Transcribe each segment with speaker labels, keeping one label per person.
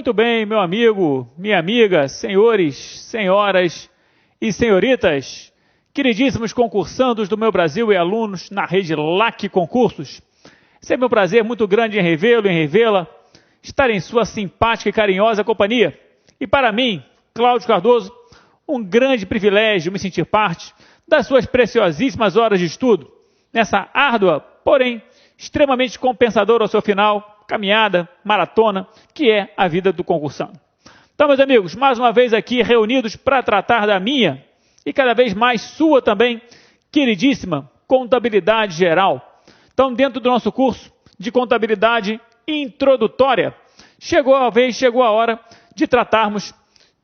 Speaker 1: Muito bem, meu amigo, minha amiga, senhores, senhoras e senhoritas, queridíssimos concursandos do meu Brasil e alunos na rede LAC Concursos. É meu prazer muito grande em revê-lo e em revê-la, estar em sua simpática e carinhosa companhia. E para mim, Cláudio Cardoso, um grande privilégio me sentir parte das suas preciosíssimas horas de estudo, nessa árdua, porém extremamente compensadora ao seu final, caminhada, maratona, que é a vida do concursando. Então, meus amigos, mais uma vez aqui reunidos para tratar da minha e cada vez mais sua também, queridíssima contabilidade geral. Então, dentro do nosso curso de contabilidade introdutória, chegou a hora de tratarmos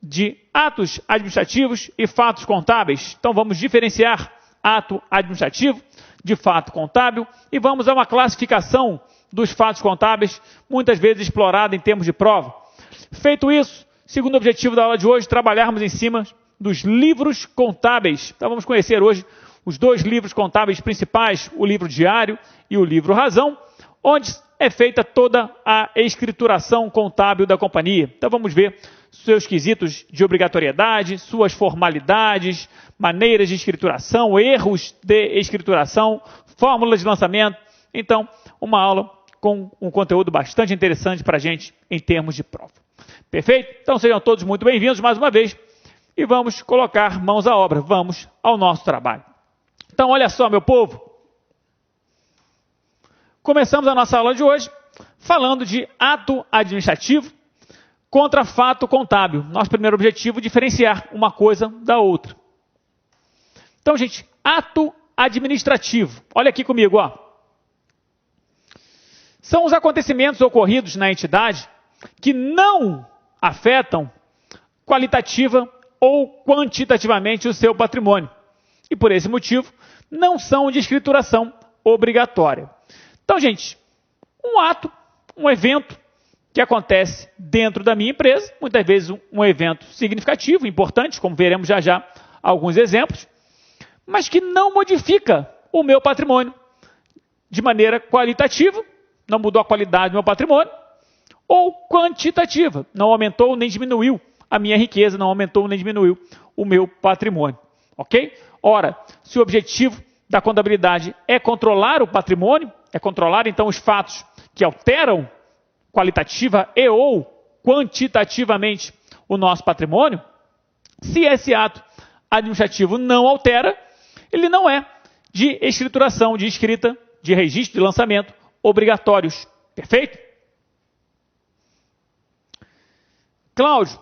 Speaker 1: de atos administrativos e fatos contábeis. Então, vamos diferenciar ato administrativo de fato contábil e vamos a uma classificação dos fatos contábeis, muitas vezes explorada em termos de prova. Feito isso, segundo objetivo da aula de hoje, trabalharmos em cima dos livros contábeis. Então vamos conhecer hoje os dois livros contábeis principais, o livro diário e o livro razão, onde é feita toda a escrituração contábil da companhia. Então vamos ver seus quesitos de obrigatoriedade, suas formalidades, maneiras de escrituração, erros de escrituração, fórmulas de lançamento. Então, uma aula com um conteúdo bastante interessante para a gente em termos de prova. Perfeito? Então sejam todos muito bem-vindos mais uma vez e vamos colocar mãos à obra, vamos ao nosso trabalho. Então olha só, meu povo, começamos a nossa aula de hoje falando de ato administrativo contra fato contábil. Nosso primeiro objetivo é diferenciar uma coisa da outra. Então, gente, ato administrativo, olha aqui comigo, ó. São os acontecimentos ocorridos na entidade que não afetam qualitativa ou quantitativamente o seu patrimônio. E por esse motivo, não são de escrituração obrigatória. Então, gente, um ato, um evento que acontece dentro da minha empresa, muitas vezes um evento significativo, importante, como veremos já já alguns exemplos, mas que não modifica o meu patrimônio de maneira qualitativa, não mudou a qualidade do meu patrimônio, ou quantitativa, não aumentou nem diminuiu a minha riqueza, não aumentou nem diminuiu o meu patrimônio. Ok? Ora, se o objetivo da contabilidade é controlar o patrimônio, é controlar então os fatos que alteram qualitativa e ou quantitativamente o nosso patrimônio, se esse ato administrativo não altera, ele não é de escrituração, de escrita, de registro de lançamento obrigatórios. Perfeito? Cláudio,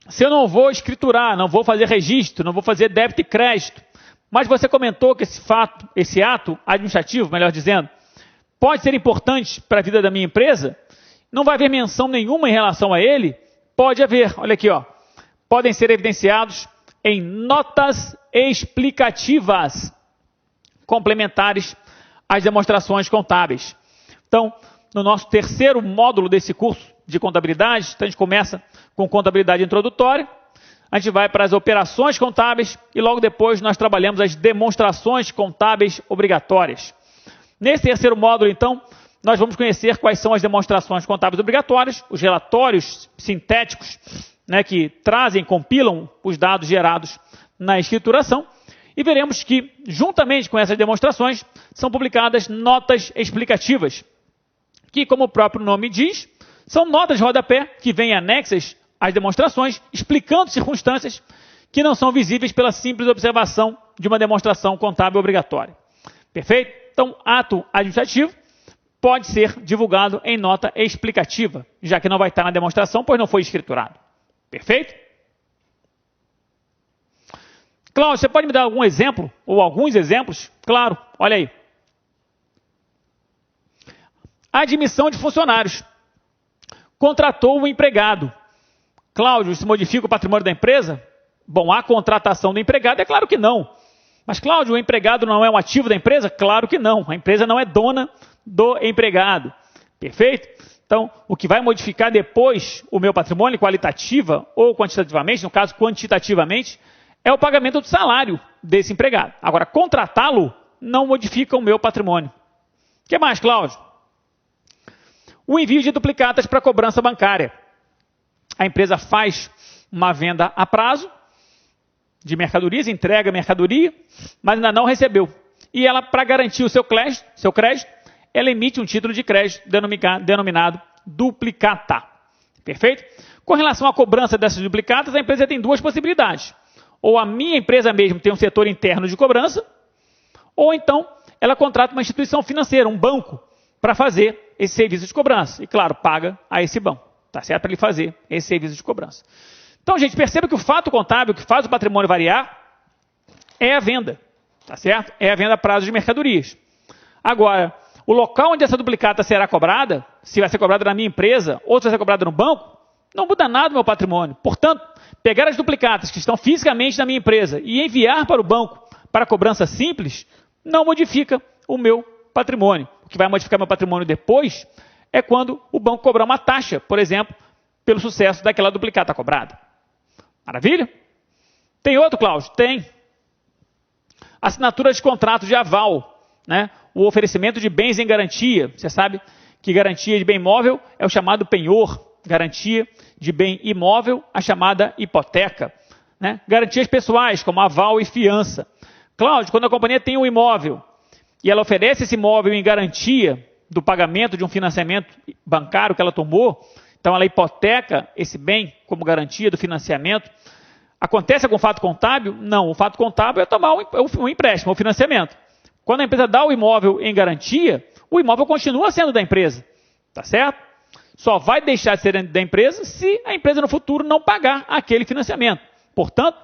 Speaker 1: se eu não vou escriturar, não vou fazer registro, não vou fazer débito e crédito, mas você comentou que esse ato administrativo, melhor dizendo, pode ser importante para a vida da minha empresa, não vai haver menção nenhuma em relação a ele? Pode haver, olha aqui, ó. Podem ser evidenciados em notas explicativas complementares às demonstrações contábeis. Então, no nosso terceiro módulo desse curso de contabilidade, então a gente começa com contabilidade introdutória, a gente vai para as operações contábeis e logo depois nós trabalhamos as demonstrações contábeis obrigatórias. Nesse terceiro módulo, então, nós vamos conhecer quais são as demonstrações contábeis obrigatórias, os relatórios sintéticos, né, que trazem, compilam os dados gerados na escrituração, e veremos que, juntamente com essas demonstrações, são publicadas notas explicativas, que, como o próprio nome diz, são notas de rodapé que vêm anexas às demonstrações, explicando circunstâncias que não são visíveis pela simples observação de uma demonstração contábil obrigatória. Perfeito? Então, ato administrativo pode ser divulgado em nota explicativa, já que não vai estar na demonstração, pois não foi escriturado. Perfeito? Cláudio, você pode me dar algum exemplo, ou alguns exemplos? Claro, olha aí. Admissão de funcionários. Contratou um empregado. Cláudio, isso modifica o patrimônio da empresa? Bom, a contratação do empregado, é claro que não. Mas, Cláudio, o empregado não é um ativo da empresa? Claro que não. A empresa não é dona do empregado. Perfeito? Então, o que vai modificar depois o meu patrimônio, qualitativa ou quantitativamente, no caso quantitativamente, é o pagamento do salário desse empregado. Agora, contratá-lo não modifica o meu patrimônio. O que mais, Cláudio? O envio de duplicatas para cobrança bancária. A empresa faz uma venda a prazo de mercadorias, entrega a mercadoria, mas ainda não recebeu. E ela, para garantir o seu crédito, ela emite um título de crédito denominado duplicata. Perfeito? Com relação à cobrança dessas duplicatas, a empresa tem duas possibilidades. Ou a minha empresa mesmo tem um setor interno de cobrança, ou então ela contrata uma instituição financeira, um banco, para fazer esse serviço de cobrança. E, claro, paga a esse banco, tá certo? Para ele fazer esse serviço de cobrança. Então, gente, perceba que o fato contábil que faz o patrimônio variar é a venda, tá certo? É a venda a prazo de mercadorias. Agora, o local onde essa duplicata será cobrada, se vai ser cobrada na minha empresa ou se vai ser cobrada no banco, não muda nada no meu patrimônio. Portanto, pegar as duplicatas que estão fisicamente na minha empresa e enviar para o banco para cobrança simples, não modifica o meu patrimônio. O que vai modificar meu patrimônio depois é quando o banco cobrar uma taxa, por exemplo, pelo sucesso daquela duplicata cobrada. Maravilha? Tem outro, Cláudio? Tem. Assinatura de contrato de aval, né? O oferecimento de bens em garantia. Você sabe que garantia de bem imóvel é o chamado penhor. Garantia de bem imóvel, a chamada hipoteca. Né? Garantias pessoais, como aval e fiança. Cláudio, quando a companhia tem um imóvel e ela oferece esse imóvel em garantia do pagamento de um financiamento bancário que ela tomou, então ela hipoteca esse bem como garantia do financiamento. Acontece algum fato contábil? Não, o fato contábil é tomar um empréstimo, um financiamento. Quando a empresa dá o imóvel em garantia, o imóvel continua sendo da empresa, tá certo? Só vai deixar de ser da empresa se a empresa no futuro não pagar aquele financiamento. Portanto,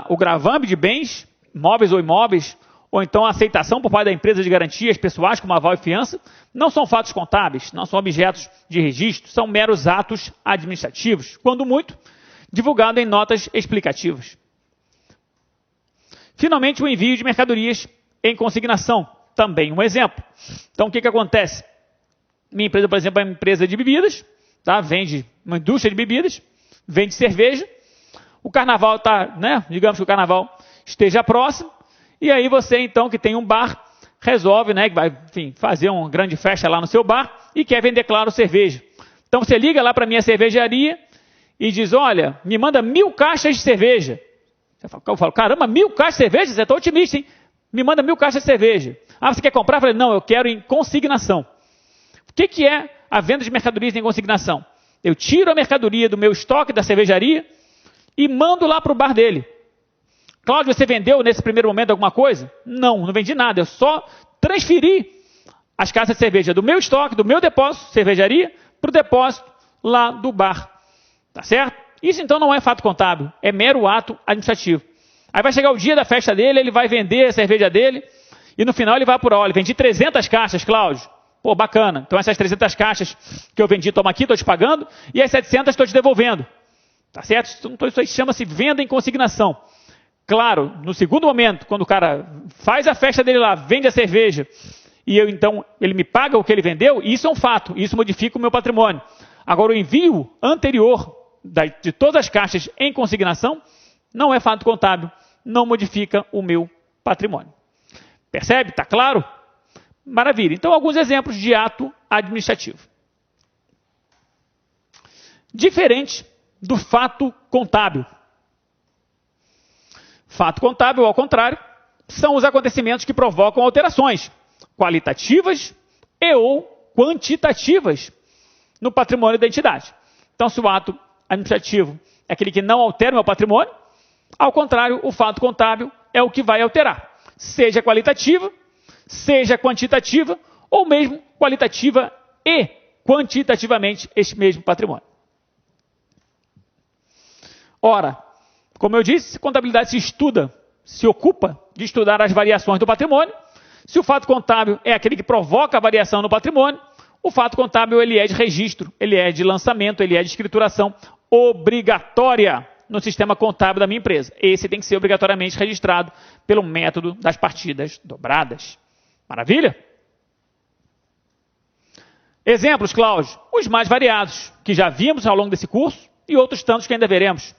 Speaker 1: o gravame de bens, móveis ou imóveis, ou então a aceitação por parte da empresa de garantias pessoais, como aval e fiança, não são fatos contábeis, não são objetos de registro, são meros atos administrativos, quando muito, divulgado em notas explicativas. Finalmente, o envio de mercadorias em consignação, também um exemplo. Então, o que acontece? Minha empresa, por exemplo, é uma empresa de bebidas, tá? Vende uma indústria de bebidas, vende cerveja, o carnaval está, né? Digamos que o carnaval esteja próximo, e aí você, então, que tem um bar, resolve, né, que vai, enfim, fazer uma grande festa lá no seu bar e quer vender, claro, cerveja. Então você liga lá para a minha cervejaria e diz, olha, me manda 1000 caixas de cerveja. Eu falo, caramba, 1000 caixas de cerveja? Você está otimista, hein? Me manda 1000 caixas de cerveja. Ah, você quer comprar? Eu falei, não, eu quero em consignação. O que é a venda de mercadorias em consignação? Eu tiro a mercadoria do meu estoque da cervejaria e mando lá para o bar dele. Cláudio, você vendeu nesse primeiro momento alguma coisa? Não, não vendi nada. Eu só transferi as caixas de cerveja do meu estoque, do meu depósito, cervejaria, para o depósito lá do bar. Tá certo? Isso então não é fato contábil, é mero ato administrativo. Aí vai chegar o dia da festa dele, ele vai vender a cerveja dele e no final ele vai apurar, olha, vendi 300 caixas, Cláudio. Pô, bacana. Então essas 300 caixas que eu vendi, toma aqui, estou te pagando, e as 700 estou te devolvendo. Tá certo? Isso aí chama-se venda em consignação. Claro, no segundo momento, quando o cara faz a festa dele lá, vende a cerveja, e então ele me paga o que ele vendeu, isso é um fato, isso modifica o meu patrimônio. Agora, o envio anterior de todas as caixas em consignação não é fato contábil, não modifica o meu patrimônio. Percebe? Está claro? Maravilha. Então, alguns exemplos de ato administrativo. Diferente do fato contábil. Fato contábil, ao contrário, são os acontecimentos que provocam alterações qualitativas e ou quantitativas no patrimônio da entidade. Então, se o ato administrativo é aquele que não altera o meu patrimônio, ao contrário, o fato contábil é o que vai alterar, seja qualitativa, seja quantitativa, ou mesmo qualitativa e quantitativamente este mesmo patrimônio. Ora, como eu disse, contabilidade se ocupa de estudar as variações do patrimônio. Se o fato contábil é aquele que provoca a variação no patrimônio, o fato contábil ele é de registro, ele é de lançamento, ele é de escrituração obrigatória no sistema contábil da minha empresa. Esse tem que ser obrigatoriamente registrado pelo método das partidas dobradas. Maravilha? Exemplos, Cláudio, os mais variados, que já vimos ao longo desse curso e outros tantos que ainda veremos.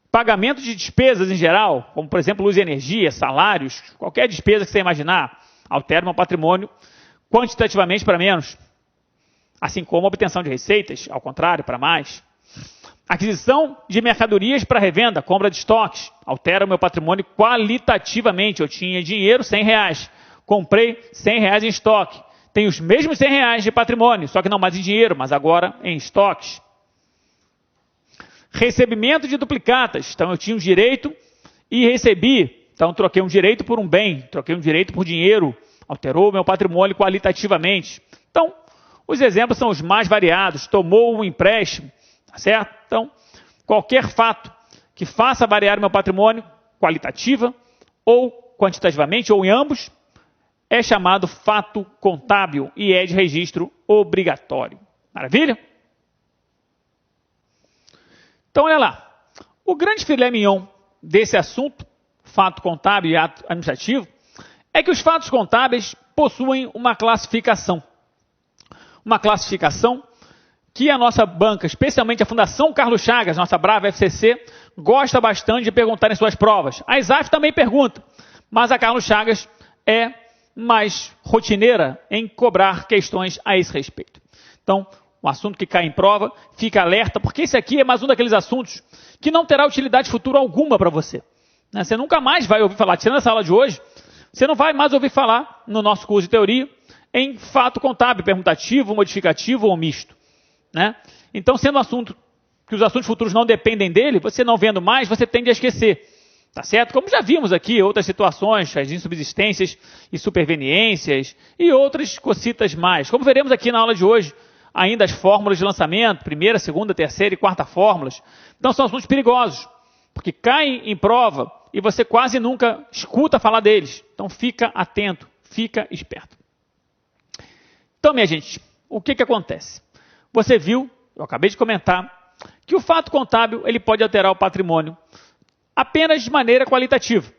Speaker 1: Pagamento de despesas em geral, como por exemplo luz e energia, salários, qualquer despesa que você imaginar, altera meu patrimônio quantitativamente para menos. assim como a obtenção de receitas, ao contrário, para mais. Aquisição de mercadorias para revenda, compra de estoques, altera o meu patrimônio qualitativamente. Eu tinha dinheiro, R$100, comprei R$100 em estoque. Tenho os mesmos R$100 de patrimônio, só que não mais em dinheiro, mas agora em estoques. Recebimento de duplicatas. Então eu tinha um direito e recebi. Então troquei um direito por um bem, troquei um direito por dinheiro, alterou o meu patrimônio qualitativamente. Então, os exemplos são os mais variados. Tomou um empréstimo, tá certo? Então, qualquer fato que faça variar o meu patrimônio qualitativa ou quantitativamente, ou em ambos, é chamado fato contábil e é de registro obrigatório. Maravilha? Então, olha lá. O grande filé mignon desse assunto, fato contábil e ato administrativo, é que os fatos contábeis possuem uma classificação. Uma classificação que a nossa banca, especialmente a Fundação Carlos Chagas, nossa brava FCC, gosta bastante de perguntar em suas provas. A ISAF também pergunta, mas a Carlos Chagas é mais rotineira em cobrar questões a esse respeito. Então, um assunto que cai em prova, fica alerta, porque esse aqui é mais um daqueles assuntos que não terá utilidade futura alguma para você. Você nunca mais vai ouvir falar, tirando essa aula de hoje, você não vai mais ouvir falar no nosso curso de teoria em fato contábil, permutativo, modificativo ou misto. Então, sendo um assunto que os assuntos futuros não dependem dele, você não vendo mais, você tende a esquecer. Tá certo? Como já vimos aqui, outras situações, as insubsistências e superveniências e outras cocitas mais. Como veremos aqui na aula de hoje, ainda as fórmulas de lançamento, primeira, segunda, terceira e quarta fórmulas. Então são assuntos perigosos, porque caem em prova e você quase nunca escuta falar deles. Então fica atento, fica esperto. Então, minha gente, o que acontece? Você viu, eu acabei de comentar, que o fato contábil ele pode alterar o patrimônio apenas de maneira qualitativa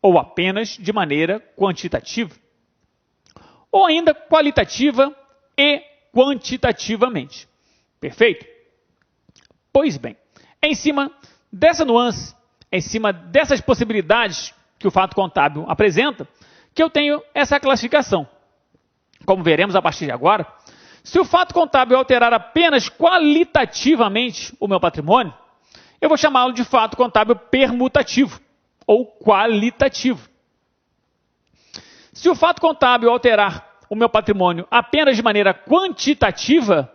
Speaker 1: ou apenas de maneira quantitativa, ou ainda qualitativa e quantitativamente. Perfeito? Pois bem, em cima dessa nuance, em cima dessas possibilidades que o fato contábil apresenta, que eu tenho essa classificação. Como veremos a partir de agora, se o fato contábil alterar apenas qualitativamente o meu patrimônio, eu vou chamá-lo de fato contábil permutativo ou qualitativo. Se o fato contábil alterar o meu patrimônio apenas de maneira quantitativa,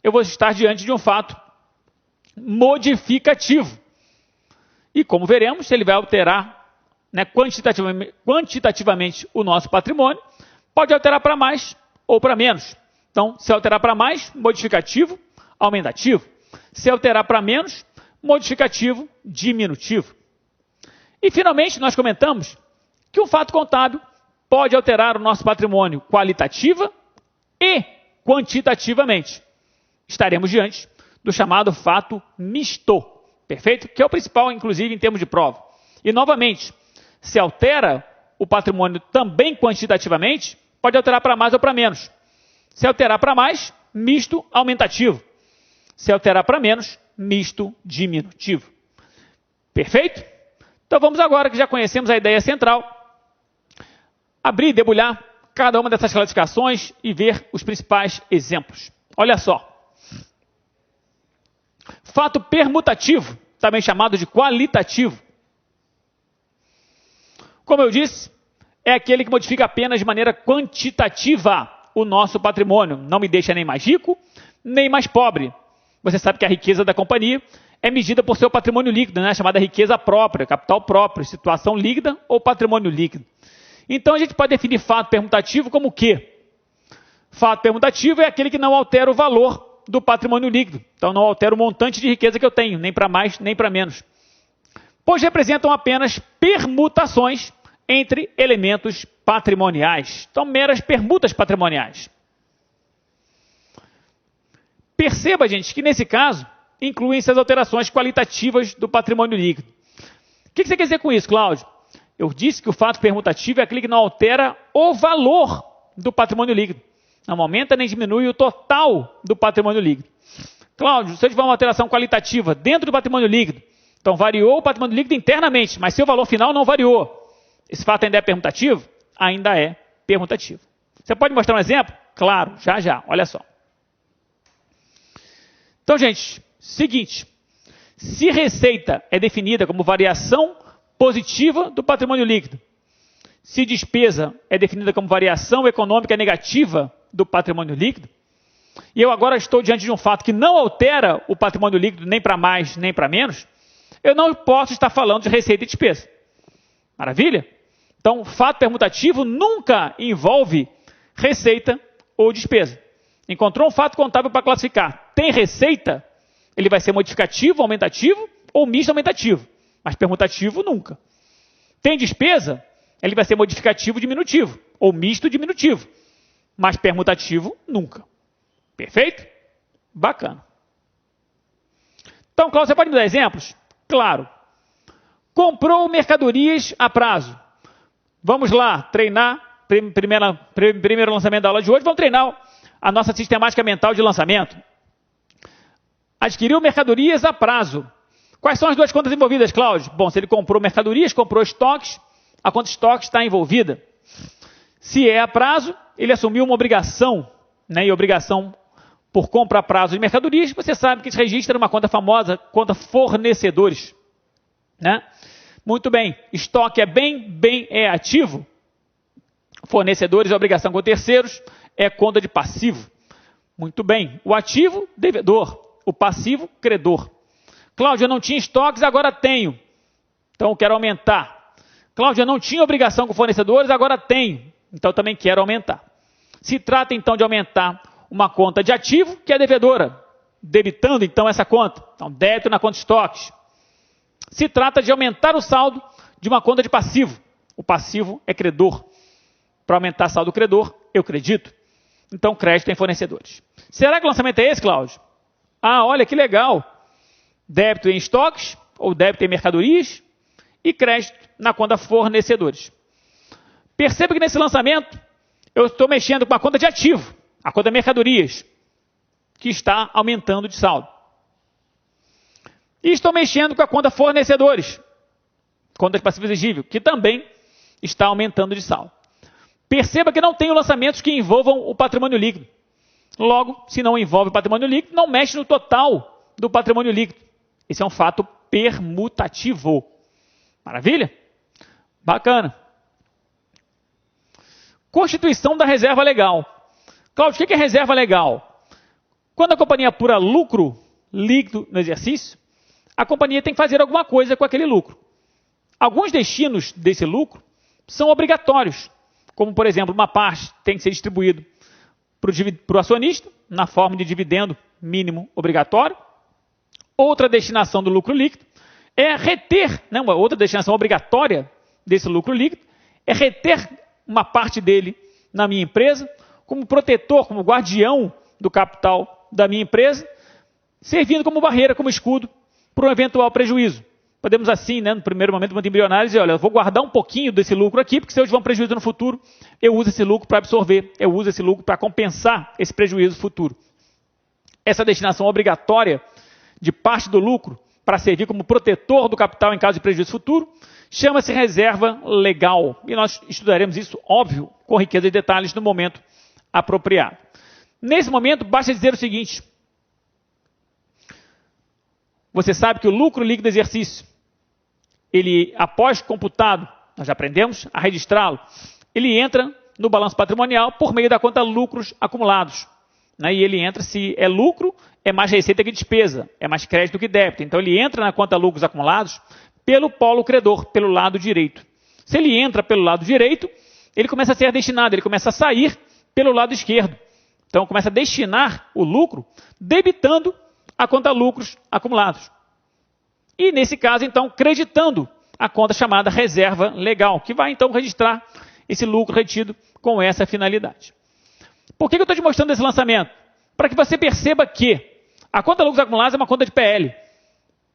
Speaker 1: eu vou estar diante de um fato modificativo. E como veremos, se ele vai alterar quantitativamente o nosso patrimônio, pode alterar para mais ou para menos. Então, se alterar para mais, modificativo, aumentativo. Se alterar para menos, modificativo, diminutivo. E, finalmente, nós comentamos que um fato contábil pode alterar o nosso patrimônio qualitativa e quantitativamente. Estaremos diante do chamado fato misto, perfeito? Que é o principal, inclusive, em termos de prova. E, novamente, se altera o patrimônio também quantitativamente, pode alterar para mais ou para menos. Se alterar para mais, misto, aumentativo. Se alterar para menos, misto, diminutivo. Perfeito? Então vamos agora, que já conhecemos a ideia central, abrir e debulhar cada uma dessas classificações e ver os principais exemplos. Olha só. Fato permutativo, também chamado de qualitativo. Como eu disse, é aquele que modifica apenas de maneira quantitativa o nosso patrimônio. Não me deixa nem mais rico, nem mais pobre. Você sabe que a riqueza da companhia é medida por seu patrimônio líquido, chamada riqueza própria, capital próprio, situação líquida ou patrimônio líquido. Então a gente pode definir fato permutativo como o quê? Fato permutativo é aquele que não altera o valor do patrimônio líquido. Então não altera o montante de riqueza que eu tenho, nem para mais, nem para menos. Pois representam apenas permutações entre elementos patrimoniais. Então, meras permutas patrimoniais. Perceba, gente, que nesse caso, incluem-se as alterações qualitativas do patrimônio líquido. O que você quer dizer com isso, Cláudio? Eu disse que o fato permutativo é aquele que não altera o valor do patrimônio líquido. Não aumenta nem diminui o total do patrimônio líquido. Cláudio, se eu tiver uma alteração qualitativa dentro do patrimônio líquido, então variou o patrimônio líquido internamente, mas seu valor final não variou. Esse fato ainda é permutativo? Ainda é permutativo. Você pode mostrar um exemplo? claro, já, olha só. Então, gente, seguinte, se receita é definida como variação positiva do patrimônio líquido, se despesa é definida como variação econômica negativa do patrimônio líquido, e eu agora estou diante de um fato que não altera o patrimônio líquido nem para mais nem para menos, eu não posso estar falando de receita e despesa. Maravilha? Então, fato permutativo nunca envolve receita ou despesa. Encontrou um fato contábil para classificar. Tem receita, ele vai ser modificativo, aumentativo ou misto aumentativo. Mas permutativo nunca. Tem despesa, ele vai ser modificativo diminutivo ou misto diminutivo. Mas permutativo nunca. Perfeito? Bacana. Então, Cláudio, você pode me dar exemplos? Claro. Comprou mercadorias a prazo. Vamos lá, treinar. Primeiro lançamento da aula de hoje, vamos treinar a nossa sistemática mental de lançamento. Adquiriu mercadorias a prazo. Quais são as duas contas envolvidas, Cláudio? Bom, se ele comprou mercadorias, comprou estoques, a conta estoques está envolvida. Se é a prazo, ele assumiu uma obrigação, né? E obrigação por compra a prazo de mercadorias, você sabe que se registra numa conta famosa, conta fornecedores. Né? Muito bem, estoque é bem é ativo. Fornecedores é obrigação com terceiros, é conta de passivo. Muito bem, o ativo, devedor, o passivo, credor. Cláudio, eu não tinha estoques, agora tenho. Então eu quero aumentar. Cláudio, eu não tinha obrigação com fornecedores, agora tenho. Então eu também quero aumentar. Se trata então de aumentar uma conta de ativo, que é devedora, debitando então essa conta. Então débito na conta estoques. Se trata de aumentar o saldo de uma conta de passivo. O passivo é credor. Para aumentar saldo credor, eu credito. Então, crédito em fornecedores. Será que o lançamento é esse, Cláudio? Ah, olha que legal. Débito em estoques, ou débito em mercadorias, e crédito na conta fornecedores. Perceba que nesse lançamento, eu estou mexendo com a conta de ativo, a conta de mercadorias, que está aumentando de saldo. E estou mexendo com a conta fornecedores, conta de passivo exigível, que também está aumentando de saldo. Perceba que não tenho lançamentos que envolvam o patrimônio líquido. Logo, se não envolve o patrimônio líquido, não mexe no total do patrimônio líquido. Esse é um fato permutativo. Maravilha? Bacana. Constituição da reserva legal. Cláudio, o que é reserva legal? Quando a companhia apura lucro líquido no exercício, a companhia tem que fazer alguma coisa com aquele lucro. Alguns destinos desse lucro são obrigatórios, como, por exemplo, uma parte tem que ser distribuído para o acionista, na forma de dividendo mínimo obrigatório. Outra destinação do lucro líquido é reter, né, uma outra destinação obrigatória desse lucro líquido, é reter uma parte dele na minha empresa, como protetor, como guardião do capital da minha empresa, servindo como barreira, como escudo, para um eventual prejuízo. Podemos assim, né, no primeiro momento, muito embrionário, dizer, olha, eu vou guardar um pouquinho desse lucro aqui, porque se eu tiver um prejuízo no futuro, eu uso esse lucro para absorver, eu uso esse lucro para compensar esse prejuízo futuro. Essa destinação obrigatória de parte do lucro para servir como protetor do capital em caso de prejuízo futuro, chama-se reserva legal. E nós estudaremos isso, óbvio, com riqueza de detalhes no momento apropriado. Nesse momento, basta dizer o seguinte: você sabe que o lucro líquido do exercício, ele, após computado, nós já aprendemos a registrá-lo, ele entra no balanço patrimonial por meio da conta lucros acumulados. Né? E ele entra, se é lucro, é mais receita que despesa, é mais crédito que débito. Então ele entra na conta lucros acumulados pelo polo credor, pelo lado direito. Se ele entra pelo lado direito, ele começa a ser destinado, ele começa a sair pelo lado esquerdo. Então começa a destinar o lucro debitando a conta lucros acumulados. E nesse caso, então, creditando a conta chamada reserva legal, que vai então registrar esse lucro retido com essa finalidade. Por que eu estou te mostrando esse lançamento? Para que você perceba que a conta lucros acumulados é uma conta de PL.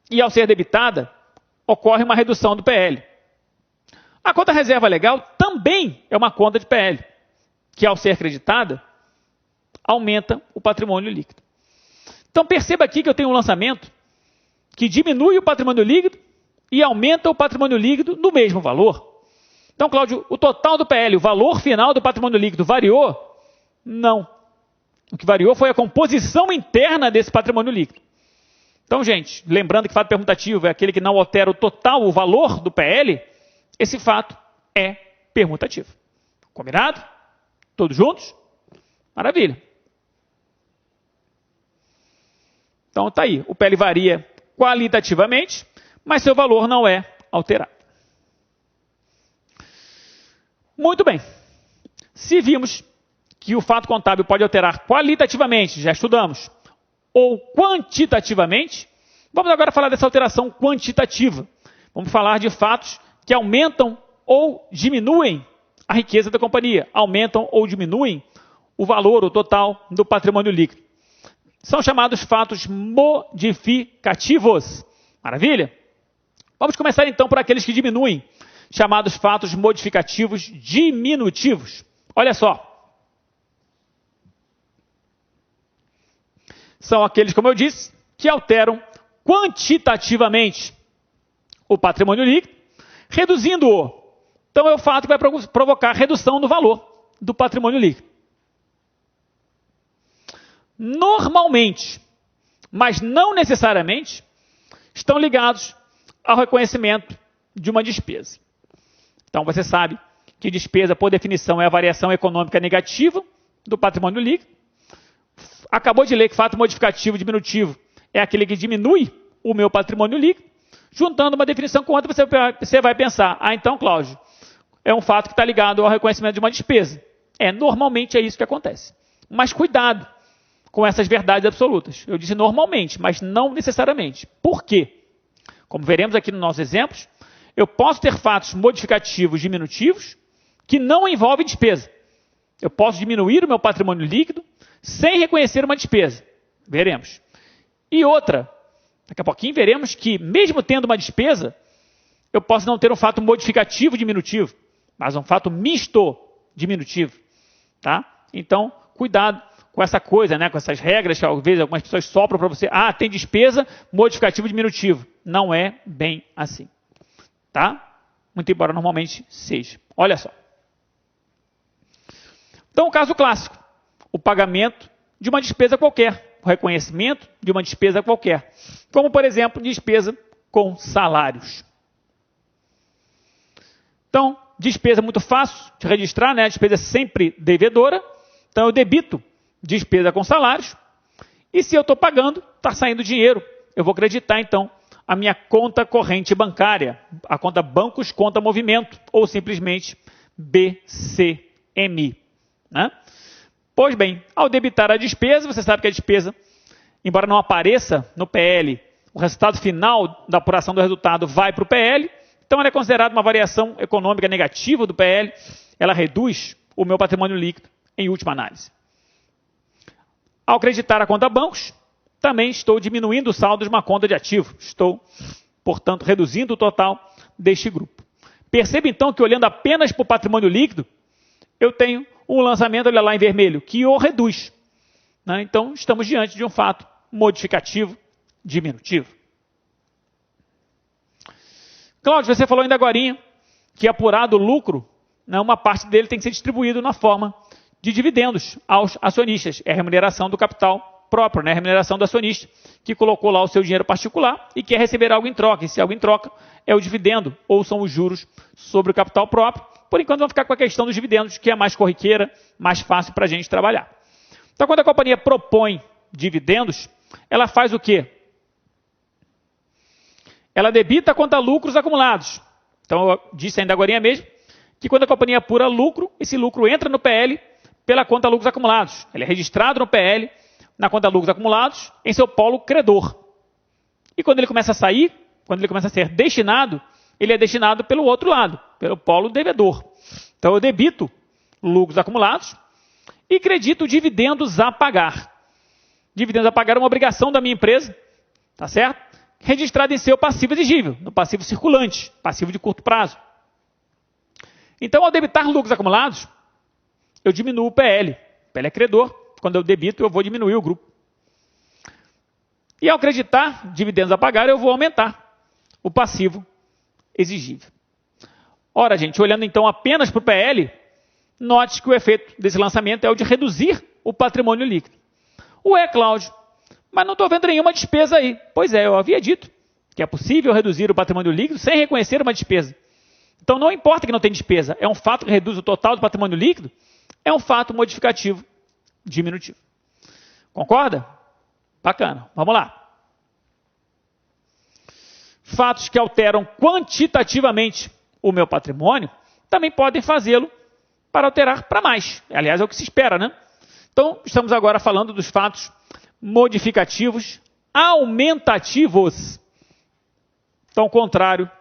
Speaker 1: E ao ser debitada, ocorre uma redução do PL. A conta reserva legal também é uma conta de PL, que ao ser creditada, aumenta o patrimônio líquido. Então perceba aqui que eu tenho um lançamento que diminui o patrimônio líquido e aumenta o patrimônio líquido no mesmo valor. Então, Cláudio, o total do PL, o valor final do patrimônio líquido variou? Não. O que variou foi a composição interna desse patrimônio líquido. Então, gente, lembrando que fato permutativo é aquele que não altera o total, o valor do PL, esse fato é permutativo. Combinado? Todos juntos? Maravilha. Então está aí, o PL varia qualitativamente, mas seu valor não é alterado. Muito bem. Se vimos que o fato contábil pode alterar qualitativamente, já estudamos, ou quantitativamente, vamos agora falar dessa alteração quantitativa. Vamos falar de fatos que aumentam ou diminuem a riqueza da companhia, aumentam ou diminuem o valor, o total do patrimônio líquido. São chamados fatos modificativos. Maravilha? Vamos começar então por aqueles que diminuem, chamados fatos modificativos diminutivos. Olha só. São aqueles, como eu disse, que alteram quantitativamente o patrimônio líquido, reduzindo-o. Então é o fato que vai provocar redução no valor do patrimônio líquido. Normalmente, mas não necessariamente, estão ligados ao reconhecimento de uma despesa. Então você sabe que despesa, por definição, é a variação econômica negativa do patrimônio líquido. Acabou de ler que fato modificativo diminutivo é aquele que diminui o meu patrimônio líquido. Juntando uma definição com outra, você vai pensar, então, Cláudio, é um fato que está ligado ao reconhecimento de uma despesa. Normalmente é isso que acontece. Mas cuidado com essas verdades absolutas. Eu disse normalmente, mas não necessariamente. Por quê? Como veremos aqui nos nossos exemplos, eu posso ter fatos modificativos diminutivos que não envolvem despesa. Eu posso diminuir o meu patrimônio líquido sem reconhecer uma despesa. Veremos. E outra, daqui a pouquinho veremos que, mesmo tendo uma despesa, eu posso não ter um fato modificativo diminutivo, mas um fato misto diminutivo. Tá? Então, cuidado com essa coisa, né? Com essas regras que às vezes algumas pessoas sopram para você. Tem despesa, modificativo diminutivo. Não é bem assim. Tá? Muito embora normalmente seja. Olha só. Então, o caso clássico. O pagamento de uma despesa qualquer. O reconhecimento de uma despesa qualquer. Como, por exemplo, despesa com salários. Então, despesa muito fácil de registrar, né? A despesa é sempre devedora. Então, eu debito despesa com salários. E se eu estou pagando, está saindo dinheiro. Eu vou acreditar, então, a minha conta corrente bancária. A conta Bancos Conta Movimento. Ou simplesmente BCMI. Né? Pois bem, ao debitar a despesa, você sabe que a despesa, embora não apareça no PL, o resultado final da apuração do resultado vai para o PL. Então, ela é considerada uma variação econômica negativa do PL. Ela reduz o meu patrimônio líquido em última análise. Ao creditar a conta bancos, também estou diminuindo o saldo de uma conta de ativo. Estou, portanto, reduzindo o total deste grupo. Perceba, então, que olhando apenas para o patrimônio líquido, eu tenho um lançamento, olha lá em vermelho, que o reduz. Né? Então, estamos diante de um fato modificativo diminutivo. Cláudio, você falou ainda agorinha que apurado o lucro, né, uma parte dele tem que ser distribuído na forma de dividendos aos acionistas. É a remuneração do capital próprio, né? A remuneração do acionista, que colocou lá o seu dinheiro particular e quer receber algo em troca. E se algo em troca é o dividendo ou são os juros sobre o capital próprio. Por enquanto, vamos ficar com a questão dos dividendos, que é mais corriqueira, mais fácil para a gente trabalhar. Então, quando a companhia propõe dividendos, ela faz o quê? Ela debita contra lucros acumulados. Então, eu disse ainda agorinha mesmo, que quando a companhia apura lucro, esse lucro entra no PL pela conta lucros acumulados. Ele é registrado no PL, na conta lucros acumulados, em seu polo credor. E quando ele começa a sair, quando ele começa a ser destinado, ele é destinado pelo outro lado, pelo polo devedor. Então eu debito lucros acumulados e credito dividendos a pagar. Dividendos a pagar é uma obrigação da minha empresa, tá certo? Registrado em seu passivo exigível, no passivo circulante, passivo de curto prazo. Então, ao debitar lucros acumulados, eu diminuo o PL. O PL é credor. Quando eu debito, eu vou diminuir o grupo. E ao creditar dividendos a pagar, eu vou aumentar o passivo exigível. Ora, gente, olhando então apenas para o PL, Note que o efeito desse lançamento é o de reduzir o patrimônio líquido. Ué, Cláudio, mas não estou vendo nenhuma despesa aí. Pois é, eu havia dito que é possível reduzir o patrimônio líquido sem reconhecer uma despesa. Então não importa que não tem despesa, é um fato que reduz o total do patrimônio líquido, é um fato modificativo diminutivo. Concorda? Bacana, vamos lá. Fatos que alteram quantitativamente o meu patrimônio também podem fazê-lo para alterar para mais. Aliás, é o que se espera, né? Então, estamos agora falando dos fatos modificativos aumentativos. Então, contrário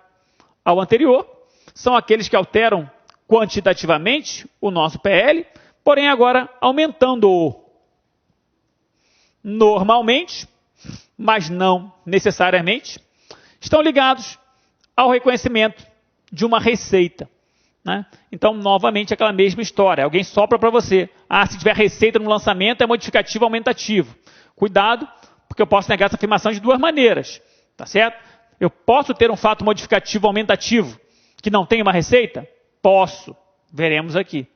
Speaker 1: ao anterior, são aqueles que alteram quantitativamente o nosso PL, porém agora aumentando-o normalmente, mas não necessariamente, estão ligados ao reconhecimento de uma receita. Né? Então, novamente, aquela mesma história. Alguém sopra para você. Ah, se tiver receita no lançamento, é modificativo aumentativo. Cuidado, porque eu posso negar essa afirmação de duas maneiras. Tá certo? Eu posso ter um fato modificativo aumentativo que não tem uma receita? Posso. Veremos aqui.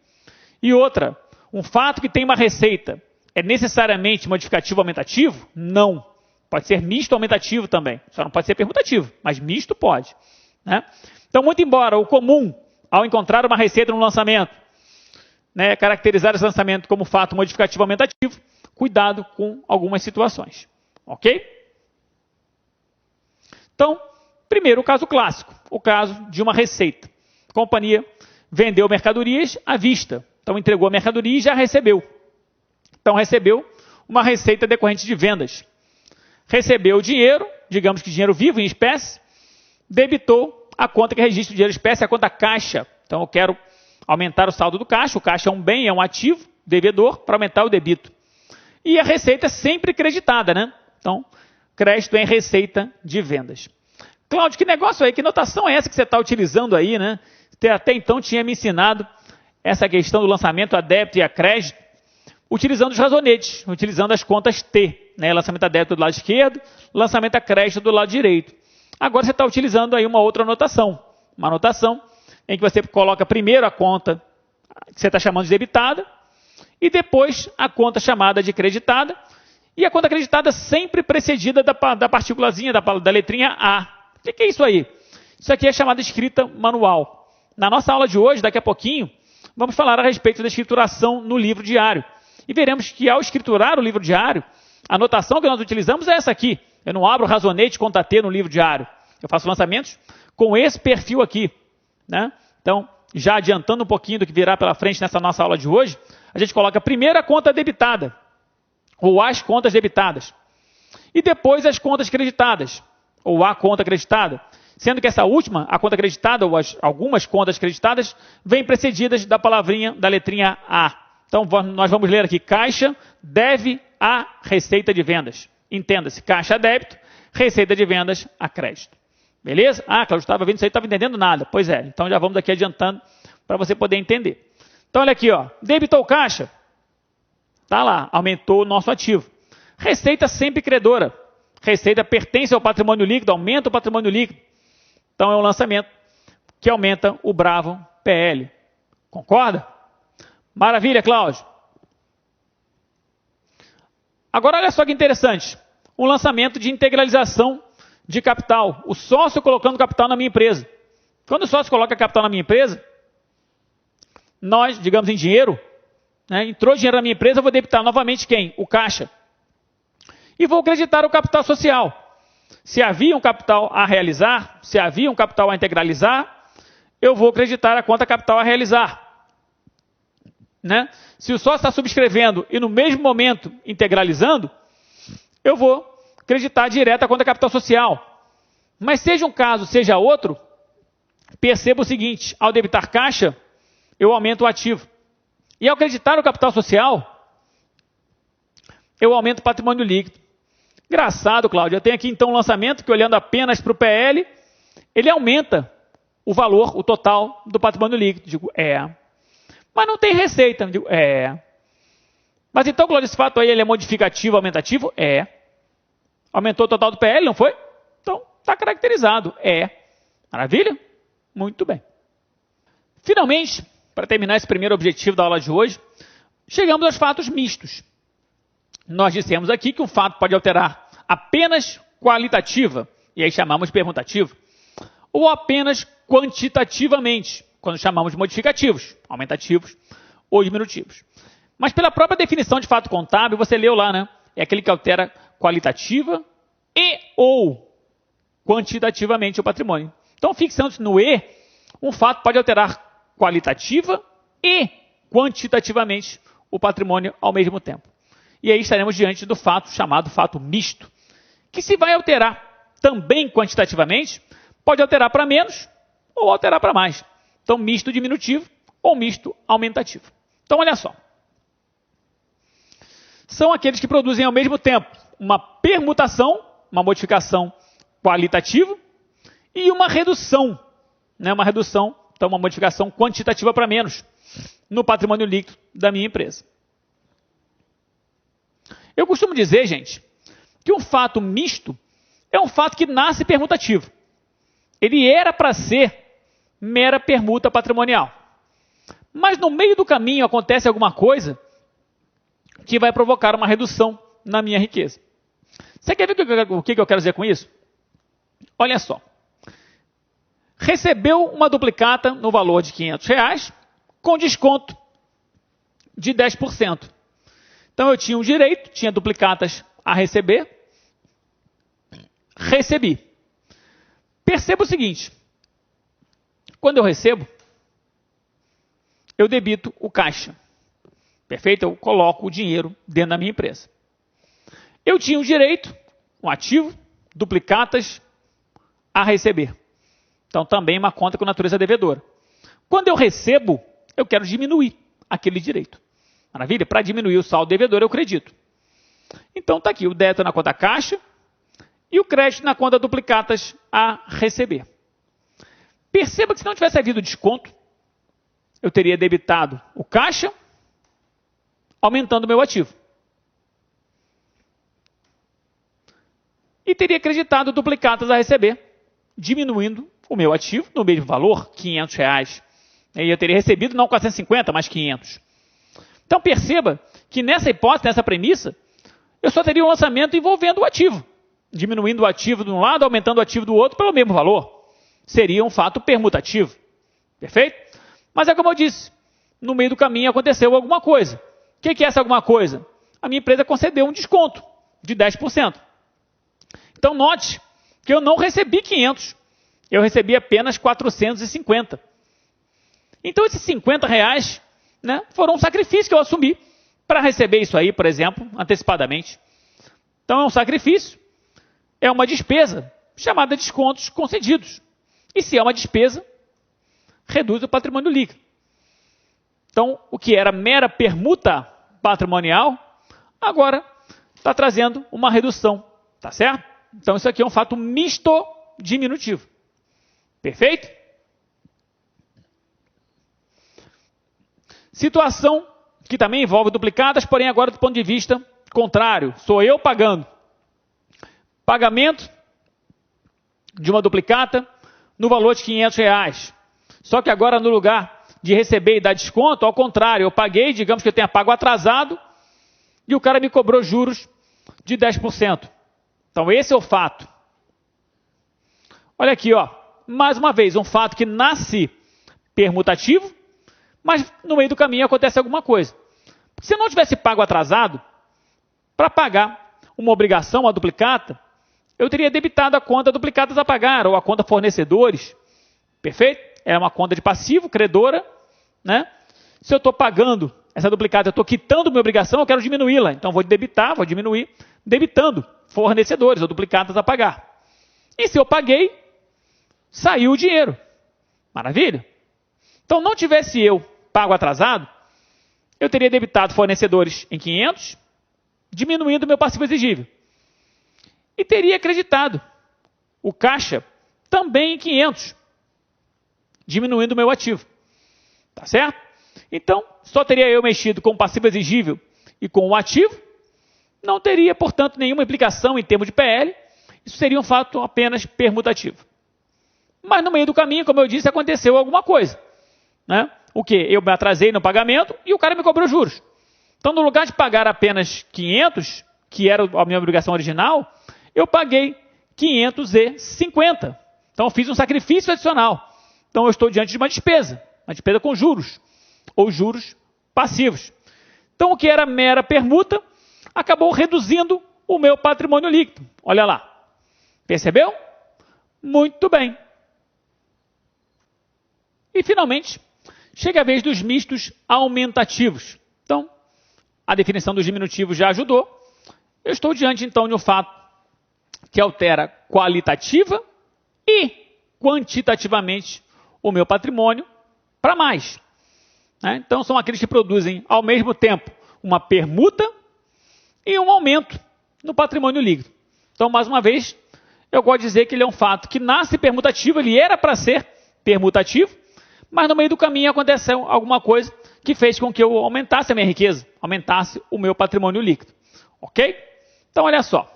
Speaker 1: E outra, um fato que tem uma receita é necessariamente modificativo aumentativo? Não. Pode ser misto aumentativo também. Só não pode ser permutativo, mas misto pode. Né? Então, muito embora o comum, ao encontrar uma receita no lançamento, né, caracterizar esse lançamento como fato modificativo aumentativo, cuidado com algumas situações. Ok? Então, primeiro o caso clássico, o caso de uma receita. A companhia vendeu mercadorias à vista. Então, entregou a mercadoria e já recebeu. Então, recebeu uma receita decorrente de vendas. Recebeu o dinheiro, digamos que dinheiro vivo em espécie, debitou a conta que registra o dinheiro em espécie, a conta caixa. Então, eu quero aumentar o saldo do caixa. O caixa é um bem, é um ativo, devedor, para aumentar o débito. E a receita é sempre creditada, né? Então, crédito em receita de vendas. Cláudio, que negócio aí, que notação é essa que você está utilizando aí, né? Você até então tinha me ensinado essa questão do lançamento a débito e a crédito, utilizando os razonetes, utilizando as contas T, né? Lançamento a débito do lado esquerdo, lançamento a crédito do lado direito. Agora você está utilizando aí uma outra notação, uma notação em que você coloca primeiro a conta que você está chamando de debitada e depois a conta chamada de creditada, e a conta creditada sempre precedida da partículazinha, da letrinha A. O que é isso aí? Isso aqui é chamada escrita manual. Na nossa aula de hoje, daqui a pouquinho, vamos falar a respeito da escrituração no livro diário. E veremos que ao escriturar o livro diário, a notação que nós utilizamos é essa aqui. Eu não abro razonete conta T no livro diário. Eu faço lançamentos com esse perfil aqui. Né? Então, já adiantando um pouquinho do que virá pela frente nessa nossa aula de hoje, a gente coloca primeiro a conta debitada, ou as contas debitadas, e depois as contas creditadas, ou a conta creditada, sendo que essa última, a conta creditada, ou algumas contas creditadas, vêm precedidas da palavrinha, da letrinha A. Então, nós vamos ler aqui, caixa deve a receita de vendas. Entenda-se, caixa a débito, receita de vendas a crédito. Beleza? Ah, Cláudio, estava vendo isso aí, não estava entendendo nada. Pois é, então já vamos aqui adiantando para você poder entender. Então, olha aqui, ó, debitou caixa, está lá, aumentou o nosso ativo. Receita sempre credora. Receita pertence ao patrimônio líquido, aumenta o patrimônio líquido. Então, é um lançamento que aumenta o bravo PL. Concorda? Maravilha, Cláudio. Agora, olha só que interessante. Um lançamento de integralização de capital. O sócio colocando capital na minha empresa. Quando o sócio coloca capital na minha empresa, nós, digamos em dinheiro, né, entrou dinheiro na minha empresa, eu vou debitar novamente quem? O caixa. E vou creditar o capital social. Se havia um capital a realizar, se havia um capital a integralizar, eu vou creditar a conta capital a realizar. Né? Se o sócio está subscrevendo e no mesmo momento integralizando, eu vou creditar direto a conta capital social. Mas seja um caso, seja outro, perceba o seguinte, ao debitar caixa, eu aumento o ativo. E ao creditar o capital social, eu aumento o patrimônio líquido. Engraçado, Cláudio, eu tenho aqui então um lançamento que olhando apenas para o PL, ele aumenta o valor, o total do patrimônio líquido. Digo, mas não tem receita. Digo, Mas então, Cláudio, esse fato aí ele é modificativo, aumentativo? Aumentou o total do PL, não foi? Então, está caracterizado. Maravilha? Muito bem. Finalmente, para terminar esse primeiro objetivo da aula de hoje, chegamos aos fatos mistos. Nós dissemos aqui que um fato pode alterar apenas qualitativa, e aí chamamos de permutativo, ou apenas quantitativamente, quando chamamos de modificativos, aumentativos ou diminutivos. Mas pela própria definição de fato contábil, você leu lá, né? É aquele que altera qualitativa e ou quantitativamente o patrimônio. Então, fixando-se no E, um fato pode alterar qualitativa e quantitativamente o patrimônio ao mesmo tempo. E aí estaremos diante do fato chamado fato misto, que se vai alterar também quantitativamente, pode alterar para menos ou alterar para mais. Então, misto diminutivo ou misto aumentativo. Então, olha só. São aqueles que produzem ao mesmo tempo uma permutação, uma modificação qualitativa e uma redução, né? Então uma modificação quantitativa para menos no patrimônio líquido da minha empresa. Eu costumo dizer, gente, que um fato misto é um fato que nasce permutativo. Ele era para ser mera permuta patrimonial. Mas no meio do caminho acontece alguma coisa que vai provocar uma redução na minha riqueza. Você quer ver o que eu quero dizer com isso? Olha só. Recebeu uma duplicata no valor de R$500 com desconto de 10%. Então eu tinha um direito, tinha duplicatas a receber, recebi. Perceba o seguinte, quando eu recebo, eu debito o caixa. Perfeito? Eu coloco o dinheiro dentro da minha empresa. Eu tinha o direito, um ativo, duplicatas a receber. Então, também uma conta com natureza devedora. Quando eu recebo, eu quero diminuir aquele direito. Maravilha? Para diminuir o saldo devedor, eu acredito. Então, está aqui o débito na conta caixa e o crédito na conta duplicatas a receber. Perceba que se não tivesse havido desconto, eu teria debitado o caixa, aumentando o meu ativo. E teria acreditado duplicatas a receber, diminuindo o meu ativo no mesmo valor, R$500. E eu teria recebido não 450, mas 500. Então perceba que nessa hipótese, nessa premissa, eu só teria um lançamento envolvendo o ativo. Diminuindo o ativo de um lado, aumentando o ativo do outro pelo mesmo valor. Seria um fato permutativo. Perfeito? Mas é como eu disse, no meio do caminho aconteceu alguma coisa. O que é essa alguma coisa? A minha empresa concedeu um desconto de 10%. Então note que eu não recebi 500, eu recebi apenas 450. Então esses R$50, né, foram um sacrifício que eu assumi para receber isso aí, por exemplo, antecipadamente. Então é um sacrifício, é uma despesa chamada descontos concedidos. E se é uma despesa, reduz o patrimônio líquido. Então o que era mera permuta patrimonial, agora está trazendo uma redução, tá certo? Então isso aqui é um fato misto diminutivo. Perfeito? Situação que também envolve duplicadas, porém agora do ponto de vista contrário. Sou eu pagando. Pagamento de uma duplicata no valor de R$500. Só que agora no lugar de receber e dar desconto, ao contrário, eu paguei, digamos que eu tenha pago atrasado, e o cara me cobrou juros de 10%. Então esse é o fato. Olha aqui, ó. Mais uma vez, um fato que nasce permutativo, mas no meio do caminho acontece alguma coisa. Se eu não tivesse pago atrasado, para pagar uma obrigação, uma duplicata, eu teria debitado a conta duplicatas a pagar, ou a conta fornecedores. Perfeito? É uma conta de passivo, credora, né? Se eu estou pagando essa duplicata, eu estou quitando minha obrigação, eu quero diminuí-la. Então vou debitar, vou diminuir, debitando fornecedores ou duplicatas a pagar. E se eu paguei, saiu o dinheiro. Maravilha? Então não tivesse eu pago atrasado, eu teria debitado fornecedores em 500, diminuindo meu passivo exigível. E teria acreditado o caixa também em 500, diminuindo meu ativo. Tá certo? Então, só teria eu mexido com o passivo exigível e com o ativo, não teria, portanto, nenhuma implicação em termos de PL, isso seria um fato apenas permutativo. Mas no meio do caminho, como eu disse, aconteceu alguma coisa, né? o quê? Eu me atrasei no pagamento e o cara me cobrou juros. Então, no lugar de pagar apenas 500, que era a minha obrigação original, eu paguei 550. Então, eu fiz um sacrifício adicional. Então, eu estou diante de uma despesa com juros, ou juros passivos. Então, o que era mera permuta, acabou reduzindo o meu patrimônio líquido. Olha lá. Percebeu? Muito bem. E, finalmente, chega a vez dos mistos aumentativos. Então, a definição dos diminutivos já ajudou. Eu estou diante, então, de um fato que altera qualitativa e quantitativamente o meu patrimônio para mais. Então, são aqueles que produzem, ao mesmo tempo, uma permuta e um aumento no patrimônio líquido. Então, mais uma vez, eu gosto de dizer que ele é um fato que nasce permutativo, ele era para ser permutativo, mas no meio do caminho aconteceu alguma coisa que fez com que eu aumentasse a minha riqueza, aumentasse o meu patrimônio líquido. Ok? Então, olha só.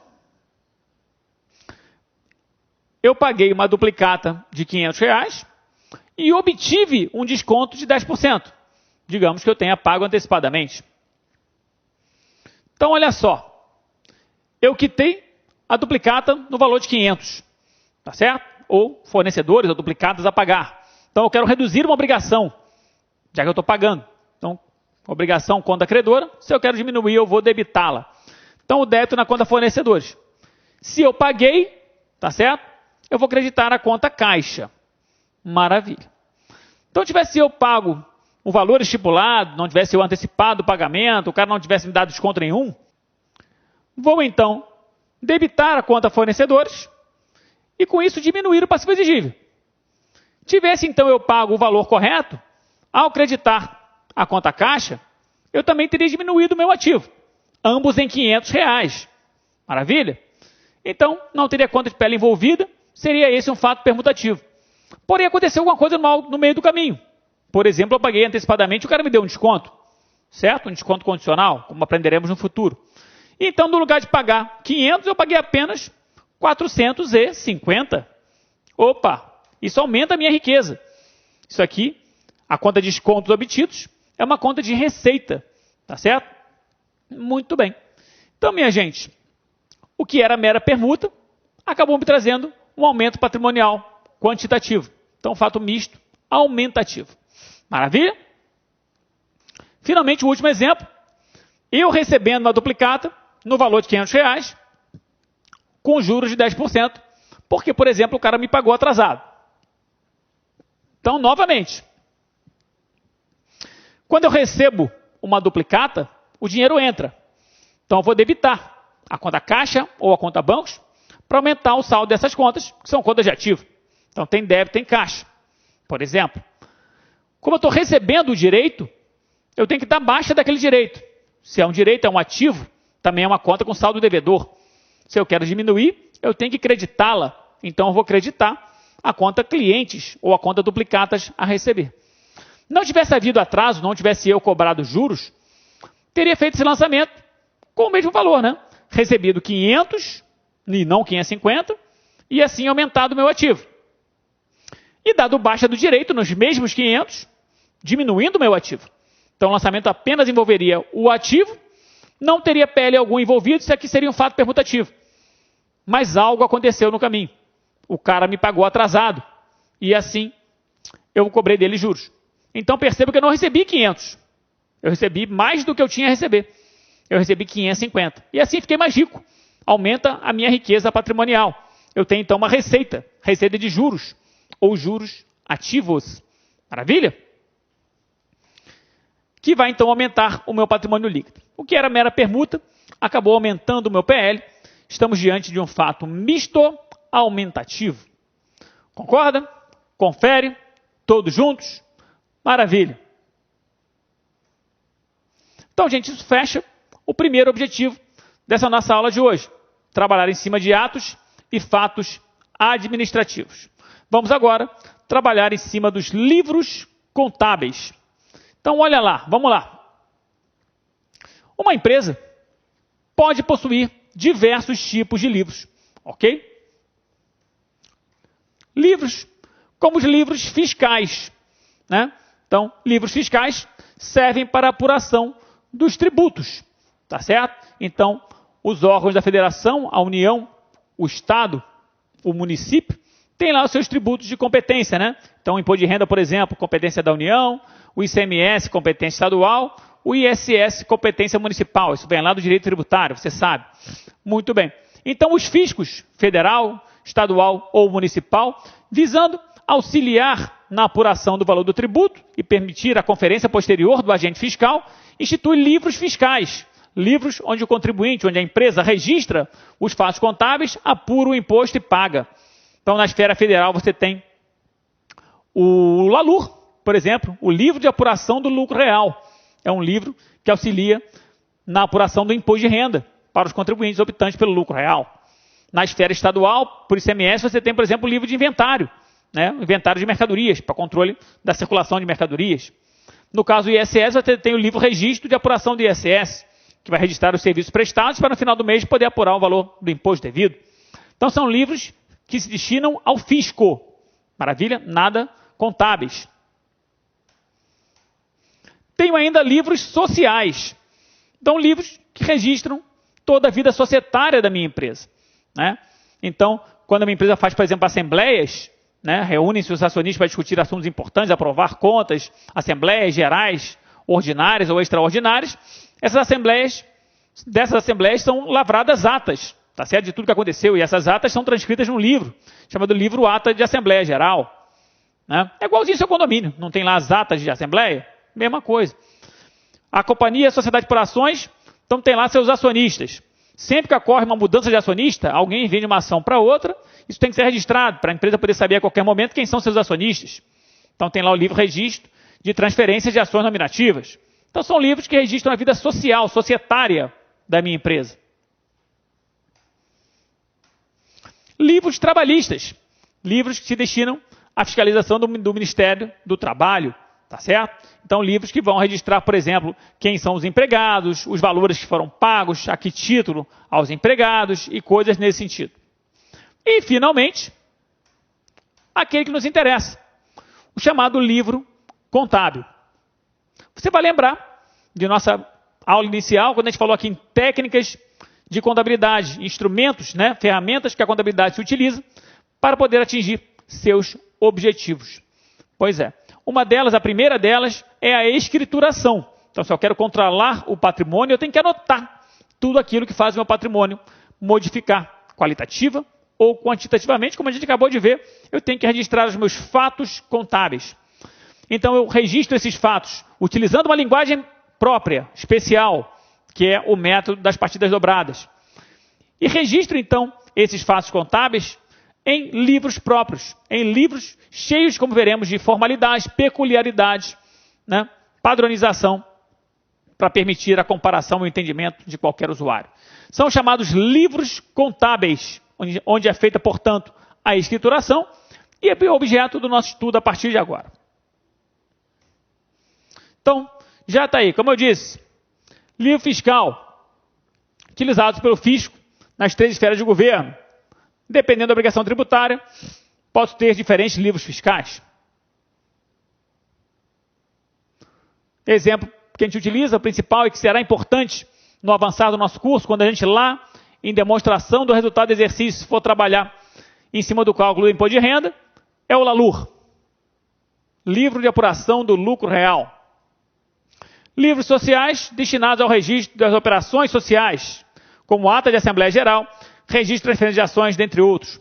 Speaker 1: Eu paguei uma duplicata de R$500 e obtive um desconto de 10%. Digamos que eu tenha pago antecipadamente. Então, olha só. Eu quitei a duplicata no valor de 500. Tá certo? Ou fornecedores ou duplicatas a pagar. Então, eu quero reduzir uma obrigação, já que eu estou pagando. Então, obrigação conta credora. Se eu quero diminuir, eu vou debitá-la. Então, o débito na conta fornecedores. Se eu paguei, tá certo? Eu vou creditar a conta caixa. Maravilha. Então, tivesse eu pago o valor estipulado, não tivesse eu antecipado o pagamento, o cara não tivesse me dado desconto nenhum, vou então debitar a conta fornecedores e com isso diminuir o passivo exigível. Tivesse então eu pago o valor correto, ao creditar a conta caixa, eu também teria diminuído o meu ativo, ambos em R$500. Maravilha? Então, não teria conta de pele envolvida, seria esse um fato permutativo. Porém, aconteceu alguma coisa no meio do caminho. Por exemplo, eu paguei antecipadamente, o cara me deu um desconto, certo? Um desconto condicional, como aprenderemos no futuro. Então, no lugar de pagar 500, eu paguei apenas 450. Opa, isso aumenta a minha riqueza. Isso aqui, a conta de descontos obtidos, é uma conta de receita, tá certo? Muito bem. Então, minha gente, o que era mera permuta, acabou me trazendo um aumento patrimonial quantitativo. Então, fato misto aumentativo. Maravilha? Finalmente, o último exemplo. Eu recebendo uma duplicata no valor de R$500, com juros de 10%, porque, por exemplo, o cara me pagou atrasado. Então, novamente, quando eu recebo uma duplicata, o dinheiro entra. Então, eu vou debitar a conta caixa ou a conta bancos para aumentar o saldo dessas contas, que são contas de ativo. Então, tem débito, tem caixa. Por exemplo, como eu estou recebendo o direito, eu tenho que dar baixa daquele direito. Se é um direito, é um ativo, também é uma conta com saldo devedor. Se eu quero diminuir, eu tenho que creditá-la. Então, eu vou creditar a conta clientes ou a conta duplicatas a receber. Não tivesse havido atraso, não tivesse eu cobrado juros, teria feito esse lançamento com o mesmo valor, né? Recebido 500 e não 550 e assim aumentado o meu ativo. E dado baixa do direito nos mesmos 500, diminuindo o meu ativo. Então, o lançamento apenas envolveria o ativo, não teria PL algum envolvido, isso aqui seria um fato permutativo. Mas algo aconteceu no caminho. O cara me pagou atrasado. E assim, eu cobrei dele juros. Então, perceba que eu não recebi 500. Eu recebi mais do que eu tinha a receber. Eu recebi 550. E assim, fiquei mais rico. Aumenta a minha riqueza patrimonial. Eu tenho, então, uma receita. Receita de juros. Ou juros ativos. Maravilha? Que vai, então, aumentar o meu patrimônio líquido. O que era mera permuta, acabou aumentando o meu PL. Estamos diante de um fato misto aumentativo. Concorda? Confere. Todos juntos? Maravilha. Então, gente, isso fecha o primeiro objetivo dessa nossa aula de hoje. Trabalhar em cima de atos e fatos administrativos. Vamos agora trabalhar em cima dos livros contábeis. Então, olha lá, vamos lá. Uma empresa pode possuir diversos tipos de livros, ok? Livros como os livros fiscais, né? Então, livros fiscais servem para a apuração dos tributos, tá certo? Então, os órgãos da federação, a União, o Estado, o município, tem lá os seus tributos de competência, né? Então, o imposto de renda, por exemplo, competência da União, o ICMS, competência estadual, o ISS, competência municipal. Isso vem lá do direito tributário, você sabe. Muito bem. Então, os fiscos, federal, estadual ou municipal, visando auxiliar na apuração do valor do tributo e permitir a conferência posterior do agente fiscal, institui livros fiscais, livros onde o contribuinte, onde a empresa registra os fatos contábeis, apura o imposto e paga. Então, na esfera federal, você tem o LALUR, por exemplo, o livro de apuração do lucro real. É um livro que auxilia na apuração do imposto de renda para os contribuintes optantes pelo lucro real. Na esfera estadual, por ICMS, você tem, por exemplo, o livro de inventário, né? O inventário de mercadorias, para controle da circulação de mercadorias. No caso do ISS, você tem o livro registro de apuração do ISS, que vai registrar os serviços prestados para no final do mês poder apurar o valor do imposto devido. Então são livros que se destinam ao fisco. Maravilha? Nada contábeis. Tenho ainda livros sociais. Então, livros que registram toda a vida societária da minha empresa, né? Então, quando a minha empresa faz, por exemplo, assembleias, né, reúnem-se os acionistas para discutir assuntos importantes, aprovar contas, assembleias gerais, ordinárias ou extraordinárias, dessas assembleias são lavradas atas, tá certo? De tudo que aconteceu, e essas atas são transcritas num livro, chamado livro Ata de Assembleia Geral, né? É igualzinho ao seu condomínio, não tem lá as atas de assembleia? Mesma coisa. A companhia, a sociedade por ações, então tem lá seus acionistas. Sempre que ocorre uma mudança de acionista, alguém vende uma ação para outra, isso tem que ser registrado, para a empresa poder saber a qualquer momento quem são seus acionistas. Então tem lá o livro registro de transferência de ações nominativas. Então são livros que registram a vida social, societária da minha empresa. Livros trabalhistas. Livros que se destinam à fiscalização do Ministério do Trabalho. Tá certo? Então, livros que vão registrar, por exemplo, quem são os empregados, os valores que foram pagos, a que título aos empregados e coisas nesse sentido. E, finalmente, aquele que nos interessa, o chamado livro contábil. Você vai lembrar de nossa aula inicial, quando a gente falou aqui em técnicas de contabilidade, instrumentos, né, ferramentas que a contabilidade se utiliza para poder atingir seus objetivos. Pois é. Uma delas, a primeira delas, é a escrituração. Então, se eu quero controlar o patrimônio, eu tenho que anotar tudo aquilo que faz o meu patrimônio modificar, qualitativa ou quantitativamente, como a gente acabou de ver, eu tenho que registrar os meus fatos contábeis. Então, eu registro esses fatos utilizando uma linguagem própria, especial, que é o método das partidas dobradas. E registro, então, esses fatos contábeis em livros próprios, em livros cheios, como veremos, de formalidades, peculiaridades, né, padronização, para permitir a comparação e o entendimento de qualquer usuário. São chamados livros contábeis, onde é feita, portanto, a escrituração, e é objeto do nosso estudo a partir de agora. Então, já está aí, como eu disse, livro fiscal, utilizados pelo fisco nas 3 esferas de governo. Dependendo da obrigação tributária, posso ter diferentes livros fiscais. Exemplo que a gente utiliza, o principal e que será importante no avançar do nosso curso, quando a gente lá, em demonstração do resultado do exercício, for trabalhar em cima do cálculo do imposto de renda, é o LALUR. Livro de apuração do lucro real. Livros sociais destinados ao registro das operações sociais, como ata de Assembleia Geral, registro de transferência de ações, dentre outros.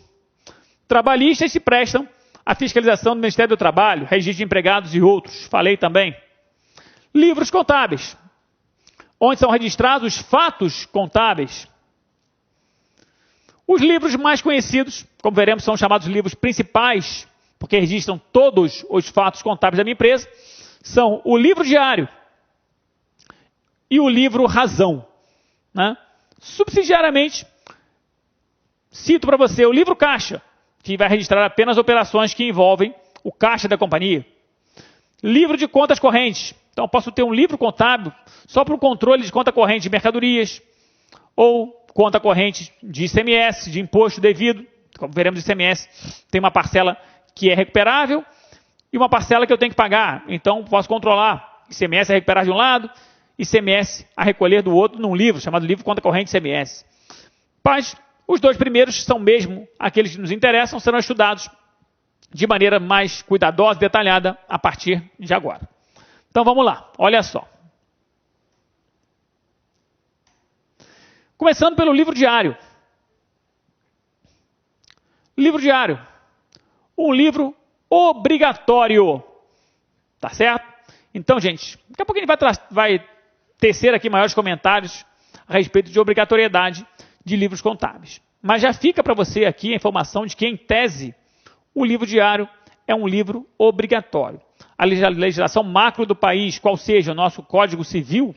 Speaker 1: Trabalhistas se prestam à fiscalização do Ministério do Trabalho, registro de empregados e outros. Falei também. Livros contábeis, onde são registrados os fatos contábeis. Os livros mais conhecidos, como veremos, são chamados livros principais, porque registram todos os fatos contábeis da minha empresa, são o livro diário e o livro razão, né? Subsidiariamente, cito para você o livro caixa, que vai registrar apenas operações que envolvem o caixa da companhia. Livro de contas correntes. Então, eu posso ter um livro contábil só para o controle de conta corrente de mercadorias, ou conta corrente de ICMS, de imposto devido. Como veremos, o ICMS tem uma parcela que é recuperável e uma parcela que eu tenho que pagar. Então, posso controlar ICMS a recuperar de um lado, ICMS a recolher do outro, num livro chamado Livro Conta Corrente ICMS. Mas os dois primeiros são mesmo aqueles que nos interessam, serão estudados de maneira mais cuidadosa e detalhada a partir de agora. Então vamos lá, olha só. Começando pelo livro diário. Livro diário. Um livro obrigatório. Tá certo? Então, gente, daqui a pouco a gente vai tecer aqui maiores comentários a respeito de obrigatoriedade de livros contábeis. Mas já fica para você aqui a informação de que, em tese, o livro diário é um livro obrigatório. A legislação macro do país, qual seja o nosso Código Civil,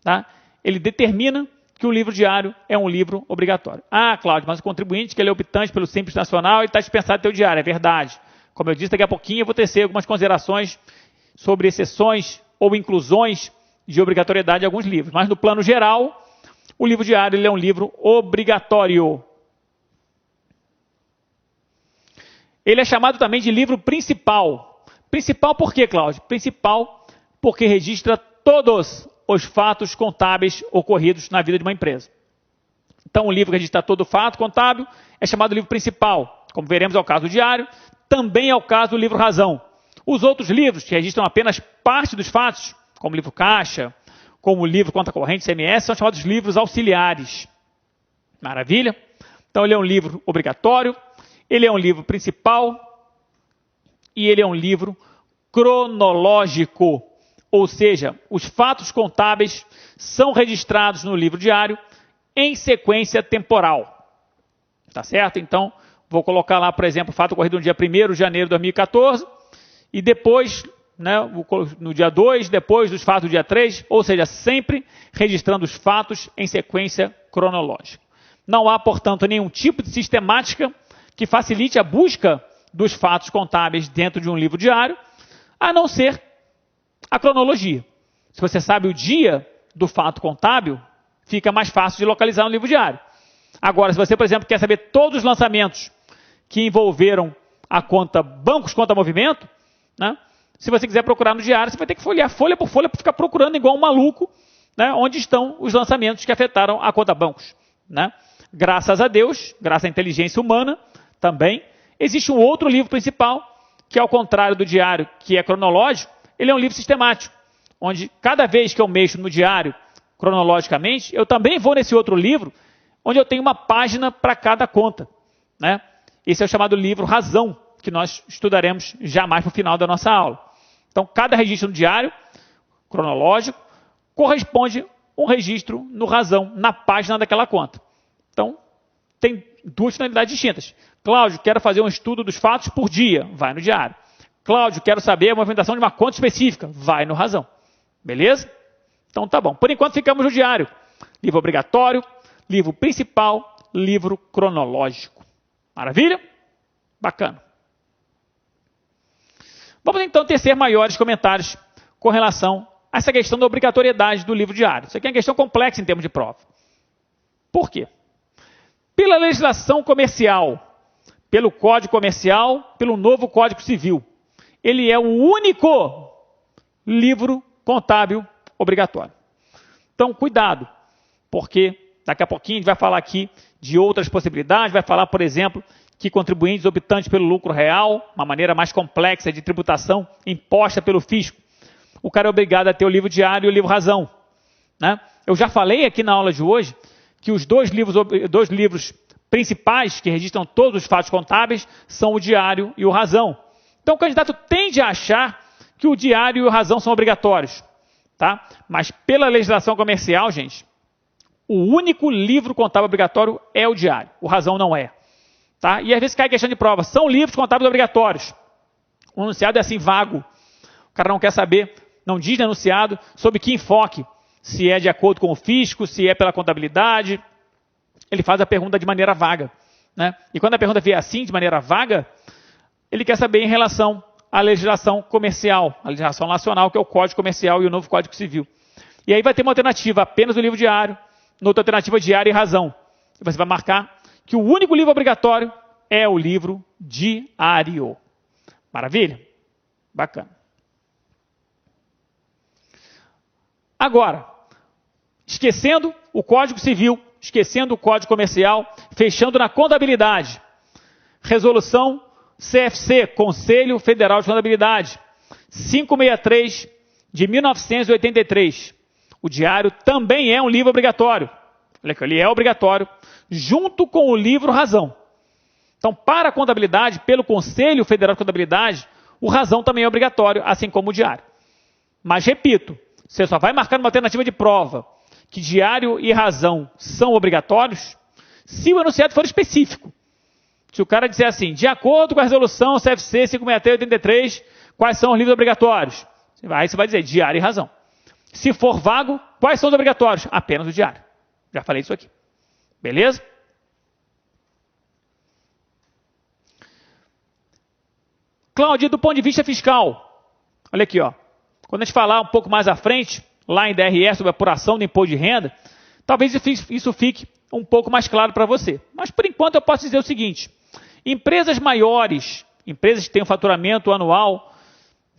Speaker 1: tá? Ele determina que o livro diário é um livro obrigatório. Ah, Cláudio, mas o contribuinte que ele é optante pelo Simples Nacional, ele está dispensado de ter o diário. É verdade. Como eu disse, daqui a pouquinho eu vou tecer algumas considerações sobre exceções ou inclusões de obrigatoriedade de alguns livros. Mas no plano geral, o livro diário ele é um livro obrigatório. Ele é chamado também de livro principal. Principal por quê, Cláudio? Principal porque registra todos os fatos contábeis ocorridos na vida de uma empresa. Então, o livro que registra todo o fato contábil é chamado livro principal. Como veremos, é o caso do diário, também é o caso do livro razão. Os outros livros que registram apenas parte dos fatos, como o livro caixa, como o livro conta corrente, CMS, são chamados livros auxiliares. Maravilha? Então, ele é um livro obrigatório, ele é um livro principal e ele é um livro cronológico. Ou seja, os fatos contábeis são registrados no livro diário em sequência temporal. Tá certo? Então, vou colocar lá, por exemplo, o fato ocorrido no dia 1º de janeiro de 2014 e depois, né, no dia 2, depois dos fatos do dia 3, ou seja, sempre registrando os fatos em sequência cronológica. Não há, portanto, nenhum tipo de sistemática que facilite a busca dos fatos contábeis dentro de um livro diário, a não ser a cronologia. Se você sabe o dia do fato contábil, fica mais fácil de localizar no livro diário. Agora, se você, por exemplo, quer saber todos os lançamentos que envolveram a conta bancos conta movimento, né? Se você quiser procurar no diário, você vai ter que folhear folha por folha para ficar procurando igual um maluco, né? Onde estão os lançamentos que afetaram a conta bancos. Né? Graças a Deus, graças à inteligência humana também, existe um outro livro principal, que ao contrário do diário, que é cronológico, ele é um livro sistemático, onde cada vez que eu mexo no diário, cronologicamente, eu também vou nesse outro livro, onde eu tenho uma página para cada conta. Né? Esse é o chamado livro razão, que nós estudaremos já mais no final da nossa aula. Então, cada registro no diário, cronológico, corresponde um registro no razão, na página daquela conta. Então, tem duas finalidades distintas. Cláudio, quero fazer um estudo dos fatos por dia, vai no diário. Cláudio, quero saber a movimentação de uma conta específica, vai no razão. Beleza? Então tá bom. Por enquanto ficamos no diário. Livro obrigatório, livro principal, livro cronológico. Maravilha? Bacana. Vamos então tecer maiores comentários com relação a essa questão da obrigatoriedade do livro diário. Isso aqui é uma questão complexa em termos de prova. Por quê? Pela legislação comercial, pelo Código Comercial, pelo novo Código Civil. Ele é o único livro contábil obrigatório. Então, cuidado, porque daqui a pouquinho a gente vai falar aqui de outras possibilidades, vai falar, por exemplo, que contribuintes optantes pelo lucro real, uma maneira mais complexa de tributação imposta pelo fisco, o cara é obrigado a ter o livro diário e o livro razão. Né? Eu já falei aqui na aula de hoje que os dois livros principais que registram todos os fatos contábeis são o diário e o razão. Então o candidato tende a achar que o diário e o razão são obrigatórios. Tá? Mas pela legislação comercial, gente, o único livro contábil obrigatório é o diário. O razão não é. Tá? E às vezes cai questão de prova. São livros contábeis obrigatórios. O enunciado é assim vago. O cara não quer saber, não diz no enunciado sobre que enfoque. Se é de acordo com o fisco, se é pela contabilidade. Ele faz a pergunta de maneira vaga. Né? E quando a pergunta vier assim, de maneira vaga, ele quer saber em relação à legislação comercial, a legislação nacional, que é o Código Comercial e o novo Código Civil. E aí vai ter uma alternativa apenas do livro diário, outra alternativa diário e razão. E você vai marcar que o único livro obrigatório é o livro diário. Maravilha? Bacana. Agora, esquecendo o Código Civil, esquecendo o Código Comercial, fechando na contabilidade. Resolução CFC, Conselho Federal de Contabilidade, 563 de 1983. O diário também é um livro obrigatório. Olha aqui, ele é obrigatório, junto com o livro Razão. Então, para a contabilidade, pelo Conselho Federal de Contabilidade, o Razão também é obrigatório, assim como o diário. Mas, repito, você só vai marcar numa alternativa de prova que diário e razão são obrigatórios se o enunciado for específico. Se o cara disser assim, de acordo com a resolução CFC 563-83, quais são os livros obrigatórios? Aí você vai dizer diário e razão. Se for vago, quais são os obrigatórios? Apenas o diário. Já falei isso aqui. Beleza? Cláudio, do ponto de vista fiscal, olha aqui, ó. Quando a gente falar um pouco mais à frente, lá em DRE sobre apuração do imposto de renda, talvez isso fique um pouco mais claro para você. Mas, por enquanto, eu posso dizer o seguinte. Empresas maiores, empresas que têm um faturamento anual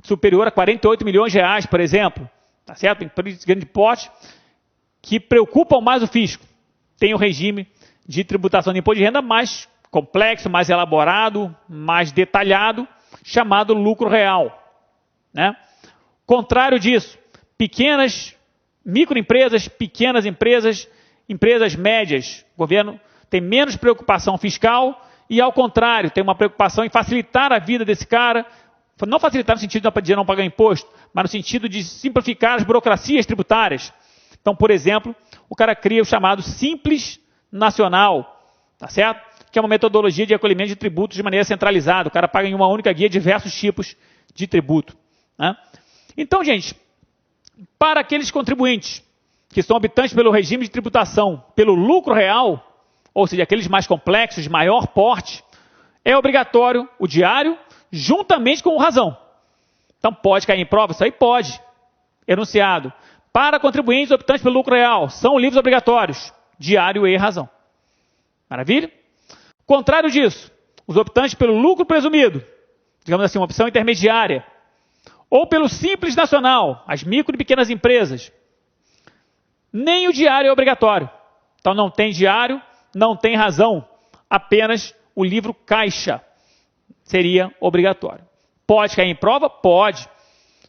Speaker 1: superior a 48 milhões de reais, por exemplo, tá certo? Empresas de grande porte, que preocupam mais o fisco, tem um regime de tributação de imposto de renda mais complexo, mais elaborado, mais detalhado, chamado lucro real, né? Contrário disso, pequenas, microempresas, pequenas empresas, empresas médias, o governo tem menos preocupação fiscal e, ao contrário, tem uma preocupação em facilitar a vida desse cara, não facilitar no sentido de não pagar imposto, mas no sentido de simplificar as burocracias tributárias. Então, por exemplo, o cara cria o chamado Simples Nacional, tá certo? Que é uma metodologia de acolhimento de tributos de maneira centralizada. O cara paga em uma única guia diversos tipos de tributo, né? Então, gente, para aqueles contribuintes que são habitantes pelo regime de tributação, pelo lucro real, ou seja, aqueles mais complexos, de maior porte, é obrigatório o diário, juntamente com o razão. Então, pode cair em prova? Isso aí pode. Enunciado. Para contribuintes optantes pelo lucro real, são livros obrigatórios, diário e razão. Maravilha? Contrário disso, os optantes pelo lucro presumido, digamos assim, uma opção intermediária, ou pelo Simples Nacional, as micro e pequenas empresas, nem o diário é obrigatório. Então não tem diário, não tem razão, apenas o livro caixa seria obrigatório. Pode cair em prova? Pode.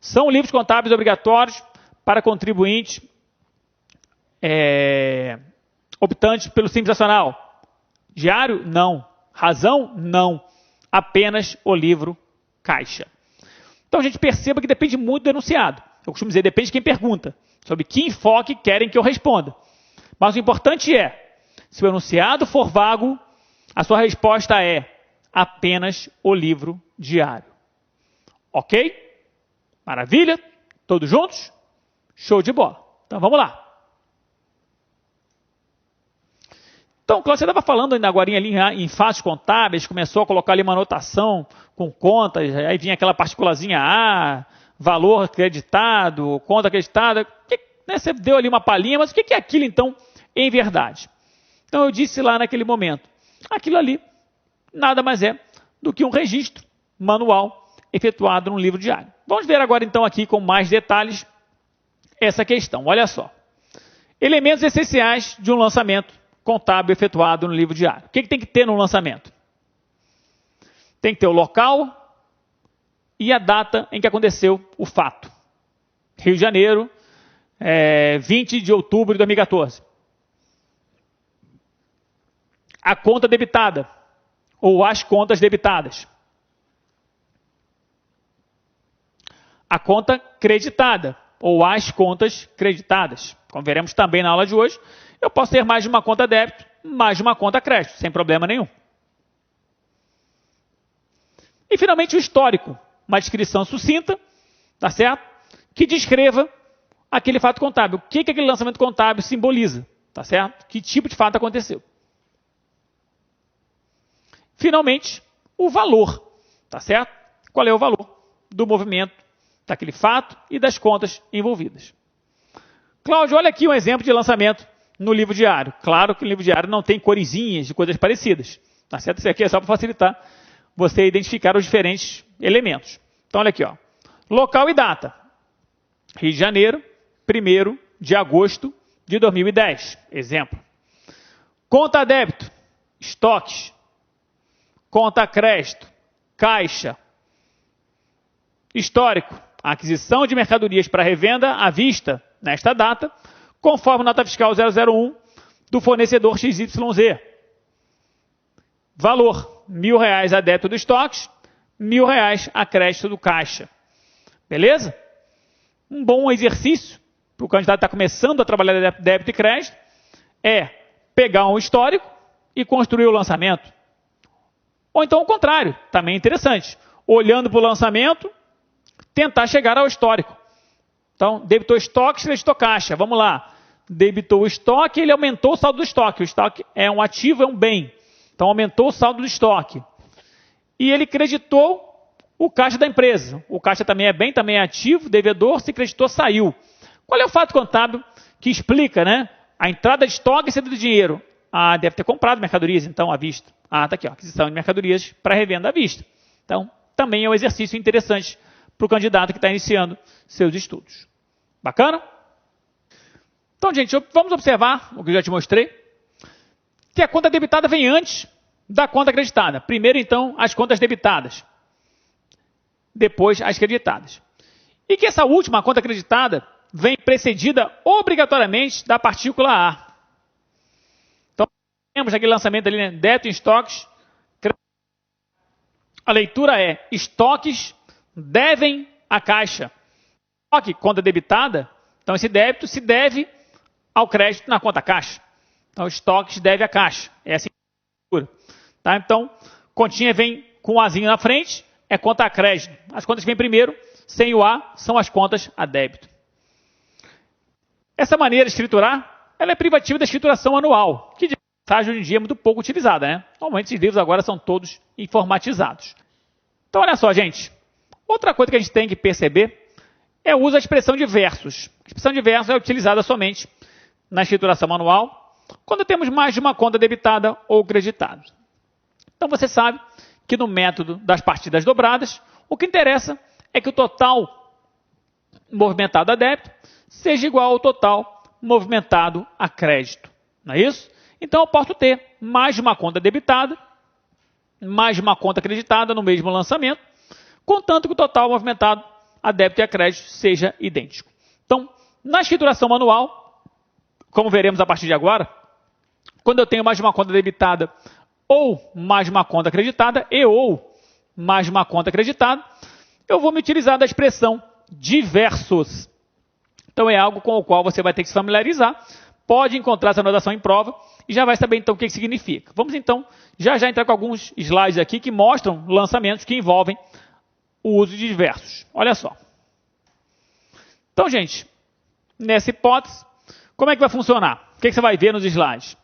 Speaker 1: São livros contábeis obrigatórios para contribuintes optantes pelo Simples Nacional. Diário? Não. Razão? Não. Apenas o livro caixa. Então a gente perceba que depende muito do enunciado. Eu costumo dizer, depende de quem pergunta, sobre que enfoque querem que eu responda. Mas o importante é, se o enunciado for vago, a sua resposta é apenas o livro diário. Ok? Maravilha? Todos juntos? Show de bola. Então vamos lá. Então, Cláudio, você estava falando ainda agora ali em fatos contábeis, começou a colocar ali uma anotação com contas, aí vinha aquela partículazinha A, valor acreditado, conta acreditada, né, você deu ali uma palhinha, mas o que é aquilo então em verdade? Então eu disse lá naquele momento, aquilo ali nada mais é do que um registro manual efetuado num livro diário. Vamos ver agora então aqui com mais detalhes essa questão, olha só. Elementos essenciais de um lançamento contábil efetuado no livro diário. O que tem que ter no lançamento? Tem que ter o local e a data em que aconteceu o fato. Rio de Janeiro, 20 de outubro de 2014. A conta debitada, ou as contas debitadas. A conta creditada, ou as contas creditadas. Como veremos também na aula de hoje, eu posso ter mais de uma conta débito, mais de uma conta crédito, sem problema nenhum. E, finalmente, o histórico. Uma descrição sucinta, tá certo? Que descreva aquele fato contábil. O que aquele lançamento contábil simboliza, tá certo? Que tipo de fato aconteceu. Finalmente, o valor, tá certo? Qual é o valor do movimento daquele fato e das contas envolvidas. Cláudio, olha aqui um exemplo de lançamento no livro diário. Claro que o livro diário não tem corizinhas de coisas parecidas, tá certo? Isso aqui é só para facilitar você identificar os diferentes elementos. Então, olha aqui, ó. Local e data. Rio de Janeiro, 1º de agosto de 2010. Exemplo. Conta a débito, estoques. Conta a crédito, caixa. Histórico, aquisição de mercadorias para revenda à vista, nesta data, conforme nota fiscal 001 do fornecedor XYZ. Valor, R$1.000 a débito do estoques, R$1.000 a crédito do caixa. Beleza? Um bom exercício para o candidato que está começando a trabalhar débito e crédito é pegar um histórico e construir o lançamento. Ou então o contrário, também é interessante. Olhando para o lançamento, tentar chegar ao histórico. Então, debitou estoque, creditou caixa. Vamos lá. Debitou o estoque, ele aumentou o saldo do estoque. O estoque é um ativo, é um bem. Então, aumentou o saldo do estoque. E ele creditou o caixa da empresa. O caixa também é bem, também é ativo, devedor, se creditou, saiu. Qual é o fato contábil que explica, né, a entrada de estoque e saída do dinheiro? Ah, deve ter comprado mercadorias, então, à vista. Ah, está aqui, ó, aquisição de mercadorias para revenda à vista. Então, também é um exercício interessante para o candidato que está iniciando seus estudos. Bacana? Então, gente, vamos observar o que eu já te mostrei, que a conta debitada vem antes da conta acreditada. Primeiro, então, as contas debitadas. Depois, as creditadas. E que essa última, a conta acreditada, vem precedida obrigatoriamente da partícula A. Então, temos aquele lançamento ali, né? Débito em estoques. A leitura é: estoques devem à caixa. Estoque, conta debitada, então esse débito se deve ao crédito na conta caixa. Então, estoques deve à caixa. É assim que a leitura. Tá? Então, continha vem com o Azinho na frente, é conta a crédito. As contas que vêm primeiro, sem o A, são as contas a débito. Essa maneira de escriturar, ela é privativa da escrituração anual, que de passagem hoje em dia é muito pouco utilizada, né? Normalmente esses livros agora são todos informatizados. Então, olha só, gente. Outra coisa que a gente tem que perceber é o uso da expressão de versos. A expressão de versos é utilizada somente na escrituração manual, quando temos mais de uma conta debitada ou creditada. Então, você sabe que no método das partidas dobradas, o que interessa é que o total movimentado a débito seja igual ao total movimentado a crédito. Não é isso? Então, eu posso ter mais de uma conta debitada, mais de uma conta creditada no mesmo lançamento, contanto que o total movimentado a débito e a crédito seja idêntico. Então, na escrituração manual, como veremos a partir de agora, quando eu tenho mais de uma conta debitada ou mais de uma conta creditada ou mais de uma conta creditada, eu vou me utilizar da expressão diversos. Então, é algo com o qual você vai ter que se familiarizar, pode encontrar essa anotação em prova e já vai saber então o que significa. Vamos então já entrar com alguns slides aqui que mostram lançamentos que envolvem o uso de diversos. Olha só. Então, gente, nessa hipótese, como é que vai funcionar? O que você vai ver nos slides?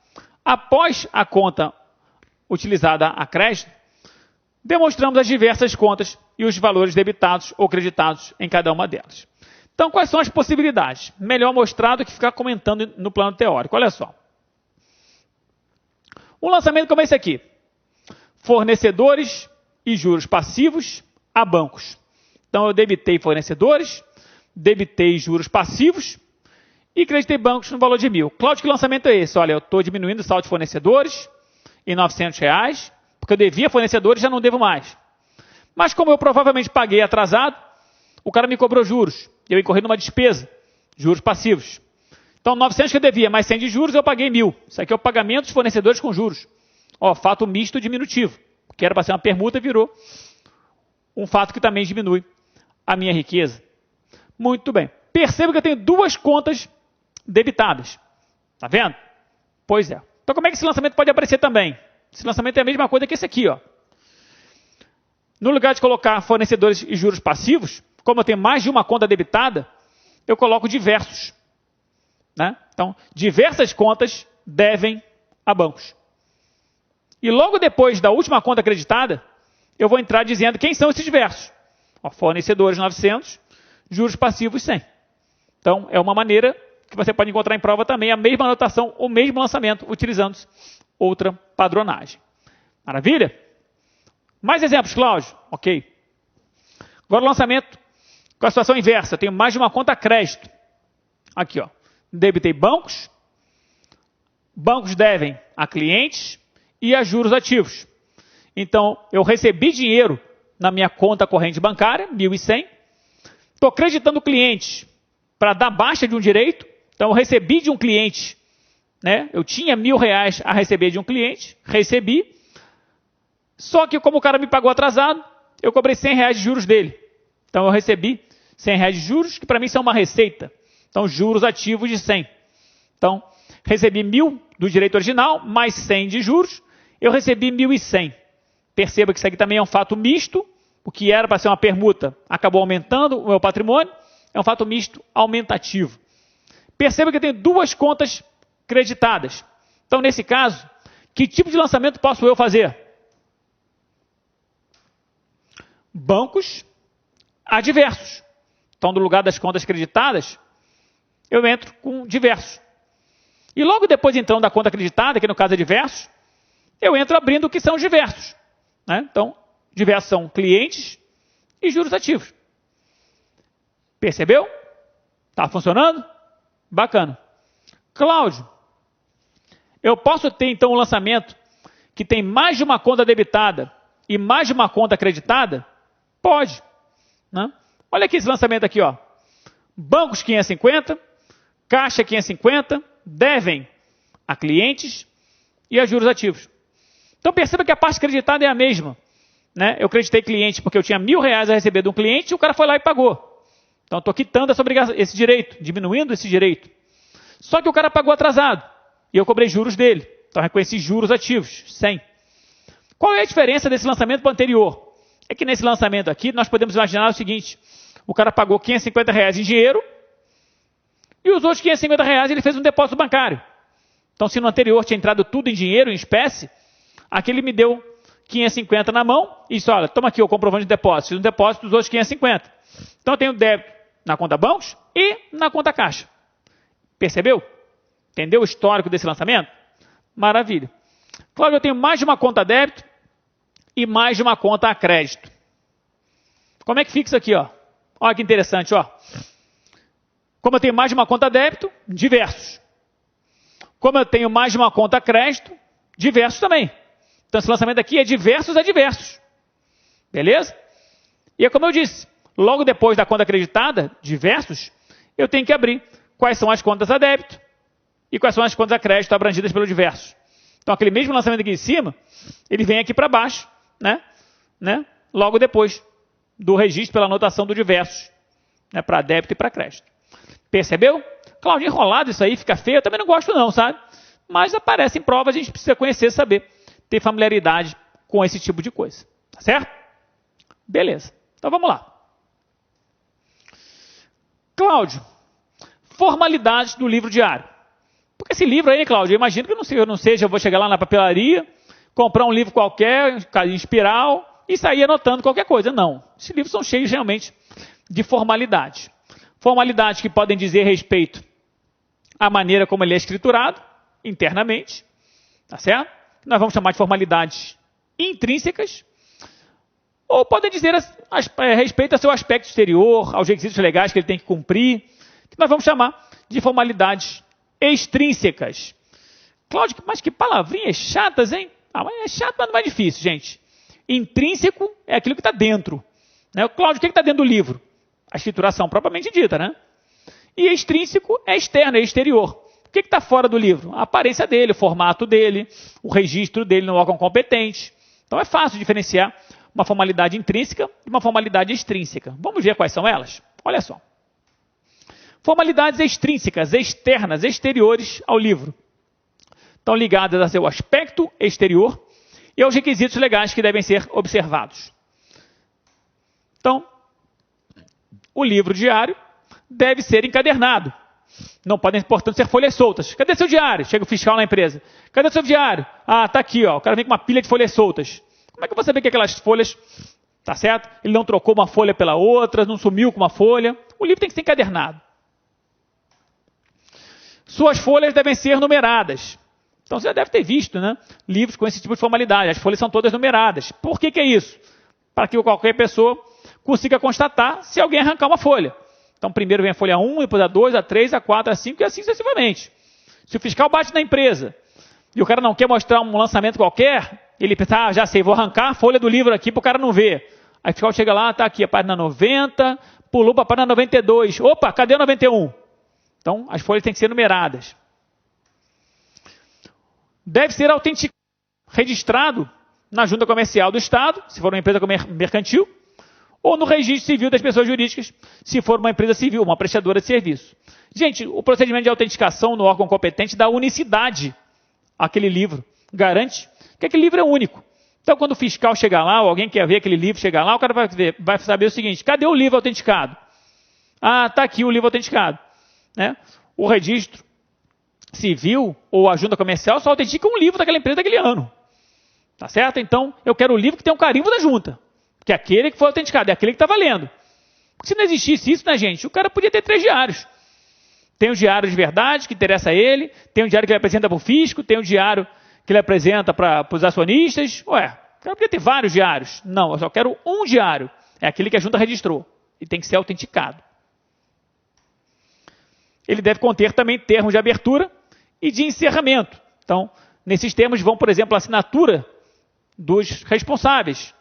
Speaker 1: Após a conta utilizada a crédito, demonstramos as diversas contas e os valores debitados ou creditados em cada uma delas. Então, quais são as possibilidades? Melhor mostrar do que ficar comentando no plano teórico. Olha só. Um lançamento como esse aqui. Fornecedores e juros passivos a bancos. Então, eu debitei fornecedores, debitei juros passivos e creditei bancos no valor de 1.000. Cláudio, que lançamento é esse? Olha, eu estou diminuindo o saldo de fornecedores em R$900, porque eu devia fornecedores e já não devo mais. Mas como eu provavelmente paguei atrasado, o cara me cobrou juros. Eu incorri numa despesa, juros passivos. Então, 900 que eu devia, mais 100 de juros, eu paguei 1.000. Isso aqui é o pagamento dos fornecedores com juros. Ó, fato misto diminutivo, que era para ser uma permuta, virou um fato que também diminui a minha riqueza. Muito bem. Perceba que eu tenho duas contas debitadas. Está vendo? Pois é. Então, como é que esse lançamento pode aparecer também? Esse lançamento é a mesma coisa que esse aqui, ó. No lugar de colocar fornecedores e juros passivos, como eu tenho mais de uma conta debitada, eu coloco diversos. Né? Então, diversas contas devem a bancos. E logo depois da última conta acreditada, eu vou entrar dizendo quem são esses diversos. Ó, fornecedores 900, juros passivos 100. Então, é uma maneira que você pode encontrar em prova também a mesma anotação, o mesmo lançamento, utilizando outra padronagem. Maravilha? Mais exemplos, Cláudio? Ok. Agora o lançamento Com a situação inversa, eu tenho mais de uma conta a crédito. Aqui, ó. Debitei bancos. Bancos devem a clientes e a juros ativos. Então, eu recebi dinheiro na minha conta corrente bancária, 1.100. Estou creditando clientes para dar baixa de um direito. Então, eu recebi de um cliente, né? Eu tinha R$1.000 a receber de um cliente, recebi. Só que como o cara me pagou atrasado, eu cobrei R$100 de juros dele. Então, eu recebi R$100 de juros, que para mim são uma receita. Então, juros ativos de 100. Então, recebi 1.000 do direito original, mais 100 de juros, eu recebi 1.100. Perceba que isso aqui também é um fato misto, o que era para ser uma permuta acabou aumentando o meu patrimônio, é um fato misto aumentativo. Perceba que eu tenho duas contas creditadas. Então, nesse caso, que tipo de lançamento posso eu fazer? Bancos adversos. Então, no lugar das contas creditadas, eu entro com diversos. E logo depois, então, da conta acreditada, que no caso é diversos, eu entro abrindo o que são os diversos. Né? Então, diversos são clientes e juros ativos. Percebeu? Está funcionando? Bacana. Cláudio, eu posso ter, então, um lançamento que tem mais de uma conta debitada e mais de uma conta acreditada? Pode. Né? Olha aqui esse lançamento aqui, ó. Bancos 550, Caixa 550, devem a clientes e a juros ativos. Então perceba que a parte creditada é a mesma. Né? Eu creditei cliente porque eu tinha R$1.000 a receber de um cliente e o cara foi lá e pagou. Então estou quitando esse direito, diminuindo esse direito. Só que o cara pagou atrasado e eu cobrei juros dele. Então reconheci juros ativos, 100. Qual é a diferença desse lançamento para o anterior? É que nesse lançamento aqui nós podemos imaginar o seguinte: o cara pagou R$550 em dinheiro e os outros R$550 ele fez um depósito bancário. Então, se no anterior tinha entrado tudo em dinheiro, em espécie, aqui ele me deu 550 na mão e disse, olha, toma aqui o comprovante de depósito. Fiz um depósito dos outros 550. Então, eu tenho débito na conta bancos e na conta caixa. Percebeu? Entendeu o histórico desse lançamento? Maravilha. Claro, eu tenho mais de uma conta débito e mais de uma conta a crédito. Como é que fica isso aqui, ó? Olha que interessante, ó. Como eu tenho mais de uma conta débito, diversos. Como eu tenho mais de uma conta a crédito, diversos também. Então, esse lançamento aqui é diversos a diversos. Beleza? E é como eu disse, logo depois da conta acreditada, diversos, eu tenho que abrir quais são as contas a débito e quais são as contas a crédito abrangidas pelo diversos. Então, aquele mesmo lançamento aqui em cima, ele vem aqui para baixo, né? Logo depois do registro pela anotação do diversos, né? Para débito e para crédito. Percebeu? Cláudio, enrolado isso aí, fica feio, eu também não gosto não, sabe? Mas aparece em prova, a gente precisa conhecer, saber, ter familiaridade com esse tipo de coisa. Tá certo? Beleza. Então vamos lá. Cláudio, formalidades do livro diário. Porque esse livro aí, Cláudio, eu imagino que eu não seja, eu vou chegar lá na papelaria, comprar um livro qualquer, em espiral, e sair anotando qualquer coisa. Não. Esses livros são cheios realmente de formalidades. Formalidades que podem dizer respeito à maneira como ele é escriturado, internamente, tá certo? Nós vamos chamar de formalidades intrínsecas, ou podem dizer respeito ao seu aspecto exterior, aos requisitos legais que ele tem que cumprir, que nós vamos chamar de formalidades extrínsecas. Cláudio, mas que palavrinhas chatas, hein? Ah, mas é chato, mas não é difícil, gente. Intrínseco é aquilo que está dentro. Né? Cláudio, o que está dentro do livro? A escrituração propriamente dita, né? E extrínseco é externo, é exterior. O que está fora do livro? A aparência dele, o formato dele, o registro dele no órgão competente. Então é fácil diferenciar uma formalidade intrínseca de uma formalidade extrínseca. Vamos ver quais são elas? Olha só. Formalidades extrínsecas, externas, exteriores ao livro. Estão ligadas a seu aspecto exterior e aos requisitos legais que devem ser observados. Então, o livro diário deve ser encadernado. Não podem, portanto, ser folhas soltas. Cadê seu diário? Chega o fiscal na empresa. Cadê seu diário? Ah, está aqui, ó. O cara vem com uma pilha de folhas soltas. Como é que você vê que aquelas folhas, tá certo? Ele não trocou uma folha pela outra, não sumiu com uma folha. O livro tem que ser encadernado. Suas folhas devem ser numeradas. Então você já deve ter visto, né? Livros com esse tipo de formalidade. As folhas são todas numeradas. Por que é isso? Para que qualquer pessoa consiga constatar se alguém arrancar uma folha. Então, primeiro vem a folha 1, depois a 2, a 3, a 4, a 5 e assim sucessivamente. Se o fiscal bate na empresa e o cara não quer mostrar um lançamento qualquer, ele pensa, já sei, vou arrancar a folha do livro aqui para o cara não ver. Aí o fiscal chega lá, está aqui a página 90, pulou para a página 92. Opa, cadê a 91? Então, as folhas têm que ser numeradas. Deve ser autenticado, registrado na Junta Comercial do Estado, se for uma empresa mercantil, ou no registro civil das pessoas jurídicas, se for uma empresa civil, uma prestadora de serviço. Gente, o procedimento de autenticação no órgão competente dá unicidade àquele livro, garante que aquele livro é único. Então, quando o fiscal chegar lá, ou alguém quer ver aquele livro chegar lá, o cara vai saber o seguinte, cadê o livro autenticado? Ah, está aqui o livro autenticado. Né? O registro civil ou a junta comercial só autentica um livro daquela empresa daquele ano. Tá certo? Então, eu quero o livro que tem um carimbo da junta, que é aquele que foi autenticado, é aquele que está valendo. Porque se não existisse isso, né, gente, o cara podia ter 3 diários. Tem o diário de verdade, que interessa a ele, tem o diário que ele apresenta para o fisco, tem o diário que ele apresenta para os acionistas. Ué, o cara podia ter vários diários. Não, eu só quero um diário. É aquele que a junta registrou. E tem que ser autenticado. Ele deve conter também termos de abertura e de encerramento. Então, nesses termos vão, por exemplo, a assinatura dos responsáveis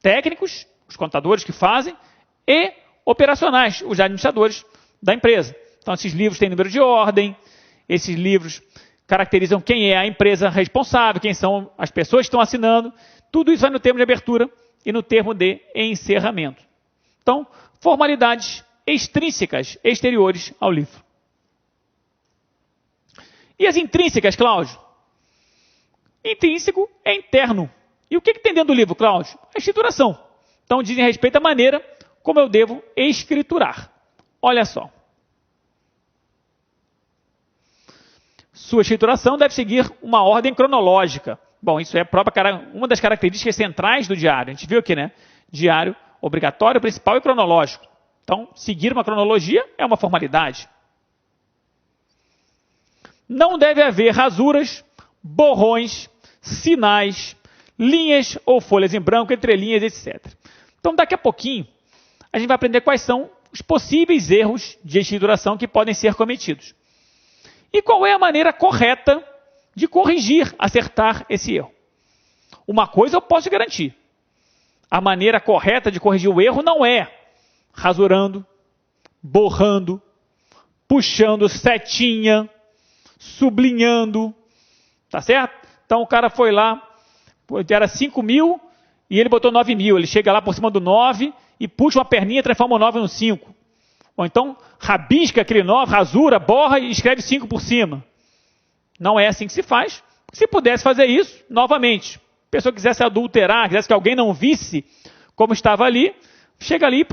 Speaker 1: técnicos, os contadores que fazem, e operacionais, os administradores da empresa. Então, esses livros têm número de ordem, esses livros caracterizam quem é a empresa responsável, quem são as pessoas que estão assinando. Tudo isso vai no termo de abertura e no termo de encerramento. Então, formalidades extrínsecas, exteriores ao livro. E as intrínsecas, Cláudio? Intrínseco é interno. E o que tem dentro do livro, Cláudio? A escrituração. Então, dizem respeito à maneira como eu devo escriturar. Olha só. Sua escrituração deve seguir uma ordem cronológica. Bom, isso é uma das características centrais do diário. A gente viu aqui, né? Diário obrigatório, principal e cronológico. Então, seguir uma cronologia é uma formalidade. Não deve haver rasuras, borrões, sinais, linhas ou folhas em branco, entrelinhas, etc. Então, daqui a pouquinho, a gente vai aprender quais são os possíveis erros de escrituração que podem ser cometidos. E qual é a maneira correta de corrigir, acertar esse erro? Uma coisa eu posso garantir. A maneira correta de corrigir o erro não é rasurando, borrando, puxando setinha, sublinhando. Tá certo? Então o cara foi lá, era 5.000 e ele botou 9.000. Ele chega lá por cima do 9 e puxa uma perninha e transforma o 9 no 5. Ou então rabisca aquele 9, rasura, borra e escreve 5 por cima. Não é assim que se faz. Se pudesse fazer isso, novamente, a pessoa quisesse adulterar, quisesse que alguém não visse como estava ali, chega ali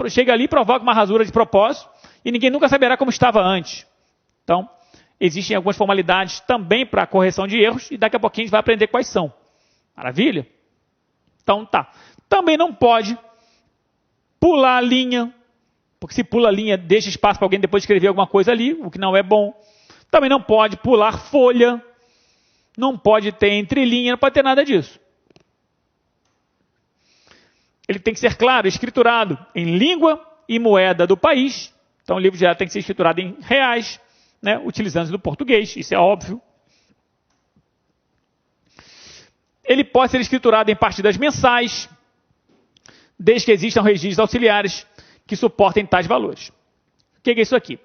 Speaker 1: e provoca uma rasura de propósito e ninguém nunca saberá como estava antes. Então, existem algumas formalidades também para a correção de erros e daqui a pouquinho a gente vai aprender quais são. Maravilha? Então tá. Também não pode pular a linha, porque se pula a linha, deixa espaço para alguém depois escrever alguma coisa ali, o que não é bom. Também não pode pular folha, não pode ter entrelinha, não pode ter nada disso. Ele tem que ser claro, escriturado em língua e moeda do país. Então o livro já tem que ser escriturado em reais, né, utilizando-se do português, isso é óbvio. Ele pode ser escriturado em partidas mensais, desde que existam registros auxiliares que suportem tais valores. O que é isso aqui?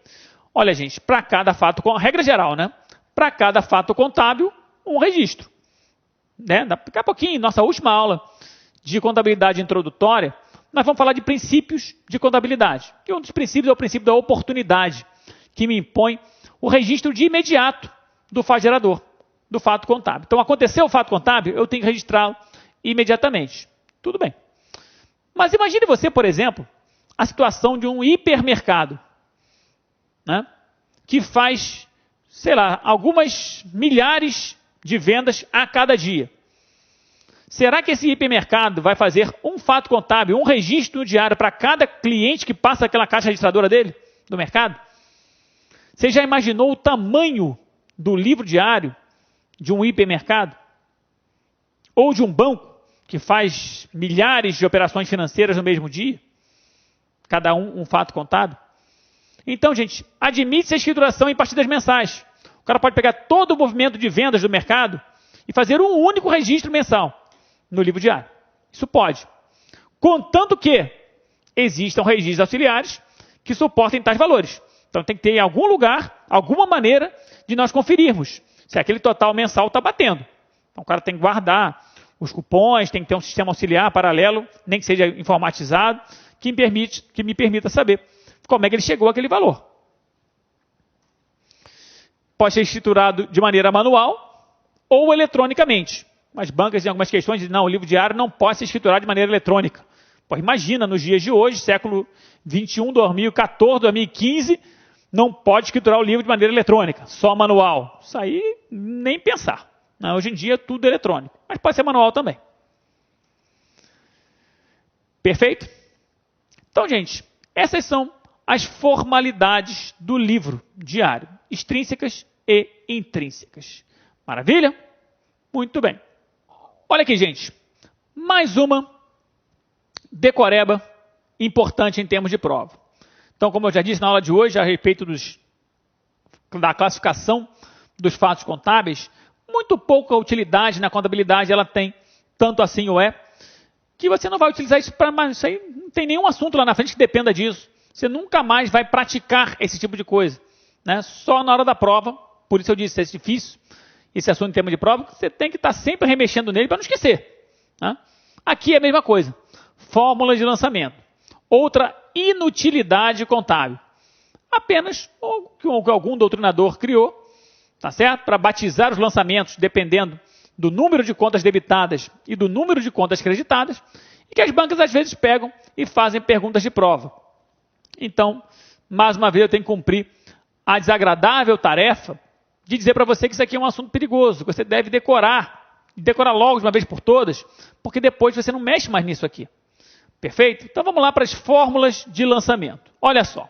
Speaker 1: Olha, gente, para cada fato, regra geral, né? Para cada fato contábil, um registro. Né? Daqui a pouquinho, nossa última aula de contabilidade introdutória, nós vamos falar de princípios de contabilidade. E um dos princípios é o princípio da oportunidade, que me impõe o registro de imediato do fato gerador, do fato contábil. Então, aconteceu o fato contábil, eu tenho que registrá-lo imediatamente. Tudo bem. Mas imagine você, por exemplo, a situação de um hipermercado, né, que faz, sei lá, algumas milhares de vendas a cada dia. Será que esse hipermercado vai fazer um fato contábil, um registro diário para cada cliente que passa aquela caixa registradora dele, do mercado? Você já imaginou o tamanho do livro diário de um hipermercado? Ou de um banco que faz milhares de operações financeiras no mesmo dia? cada um fato contábil. Então, gente, admite-se a escrituração em partidas mensais. O cara pode pegar todo o movimento de vendas do mercado e fazer um único registro mensal no livro diário. Isso pode. Contanto que existam registros auxiliares que suportem tais valores. Então tem que ter em algum lugar, alguma maneira de nós conferirmos se aquele total mensal está batendo. Então o cara tem que guardar os cupons, tem que ter um sistema auxiliar paralelo, nem que seja informatizado, que me permita saber como é que ele chegou àquele valor. Pode ser escriturado de maneira manual ou eletronicamente. Mas bancas em algumas questões dizem, não, o livro diário não pode ser escriturado de maneira eletrônica. Pô, imagina, nos dias de hoje, século 21, 2014, 2015, não pode escriturar o livro de maneira eletrônica, só manual. Isso aí, nem pensar. Não, hoje em dia, tudo é eletrônico. Mas pode ser manual também. Perfeito? Então, gente, essas são as formalidades do livro diário, extrínsecas e intrínsecas. Maravilha? Muito bem. Olha aqui, gente. Mais uma decoreba importante em termos de prova. Então, como eu já disse na aula de hoje, a respeito da classificação dos fatos contábeis, muito pouca utilidade na contabilidade ela tem, tanto assim ou é, que você não vai utilizar isso para mais. Isso aí não tem nenhum assunto lá na frente que dependa disso. Você nunca mais vai praticar esse tipo de coisa, né? Só na hora da prova. Por isso eu disse, é difícil esse assunto em termos de prova, você tem que estar sempre remexendo nele para não esquecer, né? Aqui é a mesma coisa. Fórmulas de lançamento. Outra inutilidade contábil. Apenas o que algum doutrinador criou, tá certo? Para batizar os lançamentos dependendo do número de contas debitadas e do número de contas creditadas, e que as bancas às vezes pegam e fazem perguntas de prova. Então, mais uma vez eu tenho que cumprir a desagradável tarefa de dizer para você que isso aqui é um assunto perigoso, que você deve decorar, e decorar logo de uma vez por todas, porque depois você não mexe mais nisso aqui. Perfeito? Então vamos lá para as fórmulas de lançamento. Olha só.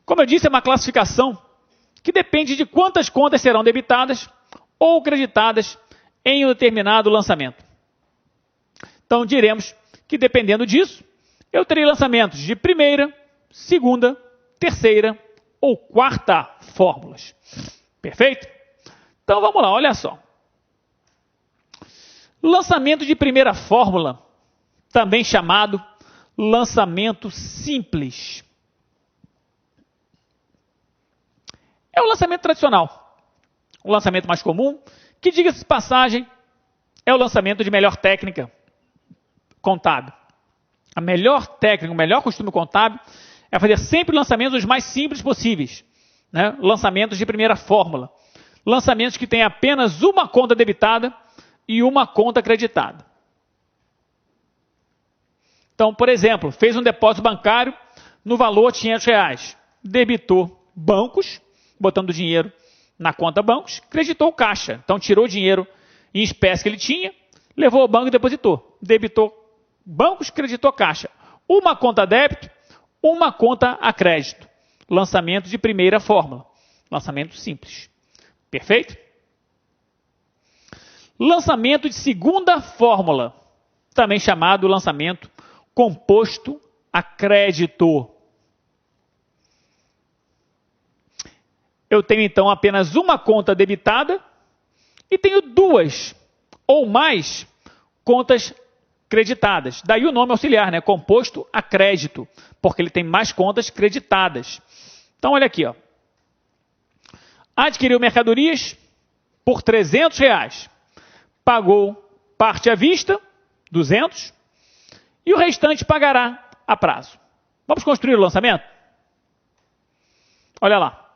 Speaker 1: Como eu disse, é uma classificação que depende de quantas contas serão debitadas ou creditadas em um determinado lançamento. Então diremos que dependendo disso, eu terei lançamentos de primeira, segunda, terceira ou quarta fórmulas. Perfeito? Então vamos lá, olha só. Lançamento de primeira fórmula, também chamado lançamento simples. É o lançamento tradicional, o lançamento mais comum, que, diga-se de passagem, é o lançamento de melhor técnica contábil. A melhor técnica, o melhor costume contábil é fazer sempre lançamentos os mais simples possíveis, né? Lançamentos de primeira fórmula. Lançamentos que têm apenas uma conta debitada e uma conta creditada. Então, por exemplo, fez um depósito bancário no valor de R$500. Debitou bancos, botando dinheiro na conta bancos, creditou caixa. Então, tirou o dinheiro em espécie que ele tinha, levou ao banco e depositou. Debitou bancos, creditou caixa. Uma conta a débito, uma conta a crédito. Lançamento de primeira fórmula. Lançamento simples. Perfeito? Lançamento de segunda fórmula, também chamado lançamento composto a crédito. Eu tenho então apenas uma conta debitada e tenho duas ou mais contas creditadas. Daí o nome auxiliar, né? Composto a crédito, porque ele tem mais contas creditadas. Então olha aqui, ó. Adquiriu mercadorias por R$300. Pagou parte à vista, 200, e o restante pagará a prazo. Vamos construir o lançamento? Olha lá.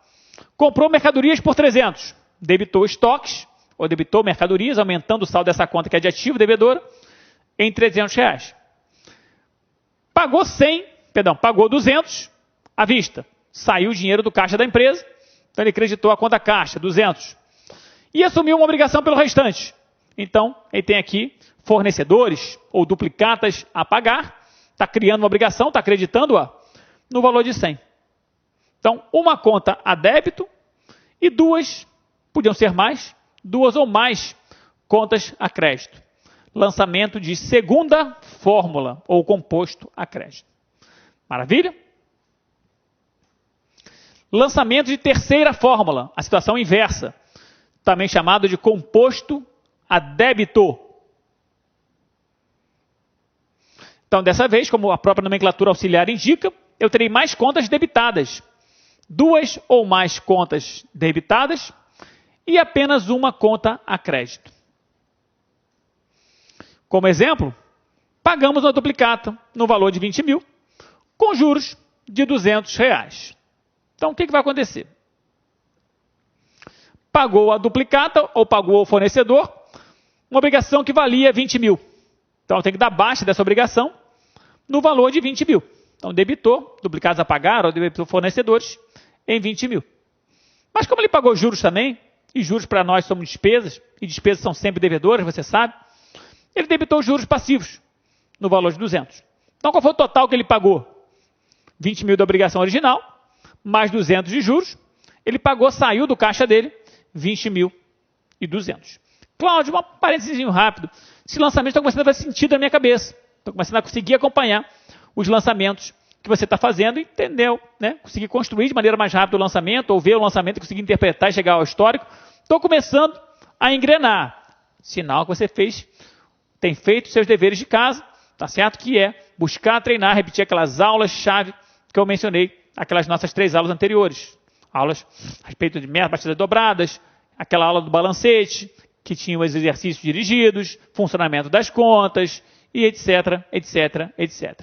Speaker 1: Comprou mercadorias por 300, debitou estoques, ou debitou mercadorias, aumentando o saldo dessa conta que é de ativo devedora, em R$300. Pagou 200 à vista. Saiu o dinheiro do caixa da empresa, então ele creditou a conta caixa, 200. E assumiu uma obrigação pelo restante. Então, ele tem aqui fornecedores ou duplicatas a pagar, está criando uma obrigação, está acreditando-a no valor de 100. Então, uma conta a débito e duas, podiam ser mais, duas ou mais contas a crédito. lançamento de segunda fórmula ou composto a crédito. Maravilha? Lançamento de terceira fórmula, a situação inversa, também chamado de composto a débito. Então, dessa vez, como a própria nomenclatura auxiliar indica, eu terei mais contas debitadas, 2 ou mais contas debitadas e apenas uma conta a crédito. Como exemplo, pagamos uma duplicata no valor de 20 mil, com juros de R$200. Então, o que vai acontecer? Pagou a duplicata ou pagou o fornecedor uma obrigação que valia 20 mil. Então, eu tenho que dar baixa dessa obrigação no valor de 20 mil. Então, debitou, duplicados a pagar, ou debitou fornecedores em 20 mil. Mas como ele pagou juros também, e juros para nós são despesas, e despesas são sempre devedoras, você sabe, ele debitou juros passivos no valor de 200. Então, qual foi o total que ele pagou? 20 mil da obrigação original, mais 200 de juros, ele pagou, saiu do caixa dele, 20.200. Cláudio, um parênteses rápido. Esse lançamento está começando a fazer sentido na minha cabeça. Estou começando a conseguir acompanhar os lançamentos que você está fazendo, entendeu? Né? Conseguir construir de maneira mais rápida o lançamento, ou ver o lançamento, conseguir interpretar e chegar ao histórico. Estou começando a engrenar. Sinal que você tem feito seus deveres de casa, tá certo? Que é buscar, treinar, repetir aquelas aulas-chave que eu mencionei, aquelas nossas 3 aulas anteriores. Aulas a respeito de batidas dobradas, aquela aula do balancete, que tinha os exercícios dirigidos, funcionamento das contas, e etc, etc, etc.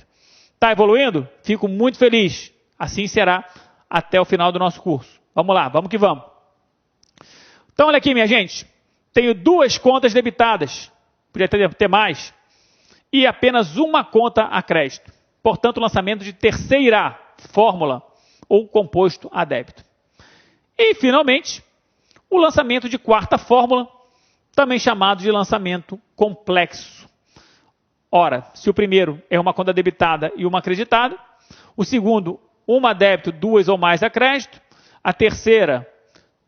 Speaker 1: Está evoluindo? Fico muito feliz. Assim será até o final do nosso curso. Vamos lá, vamos que vamos. Então, olha aqui, minha gente. Tenho 2 contas debitadas. Podia ter mais. E apenas uma conta a crédito. Portanto, lançamento de terceira fórmula ou composto a débito. E, finalmente, o lançamento de quarta fórmula, também chamado de lançamento complexo. Ora, se o primeiro é uma conta debitada e uma acreditada, o segundo, uma a débito, 2 ou mais a crédito, a terceira,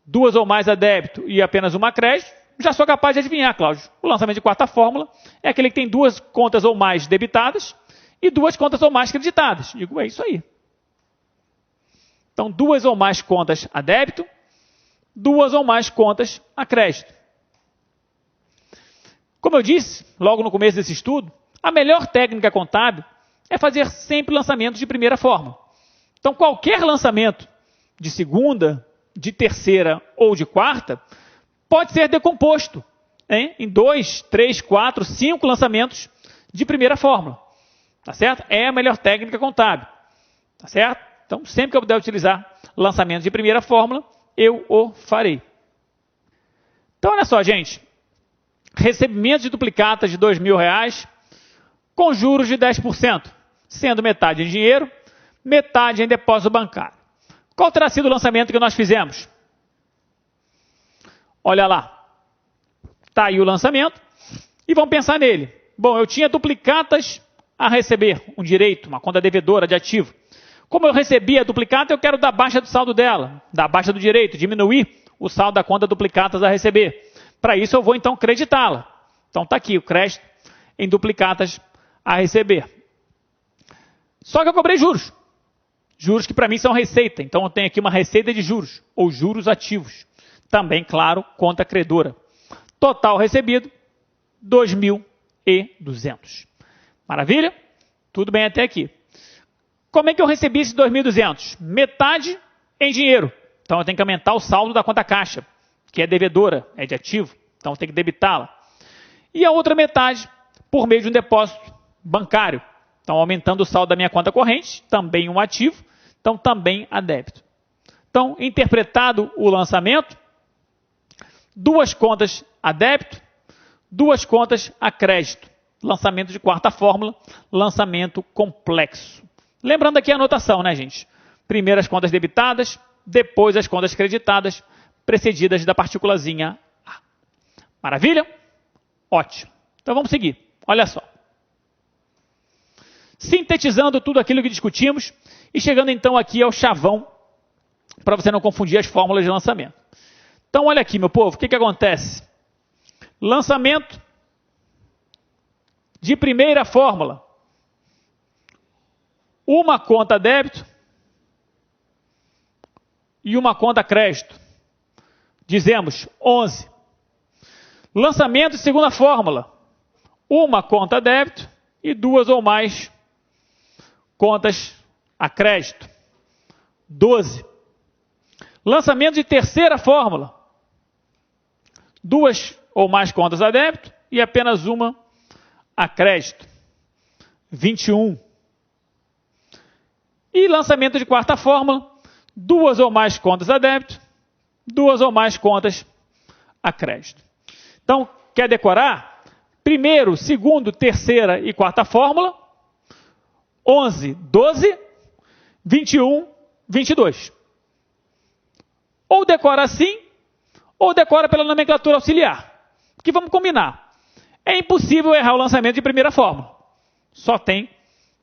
Speaker 1: 2 ou mais a débito e apenas uma a crédito, já sou capaz de adivinhar, Cláudio. O lançamento de quarta fórmula é aquele que tem 2 contas ou mais debitadas e 2 contas ou mais creditadas. Digo, é isso aí. Então, 2 ou mais contas a débito, 2 ou mais contas a crédito. Como eu disse, logo no começo desse estudo, a melhor técnica contábil é fazer sempre lançamentos de primeira forma. Então, qualquer lançamento de segunda, de terceira ou de quarta pode ser decomposto em 2, 3, 4, 5 lançamentos de primeira fórmula. Tá certo? É a melhor técnica contábil. Tá certo? Então, sempre que eu puder utilizar lançamentos de primeira fórmula, eu o farei. Então, olha só, gente. Recebimento de duplicatas de R$2.000 com juros de 10%, sendo metade em dinheiro, metade em depósito bancário. Qual terá sido o lançamento que nós fizemos? Olha lá. Está aí o lançamento e vamos pensar nele. Bom, eu tinha duplicatas a receber, um direito, uma conta devedora de ativo. Como eu recebi a duplicata, eu quero dar baixa do saldo dela, dar baixa do direito, diminuir o saldo da conta duplicatas a receber. Para isso, eu vou então creditá-la. Então, está aqui o crédito em duplicatas a receber. Só que eu cobrei juros. Juros que para mim são receita. Então, eu tenho aqui uma receita de juros, ou juros ativos. Também, claro, conta credora. Total recebido, 2.200. Maravilha? Tudo bem até aqui. Como é que eu recebi esses 2.200? Metade em dinheiro. Então, eu tenho que aumentar o saldo da conta caixa, que é devedora, é de ativo. Então, eu tenho que debitá-la. E a outra metade por meio de um depósito bancário. Então, aumentando o saldo da minha conta corrente, também um ativo, então também a débito. Então, interpretado o lançamento, 2 contas a débito, 2 contas a crédito. Lançamento de quarta fórmula, lançamento complexo. Lembrando aqui a anotação, né, gente? Primeiro as contas debitadas, depois as contas creditadas, precedidas da partículazinha A. Maravilha? Ótimo. Então vamos seguir. Olha só. Sintetizando tudo aquilo que discutimos e chegando então aqui ao chavão, para você não confundir as fórmulas de lançamento. Então olha aqui, meu povo, o que acontece? Lançamento de primeira fórmula, uma conta débito e uma conta crédito. Dizemos 11. Lançamento de segunda fórmula, uma conta débito e duas ou mais contas a crédito. 12. Lançamento de terceira fórmula, duas ou mais contas a débito e apenas uma a crédito. 21. E lançamento de quarta fórmula, duas ou mais contas a débito, duas ou mais contas a crédito. Então, quer decorar? Primeiro, segundo, terceira e quarta fórmula, 11, 12, 21, 22. Ou decora assim, ou decora pela nomenclatura auxiliar. Que vamos combinar. É impossível errar o lançamento de primeira fórmula. Só tem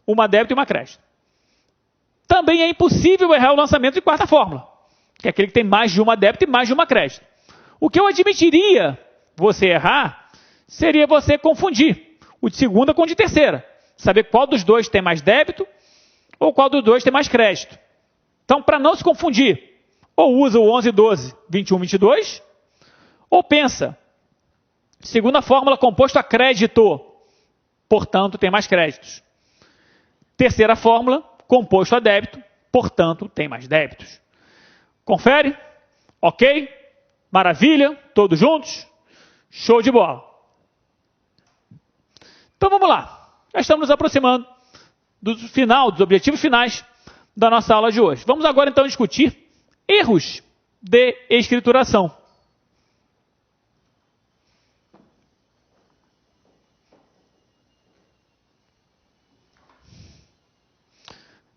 Speaker 1: uma débito e uma crédito. Também é impossível errar o lançamento de quarta fórmula, que é aquele que tem mais de uma débito e mais de uma crédito. O que eu admitiria você errar seria você confundir o de segunda com o de terceira. Saber qual dos dois tem mais débito ou qual dos dois tem mais crédito. Então, para não se confundir, ou usa o 11, 12, 21, 22, ou pensa, segunda fórmula composto a crédito, portanto tem mais créditos. Terceira fórmula, composto a débito, portanto tem mais débitos. Confere? Ok? Maravilha? Todos juntos? Show de bola. Então vamos lá. Já estamos nos aproximando do final, dos objetivos finais da nossa aula de hoje. Vamos agora então discutir erros de escrituração.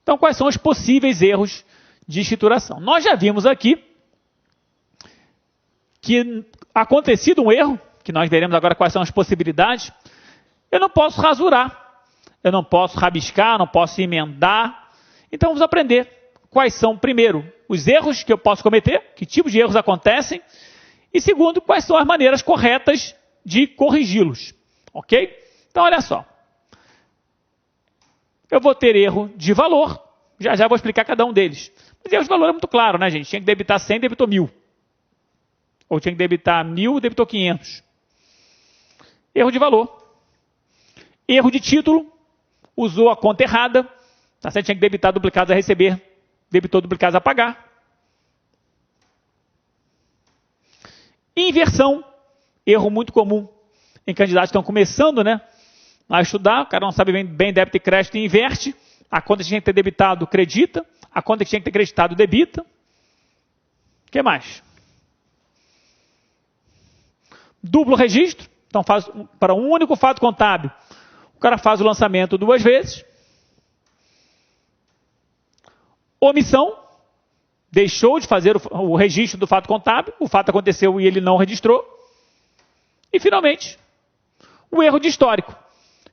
Speaker 1: Então, quais são os possíveis erros de escrituração? Nós já vimos aqui que, acontecido um erro, que nós veremos agora quais são as possibilidades, eu não posso rasurar, eu não posso rabiscar, não posso emendar. Então, vamos aprender quais são, primeiro, os erros que eu posso cometer, que tipos de erros acontecem, e segundo, quais são as maneiras corretas de corrigi-los. Ok? Então, olha só. Eu vou ter erro de valor, já vou explicar cada um deles. Mas erro de valor é muito claro, né, gente? Tinha que debitar 100, debitou 1.000. Ou tinha que debitar 1.000, debitou 500. Erro de valor. Erro de título, usou a conta errada. Tá certo? Tinha que debitar duplicados a receber, debitou duplicados a pagar. Inversão, erro muito comum em candidatos que estão começando, né, a estudar. O cara não sabe bem débito e crédito e inverte. A conta que tinha que ter debitado, credita. A conta que tinha que ter creditado, debita. O que mais? Duplo registro. Então, faz para um único fato contábil. O cara faz o lançamento 2 vezes. Omissão. Deixou de fazer o registro do fato contábil. O fato aconteceu e ele não registrou. E, finalmente, o erro de histórico.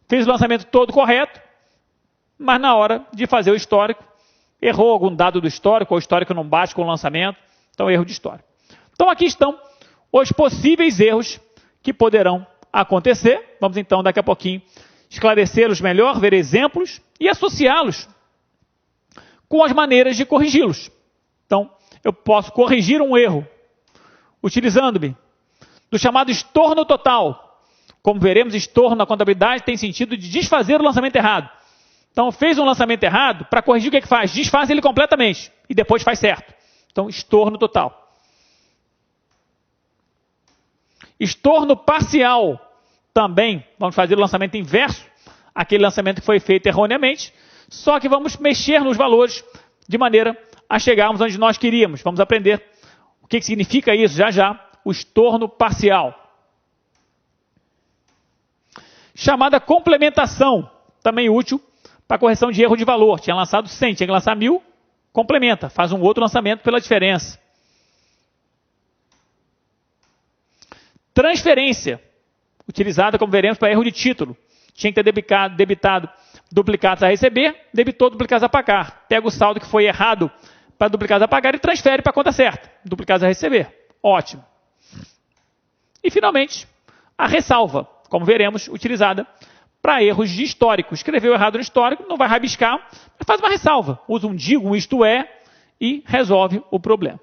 Speaker 1: Fez o lançamento todo correto, mas na hora de fazer o histórico, errou algum dado do histórico, ou o histórico não bate com o lançamento, então erro de histórico. Então aqui estão os possíveis erros que poderão acontecer. Vamos então daqui a pouquinho esclarecê-los melhor, ver exemplos e associá-los com as maneiras de corrigi-los. Então eu posso corrigir um erro utilizando-me do chamado estorno total. Como veremos, estorno na contabilidade tem sentido de desfazer o lançamento errado. Então, fez um lançamento errado, para corrigir o que é que faz? Desfaz ele completamente e depois faz certo. Então, estorno total. Estorno parcial também. Vamos fazer o lançamento inverso, aquele lançamento que foi feito erroneamente, só que vamos mexer nos valores de maneira a chegarmos onde nós queríamos. Vamos aprender o que significa isso já, o estorno parcial. Chamada complementação, também útil para correção de erro de valor. Tinha lançado 100, tinha que lançar 1.000, complementa, faz um outro lançamento pela diferença. Transferência, utilizada, como veremos, para erro de título. Tinha que ter debitado duplicados a receber, debitou duplicados a pagar. Pega o saldo que foi errado para duplicados a pagar e transfere para a conta certa, duplicados a receber. Ótimo. E, finalmente, a ressalva, como veremos, utilizada para erros de histórico. Escreveu errado no histórico, não vai rabiscar, mas faz uma ressalva. Usa um digo, um isto é, e resolve o problema.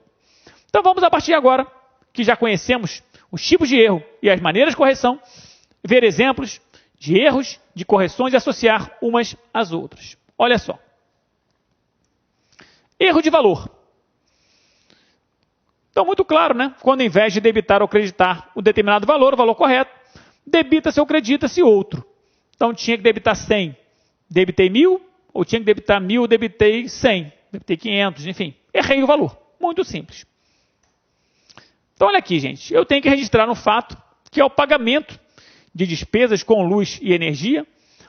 Speaker 1: Então vamos, a partir de agora, que já conhecemos os tipos de erro e as maneiras de correção, ver exemplos de erros, de correções e associar umas às outras. Olha só. Erro de valor. Então, muito claro, né? Quando, ao invés de debitar ou creditar um determinado valor, o valor correto, debita-se ou credita-se outro. Então, tinha que debitar 100, debitei 1.000, ou tinha que debitar 1.000, debitei 100, debitei 500, enfim. Errei o valor. Muito simples. Então, olha aqui, gente. Eu tenho que registrar no fato que é o pagamento de despesas com luz e energia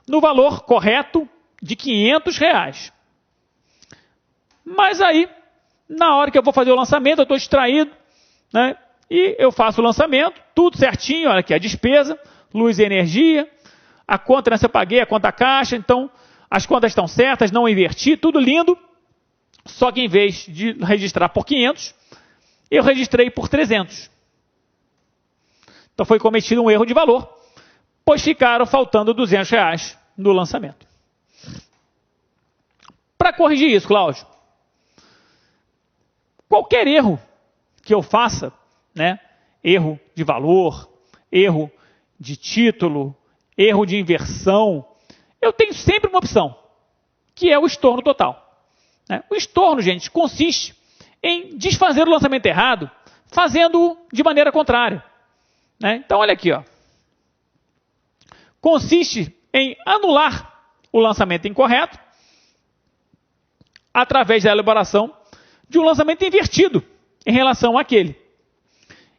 Speaker 1: no valor correto de R$500. Mas aí, na hora que eu vou fazer o lançamento, eu estou distraído, né? E eu faço o lançamento, tudo certinho, olha aqui, a despesa, luz e energia, a conta nessa eu paguei, a conta caixa, então as contas estão certas, não inverti, tudo lindo, só que em vez de registrar por 500, eu registrei por 300. Então foi cometido um erro de valor, pois ficaram faltando R$200 no lançamento. Para corrigir isso, Cláudio, qualquer erro que eu faça, né, erro de valor, erro de título, erro de inversão, eu tenho sempre uma opção, que é o estorno total. Né? O estorno, gente, consiste em desfazer o lançamento errado, fazendo-o de maneira contrária. Né? Então, olha aqui, ó. Consiste em anular o lançamento incorreto através da elaboração de um lançamento invertido em relação àquele.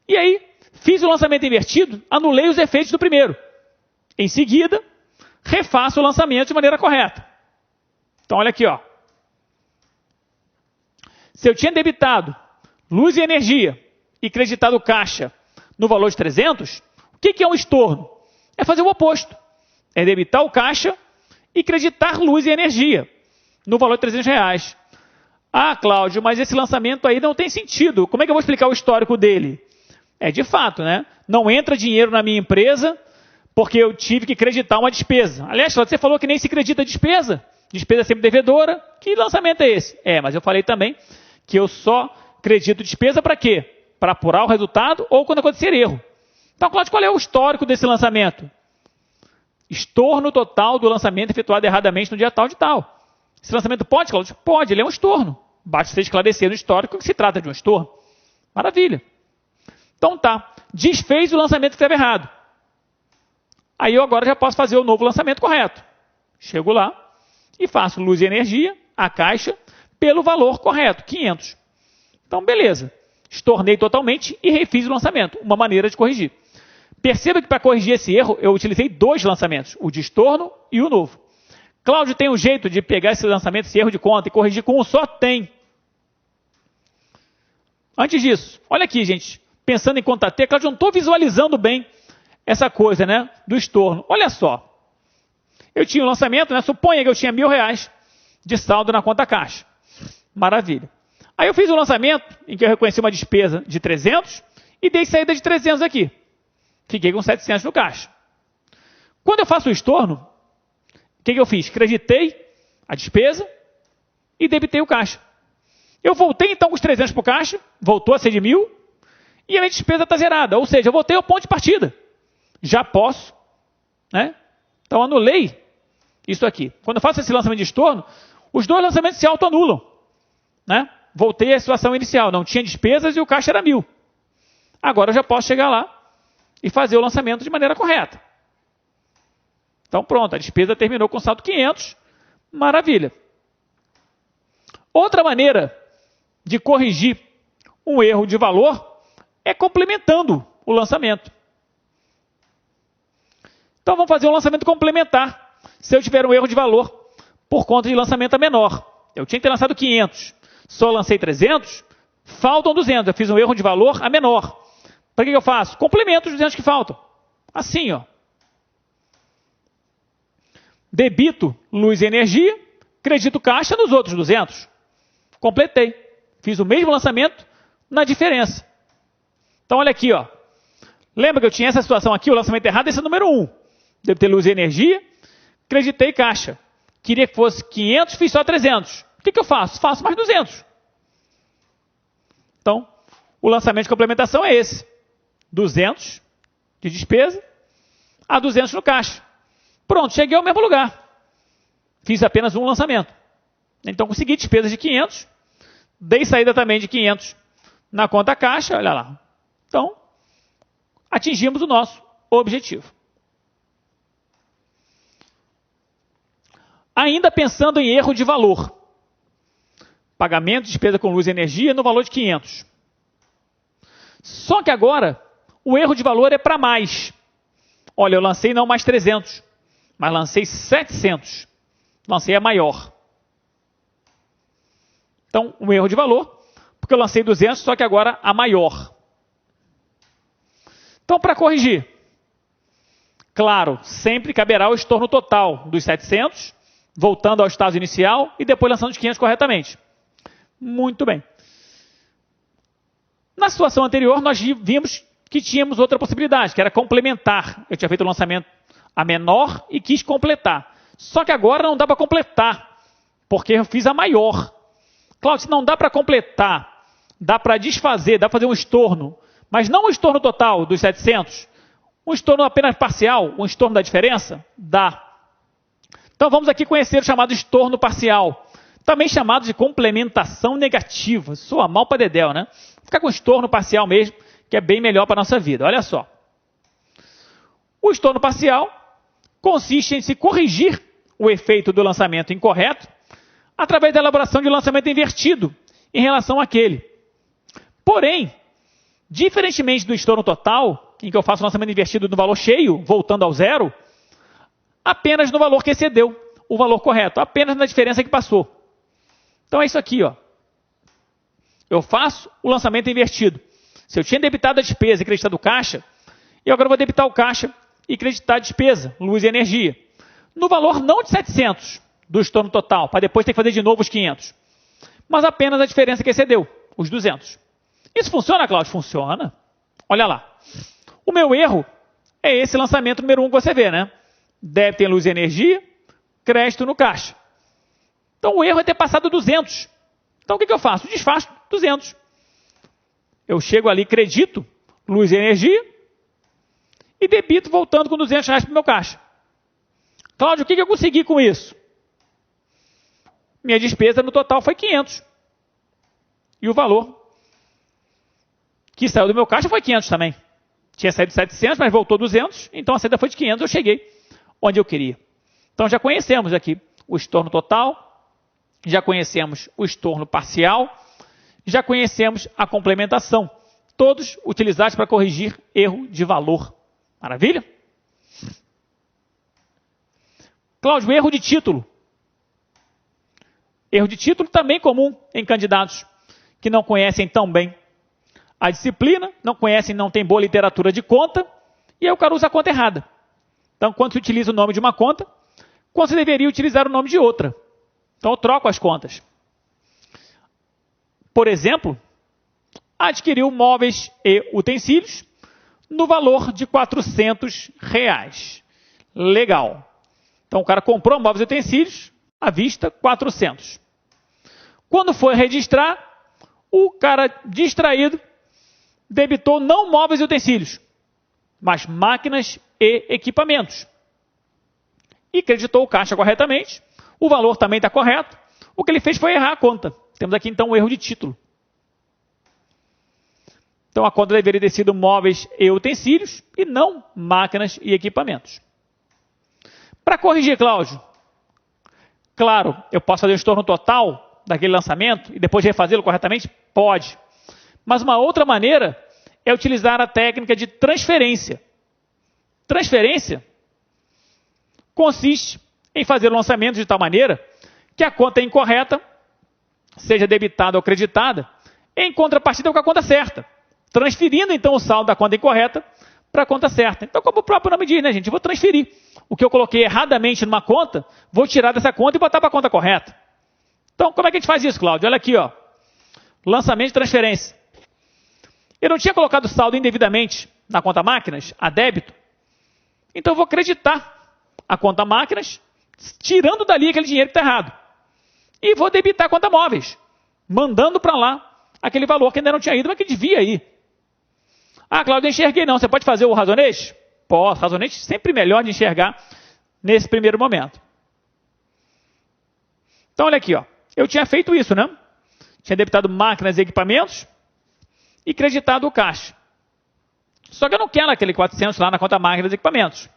Speaker 1: E aí, fiz o lançamento invertido, anulei os efeitos do primeiro. Em seguida, refaço o lançamento de maneira correta. Então, olha aqui, ó. Se eu tinha debitado luz e energia e creditado caixa no valor de 300, o que é um estorno? É fazer o oposto. É debitar o caixa e creditar luz e energia no valor de R$300. Ah, Cláudio, mas esse lançamento aí não tem sentido. Como é que eu vou explicar o histórico dele? É de fato, né? Não entra dinheiro na minha empresa porque eu tive que creditar uma despesa. Aliás, você falou que nem se credita despesa. Despesa sempre devedora. Que lançamento é esse? Mas eu falei também que eu só credito despesa para quê? Para apurar o resultado ou quando acontecer erro. Então, Cláudio, qual é o histórico desse lançamento? Estorno total do lançamento efetuado erradamente no dia tal de tal. Esse lançamento pode, Cláudio? Pode, ele é um estorno. Basta você esclarecer no histórico que se trata de um estorno. Maravilha. Então tá, desfez o lançamento que estava errado. Aí eu agora já posso fazer o novo lançamento correto. Chego lá e faço luz e energia, a caixa, pelo valor correto, 500. Então beleza, estornei totalmente e refiz o lançamento. Uma maneira de corrigir. Perceba que para corrigir esse erro, eu utilizei 2 lançamentos, o de estorno e o novo. Cláudio, tem um jeito de pegar esse lançamento, esse erro de conta e corrigir com um só? Tem. Antes disso, olha aqui, gente. Pensando em conta T, Cláudio, eu não estou visualizando bem essa coisa, né, do estorno. Olha só. Eu tinha um lançamento, né, suponha que eu tinha R$1.000 de saldo na conta caixa. Maravilha. Aí eu fiz um lançamento em que eu reconheci uma despesa de 300 e dei saída de 300 aqui. Fiquei com 700 no caixa. Quando eu faço o estorno, o que eu fiz? Creditei a despesa e debitei o caixa. Eu voltei então com os 300 para o caixa, voltou a ser de 1.000 e a minha despesa está zerada. Ou seja, eu voltei ao ponto de partida. Já posso, né? Então anulei isso aqui. Quando eu faço esse lançamento de estorno, os 2 lançamentos se autoanulam. Né? Voltei à situação inicial, não tinha despesas e o caixa era 1.000. Agora eu já posso chegar lá e fazer o lançamento de maneira correta. Então pronto, a despesa terminou com saldo 500, maravilha. Outra maneira de corrigir um erro de valor é complementando o lançamento. Então vamos fazer um lançamento complementar. Se eu tiver um erro de valor por conta de lançamento a menor. Eu tinha que ter lançado 500, só lancei 300, faltam 200. Eu fiz um erro de valor a menor. Para que eu faço? Complemento os 200 que faltam. Assim, ó. Debito luz e energia, credito caixa nos outros 200. Completei. Fiz o mesmo lançamento na diferença. Então, olha aqui, ó. Lembra que eu tinha essa situação aqui, o lançamento errado, esse é o número 1. Debitei luz e energia, Creditei caixa. Queria que fosse 500, fiz só 300. O que eu faço? Faço mais 200. Então, o lançamento de complementação é esse. 200 de despesa a 200 no caixa. Pronto, cheguei ao mesmo lugar. Fiz apenas um lançamento. Então, consegui despesas de 500. Dei saída também de 500 na conta caixa. Olha lá. Então, atingimos o nosso objetivo. Ainda pensando em erro de valor. Pagamento de despesa com luz e energia no valor de 500. Só que agora, o erro de valor é para mais. Olha, eu lancei não mais 300, mas lancei 700. Lancei a maior. Então, um erro de valor, porque eu lancei 200, só que agora a maior. Então, para corrigir, claro, sempre caberá o estorno total dos 700, voltando ao estado inicial e depois lançando os 500 corretamente. Muito bem. Na situação anterior, nós vimos que tínhamos outra possibilidade, que era complementar. Eu tinha feito o lançamento a menor e quis completar. Só que agora não dá para completar, porque eu fiz a maior. Claro, se não dá para completar, dá para desfazer, dá para fazer um estorno, mas não um estorno total dos 700, um estorno apenas parcial, um estorno da diferença, dá. Então vamos aqui conhecer o chamado estorno parcial, também chamado de complementação negativa. Soa mal para dedéu, né? Ficar com estorno parcial mesmo, que é bem melhor para a nossa vida. Olha só. O estorno parcial consiste em se corrigir o efeito do lançamento incorreto através da elaboração de um lançamento invertido em relação àquele. Porém, diferentemente do estorno total, em que eu faço o lançamento invertido no valor cheio, voltando ao zero, apenas no valor que excedeu o valor correto, apenas na diferença que passou. Então é isso aqui, ó. Eu faço o lançamento invertido. Se eu tinha debitado a despesa e creditado o caixa, eu agora vou debitar o caixa e creditar a despesa, luz e energia, no valor não de 700 do estorno total, para depois ter que fazer de novo os 500, mas apenas a diferença que excedeu, os 200. Isso funciona, Cláudio? Funciona. Olha lá. O meu erro é esse lançamento número 1 que você vê, né? Débito em luz e energia, crédito no caixa. Então o erro é ter passado 200. Então o que eu faço? Desfaço 200. Eu chego ali, credito, luz e energia, e debito voltando com 200 reais para o meu caixa. Cláudio, o que eu consegui com isso? Minha despesa no total foi 500. E o valor que saiu do meu caixa foi 500 também. Tinha saído 700, mas voltou 200, então a saída foi de 500, eu cheguei onde eu queria. Então já conhecemos aqui o estorno total, já conhecemos o estorno parcial, já conhecemos a complementação, todos utilizados para corrigir erro de valor. Maravilha? Cláudio, erro de título. Erro de título também comum em candidatos que não conhecem tão bem a disciplina, não conhecem, não tem boa literatura de conta, e aí o cara usa a conta errada. Então, quando se utiliza o nome de uma conta, quando se deveria utilizar o nome de outra. Então, eu troco as contas. Por exemplo, adquiriu móveis e utensílios no valor de R$400. Legal. Então, o cara comprou móveis e utensílios, à vista, 400. Quando foi registrar, o cara distraído debitou não móveis e utensílios, mas máquinas e equipamentos. E creditou o caixa corretamente, o valor também está correto, o que ele fez foi errar a conta. Temos aqui então um erro de título. Então a conta deveria ter sido móveis e utensílios e não máquinas e equipamentos. Para corrigir, Cláudio, claro, eu posso fazer o estorno total daquele lançamento e depois refazê-lo corretamente? Pode. Mas uma outra maneira é utilizar a técnica de transferência. Transferência consiste em fazer o lançamento de tal maneira que a conta incorreta seja debitada ou creditada em contrapartida com a conta certa, transferindo então o saldo da conta incorreta para a conta certa. Então, como o próprio nome diz, né, gente? Eu vou transferir. O que eu coloquei erradamente numa conta, vou tirar dessa conta e botar para a conta correta. Então, como é que a gente faz isso, Cláudio? Olha aqui, ó. Lançamento de transferência. Eu não tinha colocado saldo indevidamente na conta máquinas, a débito. Então, eu vou creditar a conta máquinas tirando dali aquele dinheiro que está errado. E vou debitar a conta móveis, mandando para lá aquele valor que ainda não tinha ido, mas que devia ir. Ah, Cláudio, eu enxerguei não. Você pode fazer o razonete? Posso. Razonete sempre melhor de enxergar nesse primeiro momento. Então, olha aqui, ó. Eu tinha feito isso, né? Tinha debitado máquinas e equipamentos e creditado o caixa. Só que eu não quero aquele 400 lá na conta máquinas e equipamentos.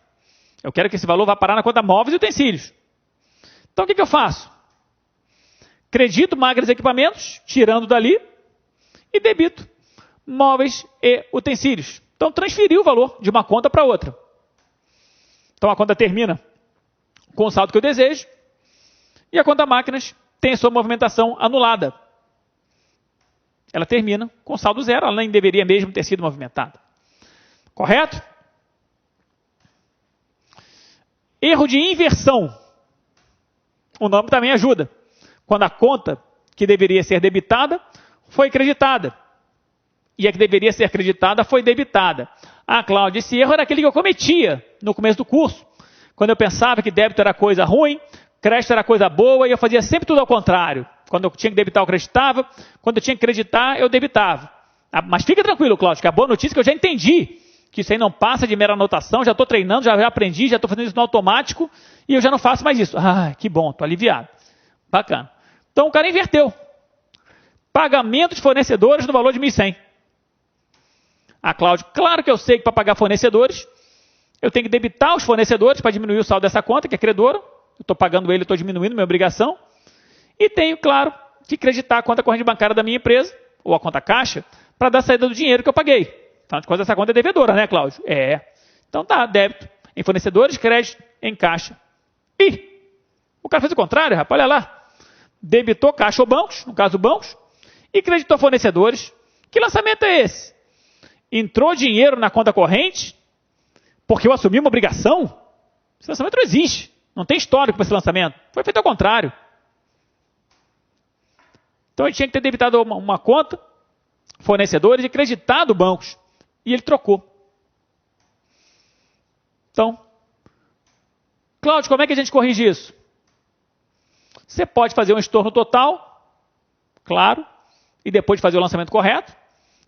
Speaker 1: Eu quero que esse valor vá parar na conta móveis e utensílios. Então, o que eu faço? Credito máquinas e equipamentos, tirando dali, e debito móveis e utensílios. Então, transferi o valor de uma conta para outra. Então, a conta termina com o saldo que eu desejo e a conta máquinas tem a sua movimentação anulada. Ela termina com saldo zero, ela nem deveria mesmo ter sido movimentada. Correto? Erro de inversão. O nome também ajuda. Quando a conta que deveria ser debitada foi creditada. E a que deveria ser creditada foi debitada. Ah, Cláudio, esse erro era aquele que eu cometia no começo do curso. Quando eu pensava que débito era coisa ruim, crédito era coisa boa, e eu fazia sempre tudo ao contrário. Quando eu tinha que debitar, eu creditava. Quando eu tinha que creditar, eu debitava. Ah, mas fica tranquilo, Cláudio, que a boa notícia é que eu já entendi que isso aí não passa de mera anotação, já estou treinando, já aprendi, já estou fazendo isso no automático, e eu já não faço mais isso. Ah, que bom, estou aliviado. Bacana. Então o cara inverteu. Pagamento de fornecedores no valor de 1.100. Ah, Cláudio, claro que eu sei que para pagar fornecedores, eu tenho que debitar os fornecedores para diminuir o saldo dessa conta, que é credora. Eu estou pagando ele, estou diminuindo minha obrigação. E tenho, claro, que creditar a conta corrente bancária da minha empresa, ou a conta caixa, para dar saída do dinheiro que eu paguei. Afinal de contas, essa conta é devedora, né, Cláudio? É. Então tá, débito em fornecedores, crédito em caixa. Ih, o cara fez o contrário, rapaz, olha lá. Debitou caixa ou bancos, no caso bancos, e creditou fornecedores. Que lançamento é esse? Entrou dinheiro na conta corrente porque eu assumi uma obrigação? Esse lançamento não existe. Não tem histórico para esse lançamento. Foi feito ao contrário. Então ele tinha que ter debitado uma conta, fornecedores, e creditado bancos. E ele trocou. Então, Cláudio, como é que a gente corrige isso? Você pode fazer um estorno total, claro, e depois fazer o lançamento correto,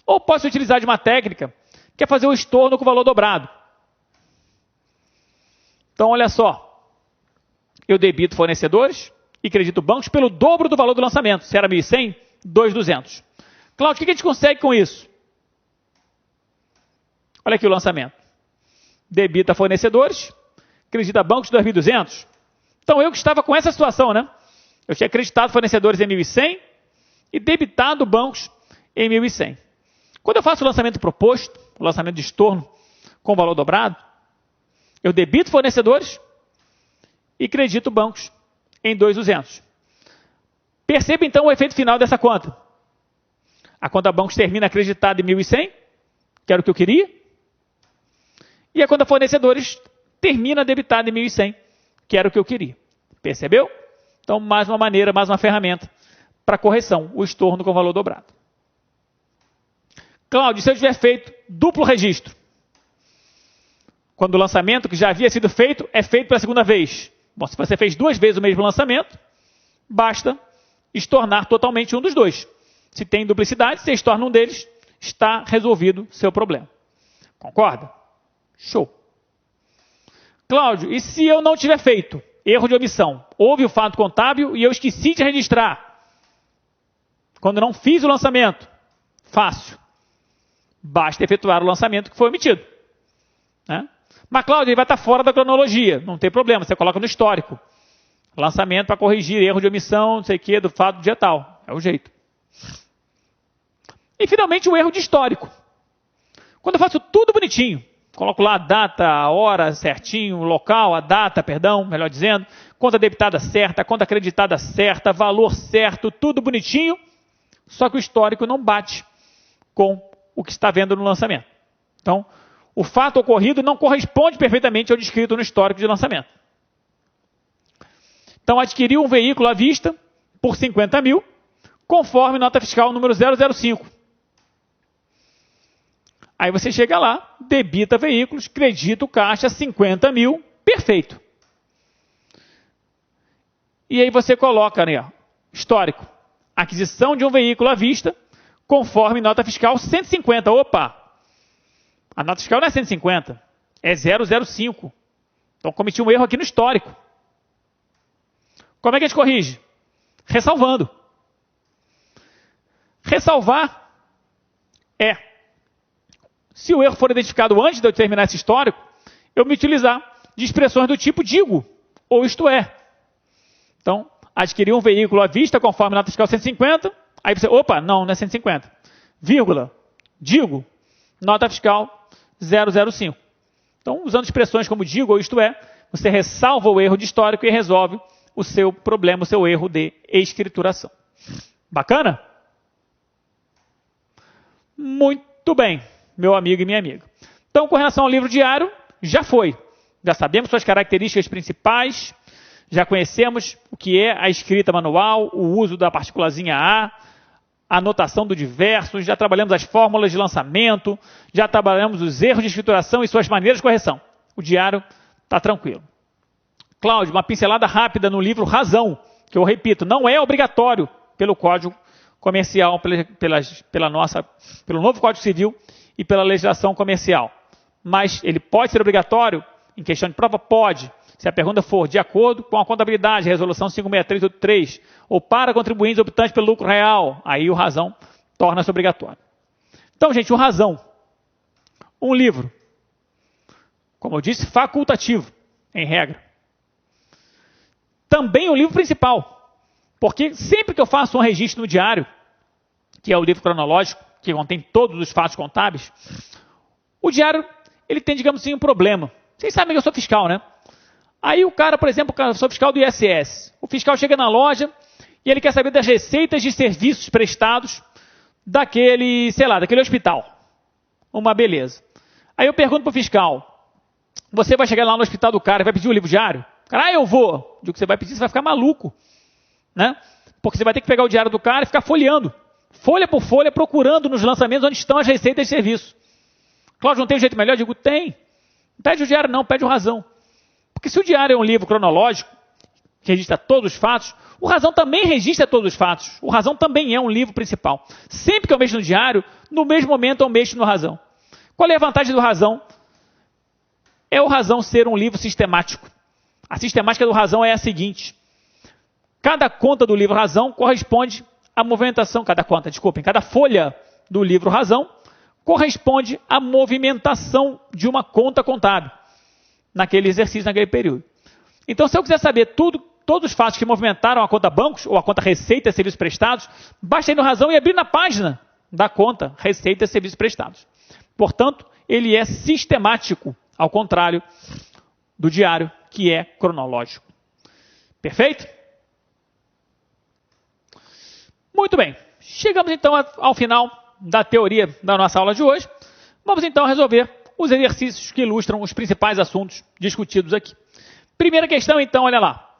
Speaker 1: ou pode se utilizar de uma técnica, que é fazer o estorno com o valor dobrado. Então, olha só, eu debito fornecedores e credito bancos pelo dobro do valor do lançamento. Se era 1.100, 2.200. Cláudio, o que a gente consegue com isso? Olha aqui o lançamento. Debita fornecedores, credita bancos 2.200. Então, eu que estava com essa situação, né? Eu tinha acreditado fornecedores em 1.100 e debitado bancos em 1.100. Quando eu faço o lançamento proposto, o lançamento de estorno com valor dobrado, eu debito fornecedores e credito bancos em 2.200. Perceba então o efeito final dessa conta. A conta bancos termina acreditada em 1.100, que era o que eu queria, e a conta fornecedores termina debitada em 1.100, que era o que eu queria. Percebeu? Então, mais uma maneira, mais uma ferramenta para correção, o estorno com valor dobrado. Cláudio, se eu tiver feito duplo registro, quando o lançamento que já havia sido feito é feito pela segunda vez. Bom, se você fez 2 vezes o mesmo lançamento, basta estornar totalmente um dos dois. Se tem duplicidade, você estorna um deles, está resolvido o seu problema. Concorda? Show. Cláudio, e se eu não tiver feito? Erro de omissão. Houve o fato contábil e eu esqueci de registrar. Quando não fiz o lançamento, fácil. Basta efetuar o lançamento que foi omitido. Né? Mas, Cláudio, ele vai estar fora da cronologia. Não tem problema, você coloca no histórico. Lançamento para corrigir erro de omissão, não sei o que, do fato do dia tal. É o jeito. E, finalmente, o erro de histórico. Quando eu faço tudo bonitinho, coloco lá a data, a hora certinho, o local, a data, perdão, melhor dizendo, conta debitada certa, conta acreditada certa, valor certo, tudo bonitinho, só que o histórico não bate com o que está vendo no lançamento. Então, o fato ocorrido não corresponde perfeitamente ao descrito no histórico de lançamento. Então, adquiriu um veículo à vista por 50 mil, conforme nota fiscal número 005. Aí você chega lá, debita veículos, credita o caixa 50 mil, perfeito. E aí você coloca, né, histórico, aquisição de um veículo à vista, conforme nota fiscal 150. Opa! A nota fiscal não é 150, é 005. Então cometi um erro aqui no histórico. Como é que a gente corrige? Ressalvando. Ressalvar é, se o erro for identificado antes de eu terminar esse histórico, eu me utilizar de expressões do tipo digo, ou isto é. Então, adquirir um veículo à vista conforme nota fiscal 150, aí você, opa, não é 150. Vírgula, digo, nota fiscal 005. Então, usando expressões como digo ou isto é, você ressalva o erro de histórico e resolve o seu problema, o seu erro de escrituração. Bacana? Muito bem, meu amigo e minha amiga. Então, com relação ao livro diário, já foi. Já sabemos suas características principais, já conhecemos o que é a escrita manual, o uso da partículazinha A, a anotação do diversos, já trabalhamos as fórmulas de lançamento, já trabalhamos os erros de escrituração e suas maneiras de correção. O diário está tranquilo. Cláudio, uma pincelada rápida no livro Razão, que eu repito, não é obrigatório pelo Código Comercial, pelo novo Código Civil e pela legislação comercial. Mas ele pode ser obrigatório em questão de prova? Pode. Se a pergunta for de acordo com a contabilidade, resolução 56383, ou para contribuintes optantes pelo lucro real, aí o Razão torna-se obrigatório. Então, gente, o Razão, um livro, como eu disse, facultativo, em regra. Também o livro principal, porque sempre que eu faço um registro no diário, que é o livro cronológico, que contém todos os fatos contábeis, o diário, ele tem, digamos assim, um problema. Vocês sabem que eu sou fiscal, né? Aí o cara, por exemplo, eu sou fiscal do ISS. O fiscal chega na loja e ele quer saber das receitas de serviços prestados daquele, sei lá, daquele hospital. Uma beleza. Aí eu pergunto para o fiscal, você vai chegar lá no hospital do cara e vai pedir o livro diário? Cara, eu vou. Digo que você vai pedir, você vai ficar maluco. Né? Porque você vai ter que pegar o diário do cara e ficar folheando. Folha por folha, procurando nos lançamentos onde estão as receitas de serviço. Cláudio, não tem um jeito melhor? Eu digo, tem. Não pede o diário não, pede o Razão. Porque se o diário é um livro cronológico, que registra todos os fatos, o Razão também registra todos os fatos. O Razão também é um livro principal. Sempre que eu mexo no diário, no mesmo momento eu mexo no Razão. Qual é a vantagem do Razão? É o Razão ser um livro sistemático. A sistemática do Razão é a seguinte. Cada conta do livro Razão corresponde à movimentação, cada folha do livro Razão corresponde à movimentação de uma conta contábil naquele exercício, naquele período. Então, se eu quiser saber todos os fatos que movimentaram a conta bancos ou a conta receita e serviços prestados, basta ir no Razão e abrir na página da conta receita e serviços prestados. Portanto, ele é sistemático, ao contrário do diário, que é cronológico. Perfeito? Muito bem. Chegamos então ao final da teoria da nossa aula de hoje. Vamos então resolver os exercícios que ilustram os principais assuntos discutidos aqui. Primeira questão então, olha lá.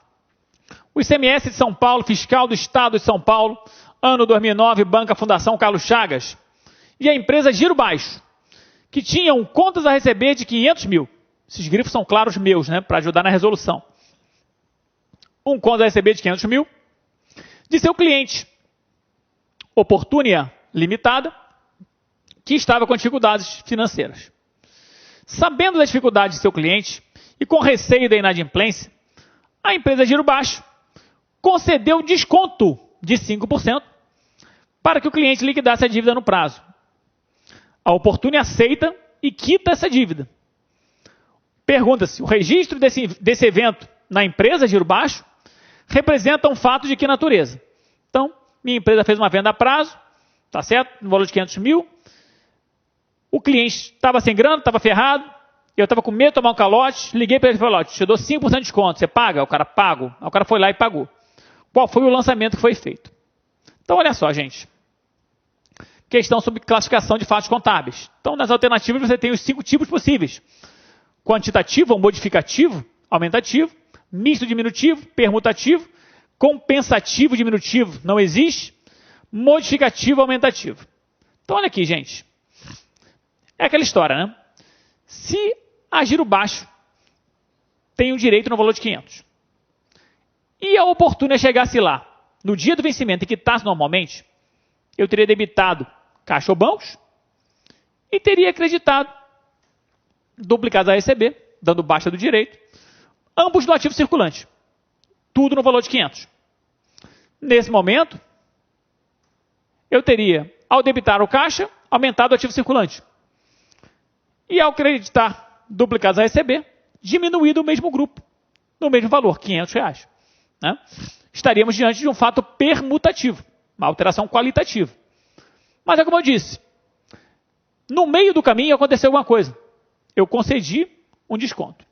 Speaker 1: O ICMS de São Paulo, fiscal do Estado de São Paulo, ano 2009, Banca Fundação Carlos Chagas. E a empresa Giro Baixo, que tinham contas a receber de 500 mil. Esses grifos são claros meus, né, para ajudar na resolução. Um conta a receber de 500 mil. De seu cliente, Oportunia Limitada, que estava com dificuldades financeiras. Sabendo das dificuldades de seu cliente e com receio da inadimplência, a empresa Giro Baixo concedeu desconto de 5% para que o cliente liquidasse a dívida no prazo. A Oportunia aceita e quita essa dívida. Pergunta-se, o registro desse evento na empresa Giro Baixo representa um fato de que natureza? Então, minha empresa fez uma venda a prazo, tá certo? No valor de 500 mil. O cliente estava sem grana, estava ferrado. Eu estava com medo de tomar um calote. Liguei para ele e falei, te dou 5% de desconto. Você paga? O cara, pago. O cara foi lá e pagou. Qual foi o lançamento que foi feito? Então, olha só, gente. Questão sobre classificação de fatos contábeis. Então, nas alternativas, você tem os 5 tipos possíveis. Quantitativo ou modificativo, aumentativo, misto diminutivo, permutativo, compensativo diminutivo, não existe, modificativo aumentativo. Então, olha aqui, gente. É aquela história, né? Se a Giro Baixo tem o direito no valor de 500 e a oportuna chegasse lá, no dia do vencimento e quitasse normalmente, eu teria debitado caixa ou bancos e teria acreditado duplicados a receber, dando baixa do direito, ambos no ativo circulante. Tudo no valor de 500. Nesse momento, eu teria, ao debitar o caixa, aumentado o ativo circulante. E ao acreditar duplicados a receber, diminuído o mesmo grupo, no mesmo valor, R$500. Né? Estaríamos diante de um fato permutativo, uma alteração qualitativa. Mas é como eu disse, no meio do caminho aconteceu alguma coisa. Eu concedi um desconto.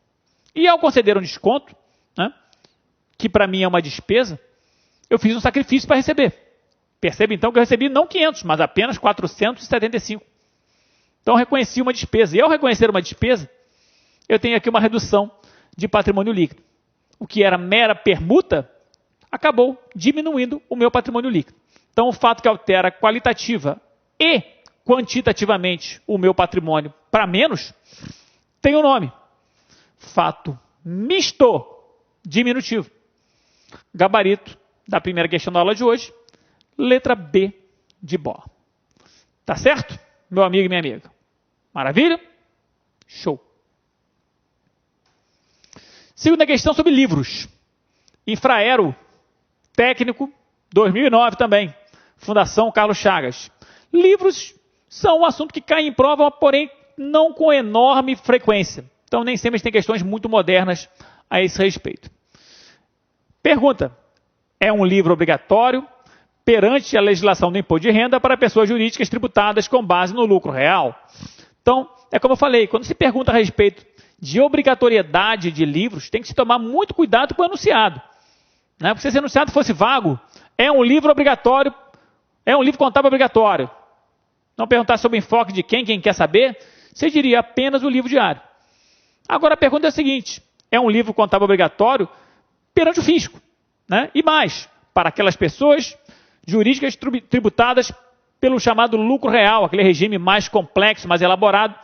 Speaker 1: E ao conceder um desconto, né, que para mim é uma despesa, eu fiz um sacrifício para receber. Percebe então que eu recebi não 500, mas apenas 475. Então eu reconheci uma despesa. E ao reconhecer uma despesa, eu tenho aqui uma redução de patrimônio líquido. O que era mera permuta, acabou diminuindo o meu patrimônio líquido. Então o fato que altera qualitativa e quantitativamente o meu patrimônio para menos, tem um nome. Fato misto diminutivo. Gabarito da primeira questão da aula de hoje, letra B de bola. Tá certo, meu amigo e minha amiga? Maravilha? Show. Segunda questão sobre livros. Infraero, técnico, 2009 também. Fundação Carlos Chagas. Livros são um assunto que cai em prova, porém não com enorme frequência. Então nem sempre tem questões muito modernas a esse respeito. Pergunta: é um livro obrigatório perante a legislação do imposto de renda para pessoas jurídicas tributadas com base no lucro real? Então, é como eu falei, quando se pergunta a respeito de obrigatoriedade de livros, tem que se tomar muito cuidado com o enunciado. Né? Porque se esse enunciado fosse vago, é um livro obrigatório, é um livro contábil obrigatório. Não perguntar sobre o enfoque de quem quer saber, você diria apenas o livro diário. Agora a pergunta é a seguinte: é um livro contábil obrigatório perante o fisco? Né? E mais, para aquelas pessoas jurídicas tributadas pelo chamado lucro real, aquele regime mais complexo, mais elaborado,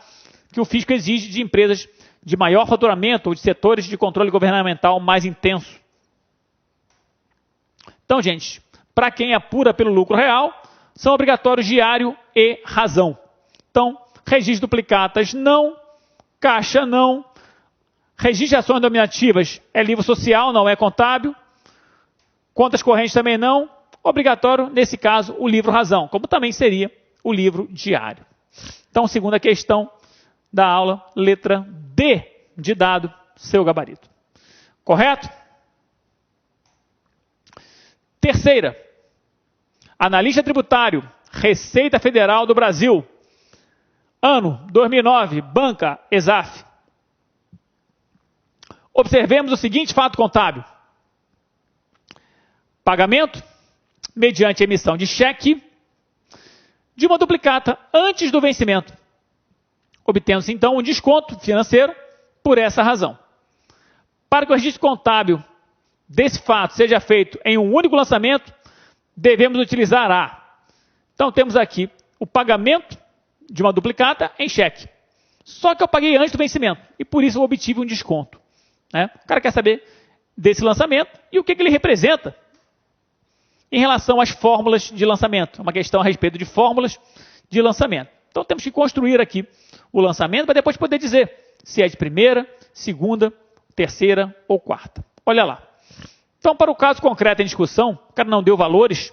Speaker 1: que o fisco exige de empresas de maior faturamento ou de setores de controle governamental mais intenso. Então, gente, para quem apura pelo lucro real, são obrigatórios diário e razão. Então, registro de duplicatas não, caixa não, registro de ações dominativas é livro social, não é contábil, contas correntes também não, obrigatório, nesse caso, o livro razão, como também seria o livro diário. Então, segunda questão da aula, letra D de dado, seu gabarito. Correto? Terceira, analista tributário, Receita Federal do Brasil, ano 2009, banca ESAF. Observemos o seguinte fato contábil: pagamento mediante emissão de cheque de uma duplicata antes do vencimento, obtendo-se então um desconto financeiro por essa razão. Para que o registro contábil desse fato seja feito em um único lançamento, devemos utilizar a... Então temos aqui o pagamento de uma duplicata em cheque. Só que eu paguei antes do vencimento e por isso eu obtive um desconto. Né? O cara quer saber desse lançamento e o que ele representa em relação às fórmulas de lançamento. Uma questão a respeito de fórmulas de lançamento. Então temos que construir aqui o lançamento para depois poder dizer se é de primeira, segunda, terceira ou quarta. Olha lá. Então, para o caso concreto em discussão, o cara não deu valores,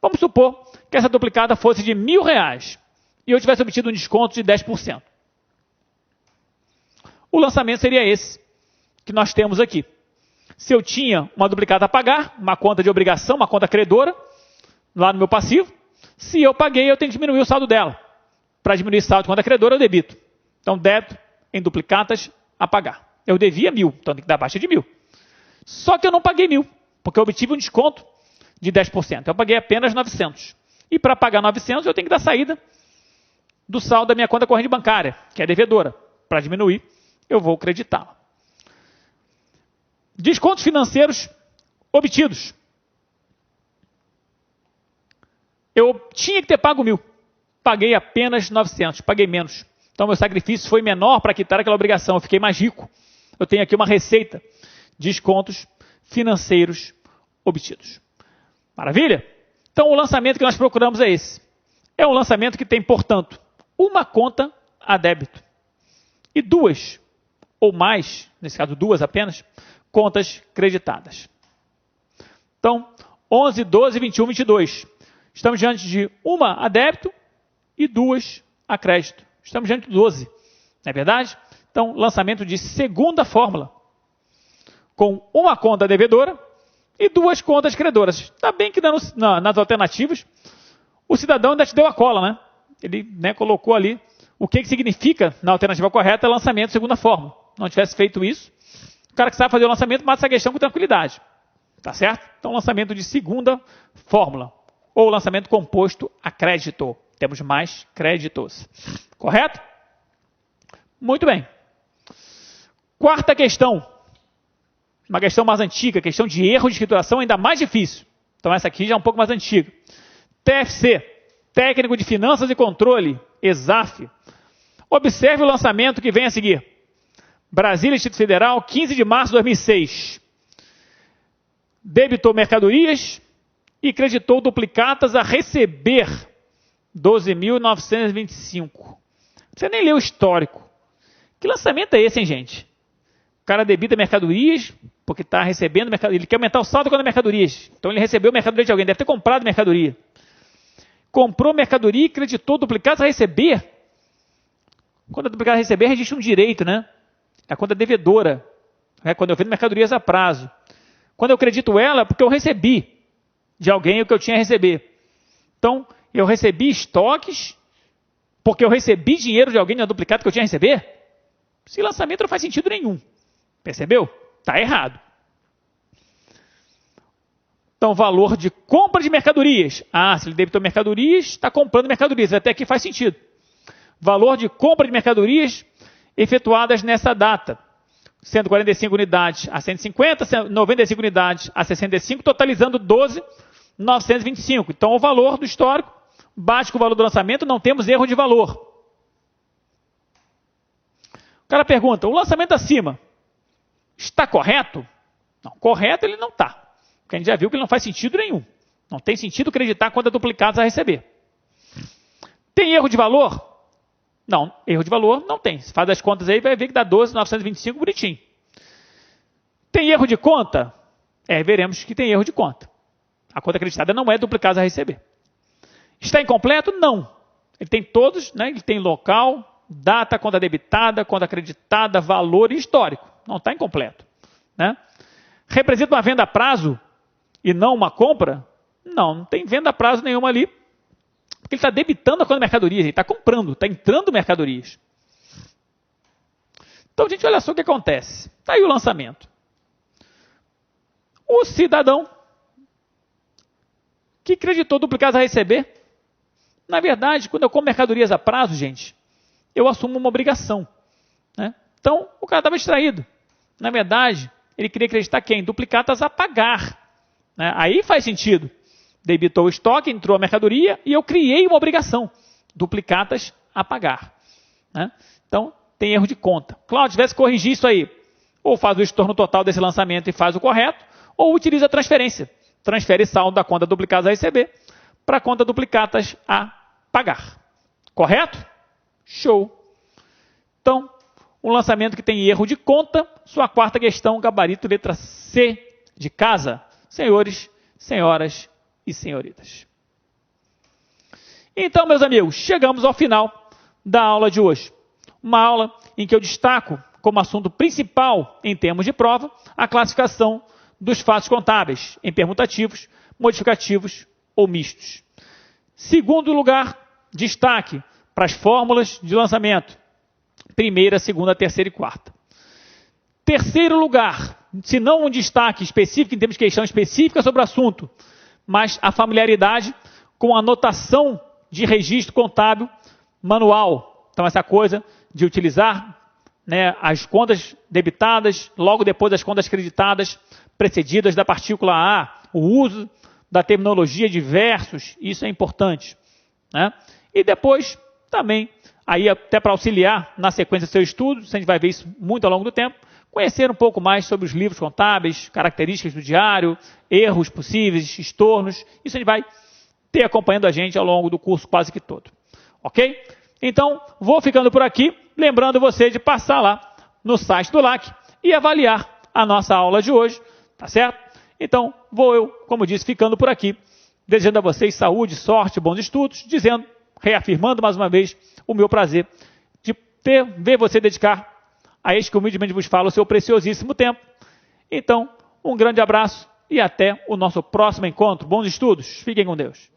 Speaker 1: vamos supor que essa duplicata fosse de R$1.000 e eu tivesse obtido um desconto de 10%. O lançamento seria esse que nós temos aqui. Se eu tinha uma duplicata a pagar, uma conta de obrigação, uma conta credora, lá no meu passivo, se eu paguei, eu tenho que diminuir o saldo dela. Para diminuir o saldo de conta credora, eu debito. Então, débito em duplicatas a pagar. Eu devia 1.000, então tem que dar baixa de 1.000. Só que eu não paguei 1.000, porque eu obtive um desconto de 10%. Eu paguei apenas 900. E para pagar 900, eu tenho que dar saída do saldo da minha conta corrente bancária, que é devedora. Para diminuir, eu vou creditá-la. Descontos financeiros obtidos. Eu tinha que ter pago 1.000. Paguei apenas 900, paguei menos. Então, meu sacrifício foi menor para quitar aquela obrigação. Eu fiquei mais rico. Eu tenho aqui uma receita. Descontos financeiros obtidos. Maravilha? Então, o lançamento que nós procuramos é esse. É um lançamento que tem, portanto, uma conta a débito e duas, ou mais, nesse caso duas apenas, contas creditadas. Então, 11, 12, 21, 22. Estamos diante de uma a débito e duas a crédito. Estamos diante de 12, não é verdade? Então, lançamento de segunda fórmula, com uma conta devedora e duas contas credoras. Está bem que nas alternativas, o cidadão ainda te deu a cola, né? Ele colocou ali o que significa, na alternativa correta, lançamento segunda fórmula. Não tivesse feito isso, o cara que sabe fazer o lançamento mata essa questão com tranquilidade. Tá certo? Então, lançamento de segunda fórmula, ou lançamento composto a crédito. Temos mais créditos. Correto? Muito bem. Quarta questão. Uma questão mais antiga, questão de erro de escrituração ainda mais difícil. Então, essa aqui já é um pouco mais antiga. TFC, Técnico de Finanças e Controle, ESAF. Observe o lançamento que vem a seguir. Brasília, Distrito Federal, 15 de março de 2006. Debitou mercadorias e creditou duplicatas a receber 12.925. Você nem leu o histórico. Que lançamento é esse, hein, gente? O cara debita mercadorias porque está recebendo mercadoria. Ele quer aumentar o saldo quando é mercadorias. Então ele recebeu mercadoria de alguém, deve ter comprado mercadoria. Comprou mercadoria e creditou duplicatas a receber. Quando é duplicata a receber, registra um direito, né? É a conta devedora. Quando eu vendo mercadorias a prazo. Quando eu credito ela, é porque eu recebi de alguém o que eu tinha a receber. Então, eu recebi estoques porque eu recebi dinheiro de alguém na duplicata que eu tinha a receber. Esse lançamento não faz sentido nenhum. Percebeu? Está errado. Então, valor de compra de mercadorias. Se ele debitou mercadorias, está comprando mercadorias. Até aqui faz sentido. Valor de compra de mercadorias efetuadas nessa data. 145 unidades a 150, 95 unidades a 65, totalizando 12.925. Então, o valor do histórico bate com o valor do lançamento, não temos erro de valor. O cara pergunta, o lançamento acima está correto? Não, correto ele não está. Porque a gente já viu que ele não faz sentido nenhum. Não tem sentido acreditar quanto é duplicados a receber. Tem erro de valor? Não, erro de valor não tem. Se faz as contas aí, vai ver que dá 12.925 bonitinho. Tem erro de conta? Veremos que tem erro de conta. A conta acreditada não é duplicada a receber. Está incompleto? Não. Ele tem todos, né? Ele tem local, data, conta debitada, conta acreditada, valor e histórico. Não está incompleto. Né? Representa uma venda a prazo e não uma compra? Não tem venda a prazo nenhuma ali. Porque ele está debitando a conta de mercadorias, ele está comprando, está entrando mercadorias. Então, gente, olha só o que acontece. Está aí o lançamento. O cidadão que creditou duplicados a receber, na verdade, quando eu compro mercadorias a prazo, gente, eu assumo uma obrigação. Né? Então, o cara estava distraído. Na verdade, ele queria acreditar quem? Duplicatas a pagar. Né? Aí faz sentido. Debitou o estoque, entrou a mercadoria e eu criei uma obrigação. Duplicatas a pagar. Né? Então, tem erro de conta. Cláudio, tivesse que corrigir isso aí. Ou faz o estorno total desse lançamento e faz o correto, ou utiliza a transferência. Transfere saldo da conta duplicatas a receber para a conta duplicatas a pagar. Correto? Show. Então, um lançamento que tem erro de conta, sua quarta questão, gabarito letra C de casa. Senhores, senhoras e senhoritas. Então, meus amigos, chegamos ao final da aula de hoje. Uma aula em que eu destaco como assunto principal em termos de prova a classificação dos fatos contábeis em permutativos, modificativos ou mistos. Segundo lugar, destaque para as fórmulas de lançamento. Primeira, segunda, terceira e quarta. Terceiro lugar, se não um destaque específico em termos de questão específica sobre o assunto, mas a familiaridade com a anotação de registro contábil manual. Então, essa coisa de utilizar, né, as contas debitadas, logo depois das contas creditadas, precedidas da partícula A, o uso da terminologia de versos, isso é importante. Né? E depois, também, aí até para auxiliar na sequência do seu estudo, a gente vai ver isso muito ao longo do tempo, conhecer um pouco mais sobre os livros contábeis, características do diário, erros possíveis, estornos. Isso a gente vai ter acompanhando a gente ao longo do curso quase que todo. Ok? Então, vou ficando por aqui, lembrando você de passar lá no site do LAC e avaliar a nossa aula de hoje, tá certo? Então, vou eu, como disse, ficando por aqui, desejando a vocês saúde, sorte, bons estudos, reafirmando mais uma vez o meu prazer de ver você dedicar a este que humildemente vos falo o seu preciosíssimo tempo. Então, um grande abraço e até o nosso próximo encontro. Bons estudos, fiquem com Deus.